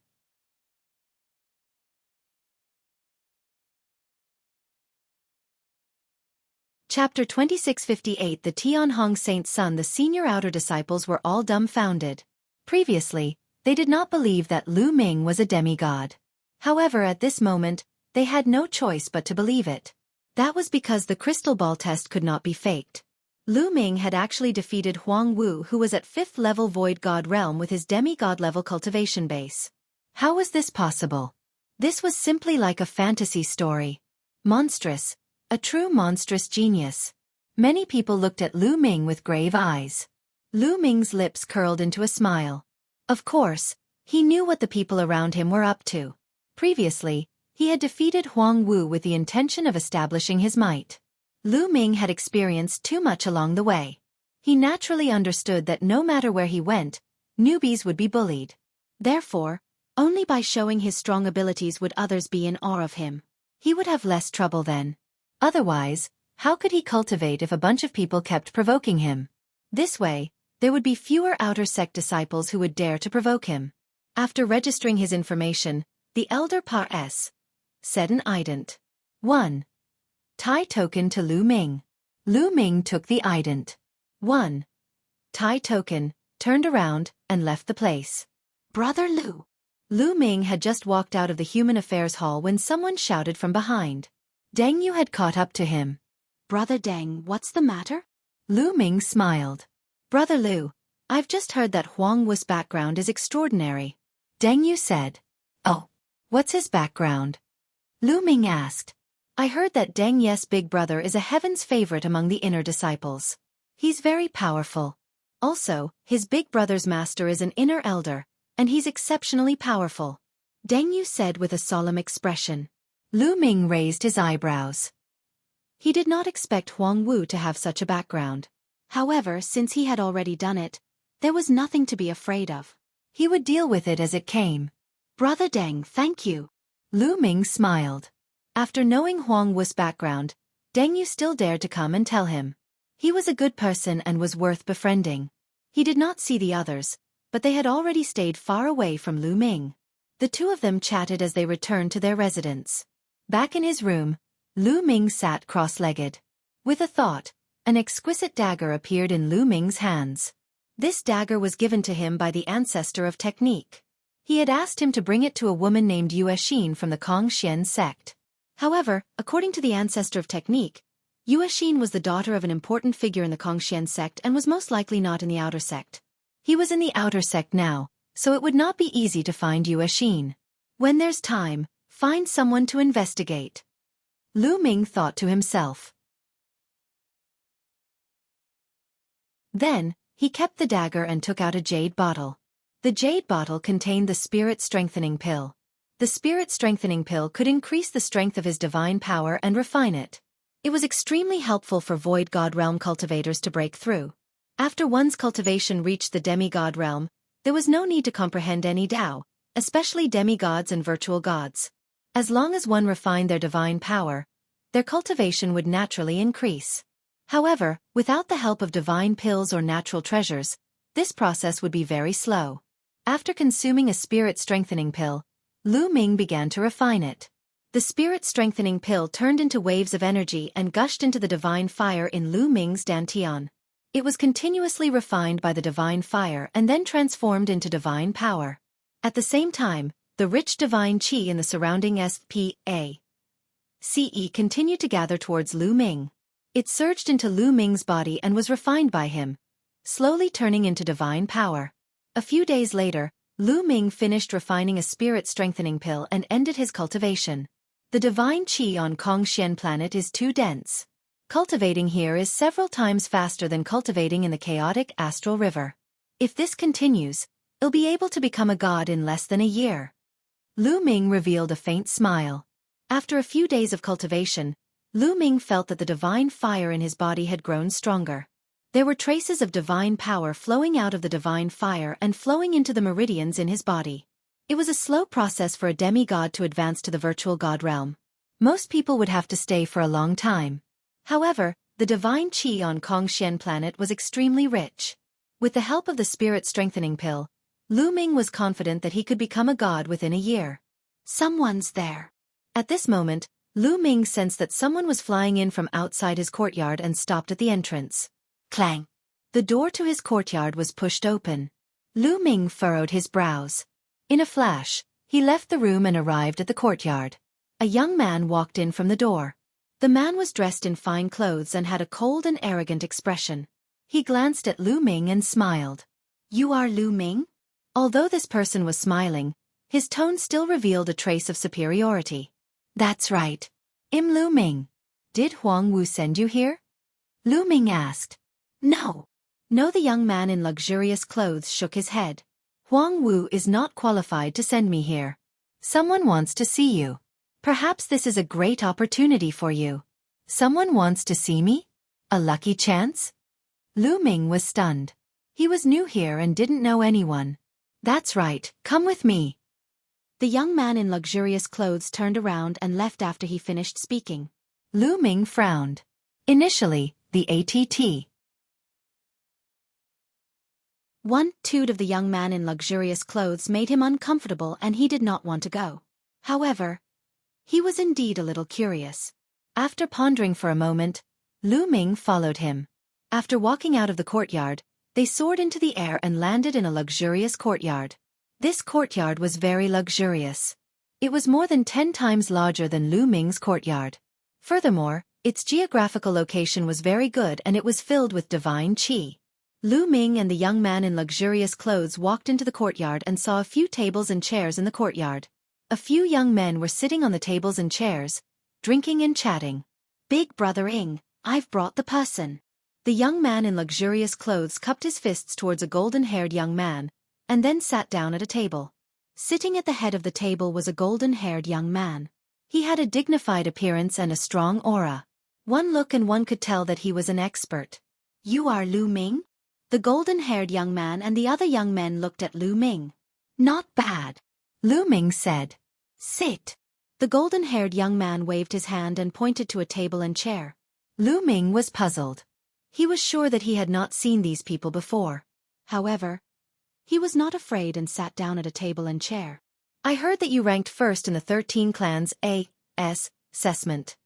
Chapter 2658 The Tianhong Saint's Son. The senior outer disciples were all dumbfounded. Previously, they did not believe that Lu Ming was a demigod. However, at this moment, they had no choice but to believe it. That was because the crystal ball test could not be faked. Lu Ming had actually defeated Huang Wu, who was at 5th level Void God realm with his demigod level cultivation base. How was this possible? This was simply like a fantasy story. Monstrous. A true monstrous genius. Many people looked at Lu Ming with grave eyes. Lu Ming's lips curled into a smile. Of course, he knew what the people around him were up to. Previously, he had defeated Huang Wu with the intention of establishing his might. Lu Ming had experienced too much along the way. He naturally understood that no matter where he went, newbies would be bullied. Therefore, only by showing his strong abilities would others be in awe of him. He would have less trouble then. Otherwise, how could he cultivate if a bunch of people kept provoking him? This way, there would be fewer outer sect disciples who would dare to provoke him. After registering his information, the elder said an ident. 1. Tai token to Lu Ming. Lu Ming took the ident. 1. Tai token, turned around, and left the place. Brother Lu. Lu Ming had just walked out of the Human Affairs Hall when someone shouted from behind. Deng Yu had caught up to him. Brother Deng, what's the matter? Lu Ming smiled. Brother Lu, I've just heard that Huang Wu's background is extraordinary. Deng Yu said. Oh, what's his background? Lu Ming asked. I heard that Deng Ye's big brother is a heaven's favorite among the inner disciples. He's very powerful. Also, his big brother's master is an inner elder, and he's exceptionally powerful. Deng Yu said with a solemn expression. Lu Ming raised his eyebrows. He did not expect Huang Wu to have such a background. However, since he had already done it, there was nothing to be afraid of. He would deal with it as it came. Brother Deng, thank you. Lu Ming smiled. After knowing Huang Wu's background, Deng Yu still dared to come and tell him. He was a good person and was worth befriending. He did not see the others, but they had already stayed far away from Lu Ming. The two of them chatted as they returned to their residence. Back in his room, Lu Ming sat cross-legged. With a thought, an exquisite dagger appeared in Lu Ming's hands. This dagger was given to him by the ancestor of technique. He had asked him to bring it to a woman named Yuexin from the Kongxian sect. However, according to the ancestor of technique, Yuexin was the daughter of an important figure in the Kongxian sect and was most likely not in the outer sect. He was in the outer sect now, so it would not be easy to find Yuexin. When there's time, find someone to investigate. Lu Ming thought to himself. Then, he kept the dagger and took out a jade bottle. The jade bottle contained the spirit strengthening pill. The spirit strengthening pill could increase the strength of his divine power and refine it. It was extremely helpful for Void God realm cultivators to break through. After one's cultivation reached the demigod realm, there was no need to comprehend any Tao, especially demigods and virtual gods. As long as one refined their divine power, their cultivation would naturally increase. However, without the help of divine pills or natural treasures, this process would be very slow. After consuming a spirit strengthening pill, Lu Ming began to refine it. The spirit strengthening pill turned into waves of energy and gushed into the divine fire in Lu Ming's dantian. It was continuously refined by the divine fire and then transformed into divine power. At the same time, the rich divine qi in the surrounding SPA CE continued to gather towards Lu Ming. It surged into Lu Ming's body and was refined by him, slowly turning into divine power. A few days later, Lu Ming finished refining a spirit-strengthening pill and ended his cultivation. The divine qi on Kongxian planet is too dense. Cultivating here is several times faster than cultivating in the chaotic astral river. If this continues, he'll be able to become a god in less than a year. Lu Ming revealed a faint smile. After a few days of cultivation, Lu Ming felt that the divine fire in his body had grown stronger. There were traces of divine power flowing out of the divine fire and flowing into the meridians in his body. It was a slow process for a demigod to advance to the virtual god realm. Most people would have to stay for a long time. However, the divine qi on Kongxian planet was extremely rich. With the help of the spirit strengthening pill, Lu Ming was confident that he could become a god within a year. Someone's there. At this moment, Lu Ming sensed that someone was flying in from outside his courtyard and stopped at the entrance. Clang! The door to his courtyard was pushed open. Lu Ming furrowed his brows. In a flash, he left the room and arrived at the courtyard. A young man walked in from the door. The man was dressed in fine clothes and had a cold and arrogant expression. He glanced at Lu Ming and smiled. "You are Lu Ming?" Although this person was smiling, his tone still revealed a trace of superiority. "That's right. I'm Lu Ming. Did Huang Wu send you here?" Lu Ming asked. No. No, the young man in luxurious clothes shook his head. "Huang Wu is not qualified to send me here. Someone wants to see you. Perhaps this is a great opportunity for you." "Someone wants to see me? A lucky chance?" Lu Ming was stunned. He was new here and didn't know anyone. "That's right, come with me." The young man in luxurious clothes turned around and left after he finished speaking. Lu Ming frowned. Initially, the attitude of the young man in luxurious clothes made him uncomfortable and he did not want to go. However, he was indeed a little curious. After pondering for a moment, Lu Ming followed him. After walking out of the courtyard, they soared into the air and landed in a luxurious courtyard. This courtyard was very luxurious. It was more than 10 times larger than Lu Ming's courtyard. Furthermore, its geographical location was very good and it was filled with divine qi. Lu Ming and the young man in luxurious clothes walked into the courtyard and saw a few tables and chairs in the courtyard. A few young men were sitting on the tables and chairs, drinking and chatting. "Big brother Ing, I've brought the person." The young man in luxurious clothes cupped his fists towards a golden-haired young man, and then sat down at a table. Sitting at the head of the table was a golden-haired young man. He had a dignified appearance and a strong aura. One look and one could tell that he was an expert. "You are Lu Ming?" The golden-haired young man and the other young men looked at Lu Ming. "Not bad," Lu Ming said. "Sit." The golden-haired young man waved his hand and pointed to a table and chair. Lu Ming was puzzled. He was sure that he had not seen these people before. However, he was not afraid and sat down at a table and chair. "I heard that you ranked first in the 13 clans A.S. assessment."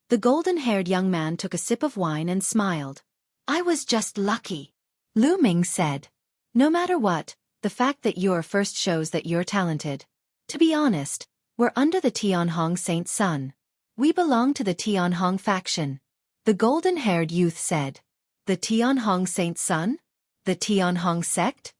The golden-haired young man took a sip of wine and smiled. "I was just lucky," Lu Ming said. "No matter what, the fact that you're first shows that you're talented. To be honest, we're under the Tianhong Saint Sun. We belong to the Tianhong faction," the golden-haired youth said. "The Tianhong Saint Sun? The Tianhong sect?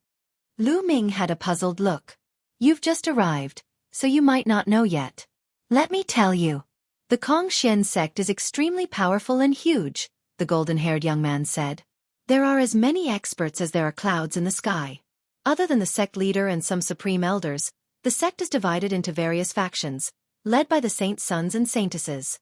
Lu Ming had a puzzled look. You've just arrived, so you might not know yet. Let me tell you. The Kongxian sect is extremely powerful and huge, the golden-haired young man said. There are as many experts as there are clouds in the sky. Other than the sect leader and some supreme elders, the sect is divided into various factions, led by the saint sons and saintesses.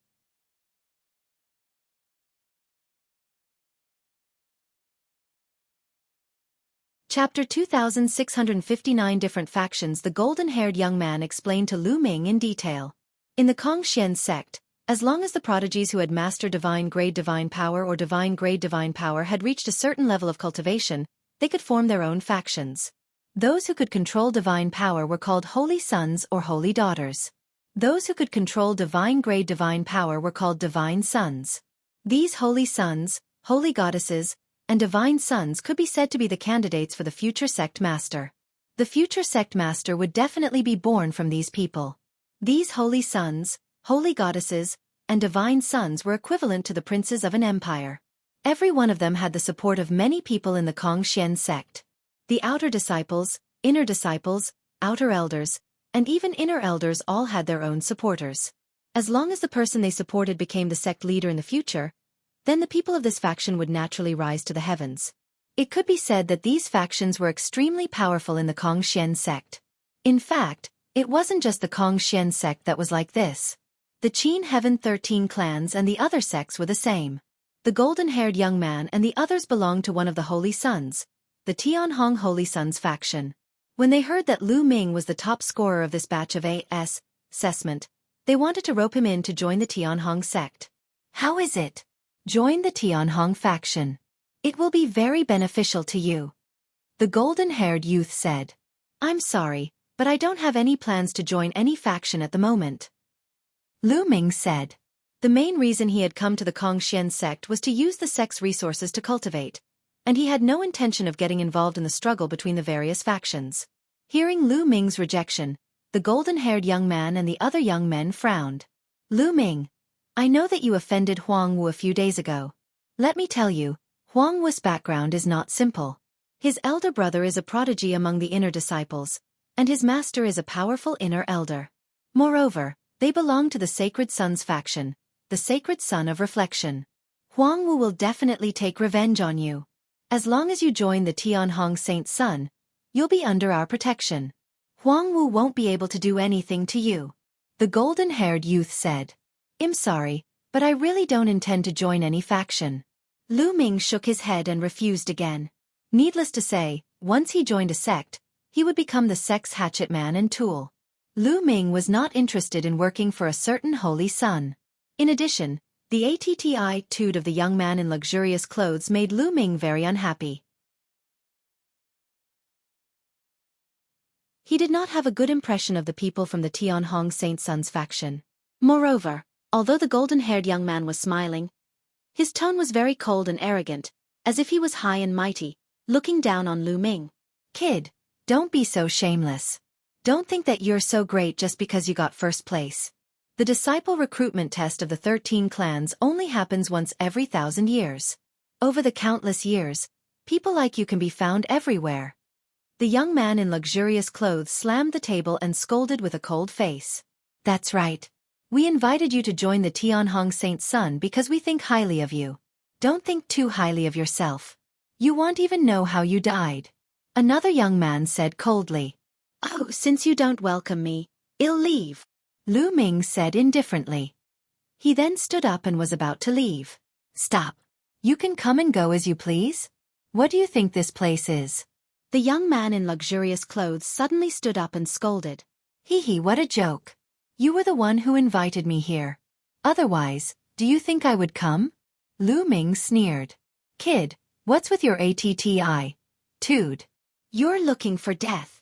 Chapter 2659 Different Factions. The golden-haired young man explained to Lu Ming in detail. In the Kongxian sect, as long as the prodigies who had mastered divine-grade divine power or divine-grade divine power had reached a certain level of cultivation, they could form their own factions. Those who could control divine power were called holy sons or holy daughters. Those who could control divine-grade divine power were called divine sons. These holy sons, holy goddesses, and divine sons could be said to be the candidates for the future sect master. The future sect master would definitely be born from these people. These holy sons, holy goddesses, and divine sons were equivalent to the princes of an empire. Every one of them had the support of many people in the Kongxian sect. The outer disciples, outer elders, and even inner elders all had their own supporters. As long as the person they supported became the sect leader in the future, then the people of this faction would naturally rise to the heavens. It could be said that these factions were extremely powerful in the Kongxian sect. In fact, it wasn't just the Kongxian sect that was like this. The Qin Heaven 13 clans and the other sects were the same. The golden-haired young man and the others belonged to one of the Holy Sons, the Tianhong Holy Sons faction. When they heard that Lu Ming was the top scorer of this batch of assessment, they wanted to rope him in to join the Tianhong sect. How is it? Join the Tianhong faction. It will be very beneficial to you. The golden-haired youth said. I'm sorry, but I don't have any plans to join any faction at the moment. Lu Ming said. The main reason he had come to the Kongxian sect was to use the sect's resources to cultivate, and he had no intention of getting involved in the struggle between the various factions. Hearing Lu Ming's rejection, the golden-haired young man and the other young men frowned. Lu Ming, I know that you offended Huang Wu a few days ago. Let me tell you, Huang Wu's background is not simple. His elder brother is a prodigy among the inner disciples, and his master is a powerful inner elder. Moreover, they belong to the Sacred Sons faction, the Sacred Son of Reflection. Huang Wu will definitely take revenge on you. As long as you join the Tianhong Saint Son, you'll be under our protection. Huang Wu won't be able to do anything to you. The golden-haired youth said. I'm sorry, but I really don't intend to join any faction. Lu Ming shook his head and refused again. Needless to say, once he joined a sect, he would become the sect's hatchet man and tool. Lu Ming was not interested in working for a certain holy son. In addition, the attitude of the young man in luxurious clothes made Lu Ming very unhappy. He did not have a good impression of the people from the Tianhong Saint Sons faction. Moreover, although the golden-haired young man was smiling, his tone was very cold and arrogant, as if he was high and mighty, looking down on Lu Ming. Kid, don't be so shameless. Don't think that you're so great just because you got first place. The disciple recruitment test of the 13 clans only happens once every 1,000 years. Over the countless years, people like you can be found everywhere. The young man in luxurious clothes slammed the table and scolded with a cold face. That's right. We invited you to join the Tianhong Saint Son because we think highly of you. Don't think too highly of yourself. You won't even know how you died. Another young man said coldly. Oh, since you don't welcome me, I'll leave. Lu Ming said indifferently. He then stood up and was about to leave. Stop. You can come and go as you please. What do you think this place is? The young man in luxurious clothes suddenly stood up and scolded. Hee hee, what a joke. You were the one who invited me here. Otherwise, do you think I would come? Lu Ming sneered. Kid, what's with your attitude? You're looking for death.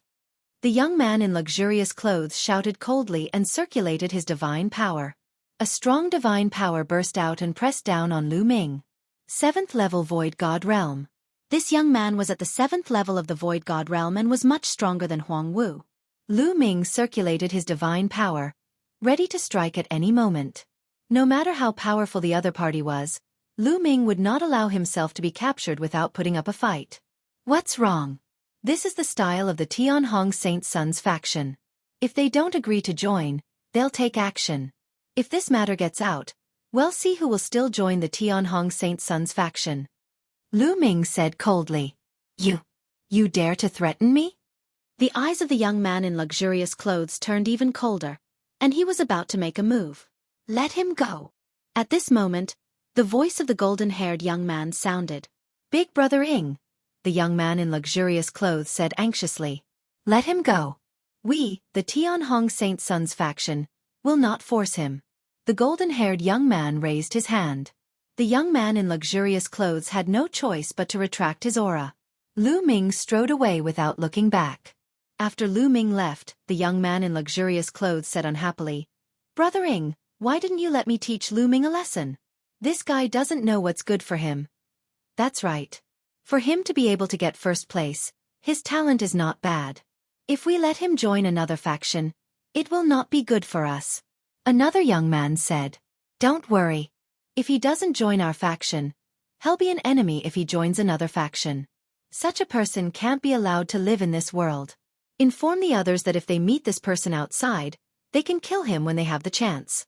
The young man in luxurious clothes shouted coldly and circulated his divine power. A strong divine power burst out and pressed down on Lu Ming. 7th level Void God Realm. This young man was at the 7th level of the Void God Realm and was much stronger than Huang Wu. Lu Ming circulated his divine power, ready to strike at any moment. No matter how powerful the other party was, Lu Ming would not allow himself to be captured without putting up a fight. What's wrong? This is the style of the Tianhong Saint Sons faction. If they don't agree to join, they'll take action. If this matter gets out, we'll see who will still join the Tianhong Saint Sons faction. Lu Ming said coldly. You dare to threaten me? The eyes of the young man in luxurious clothes turned even colder, and he was about to make a move. Let him go. At this moment, the voice of the golden-haired young man sounded. Big Brother Ing, the young man in luxurious clothes said anxiously. Let him go. We, the Tianhong Saint Sons faction, will not force him. The golden-haired young man raised his hand. The young man in luxurious clothes had no choice but to retract his aura. Lu Ming strode away without looking back. After Lu Ming left, the young man in luxurious clothes said unhappily, Brother Ing, why didn't you let me teach Lu Ming a lesson? This guy doesn't know what's good for him. That's right. For him to be able to get first place, his talent is not bad. If we let him join another faction, it will not be good for us. Another young man said, Don't worry. If he doesn't join our faction, he'll be an enemy if he joins another faction. Such a person can't be allowed to live in this world. Inform the others that if they meet this person outside, they can kill him when they have the chance.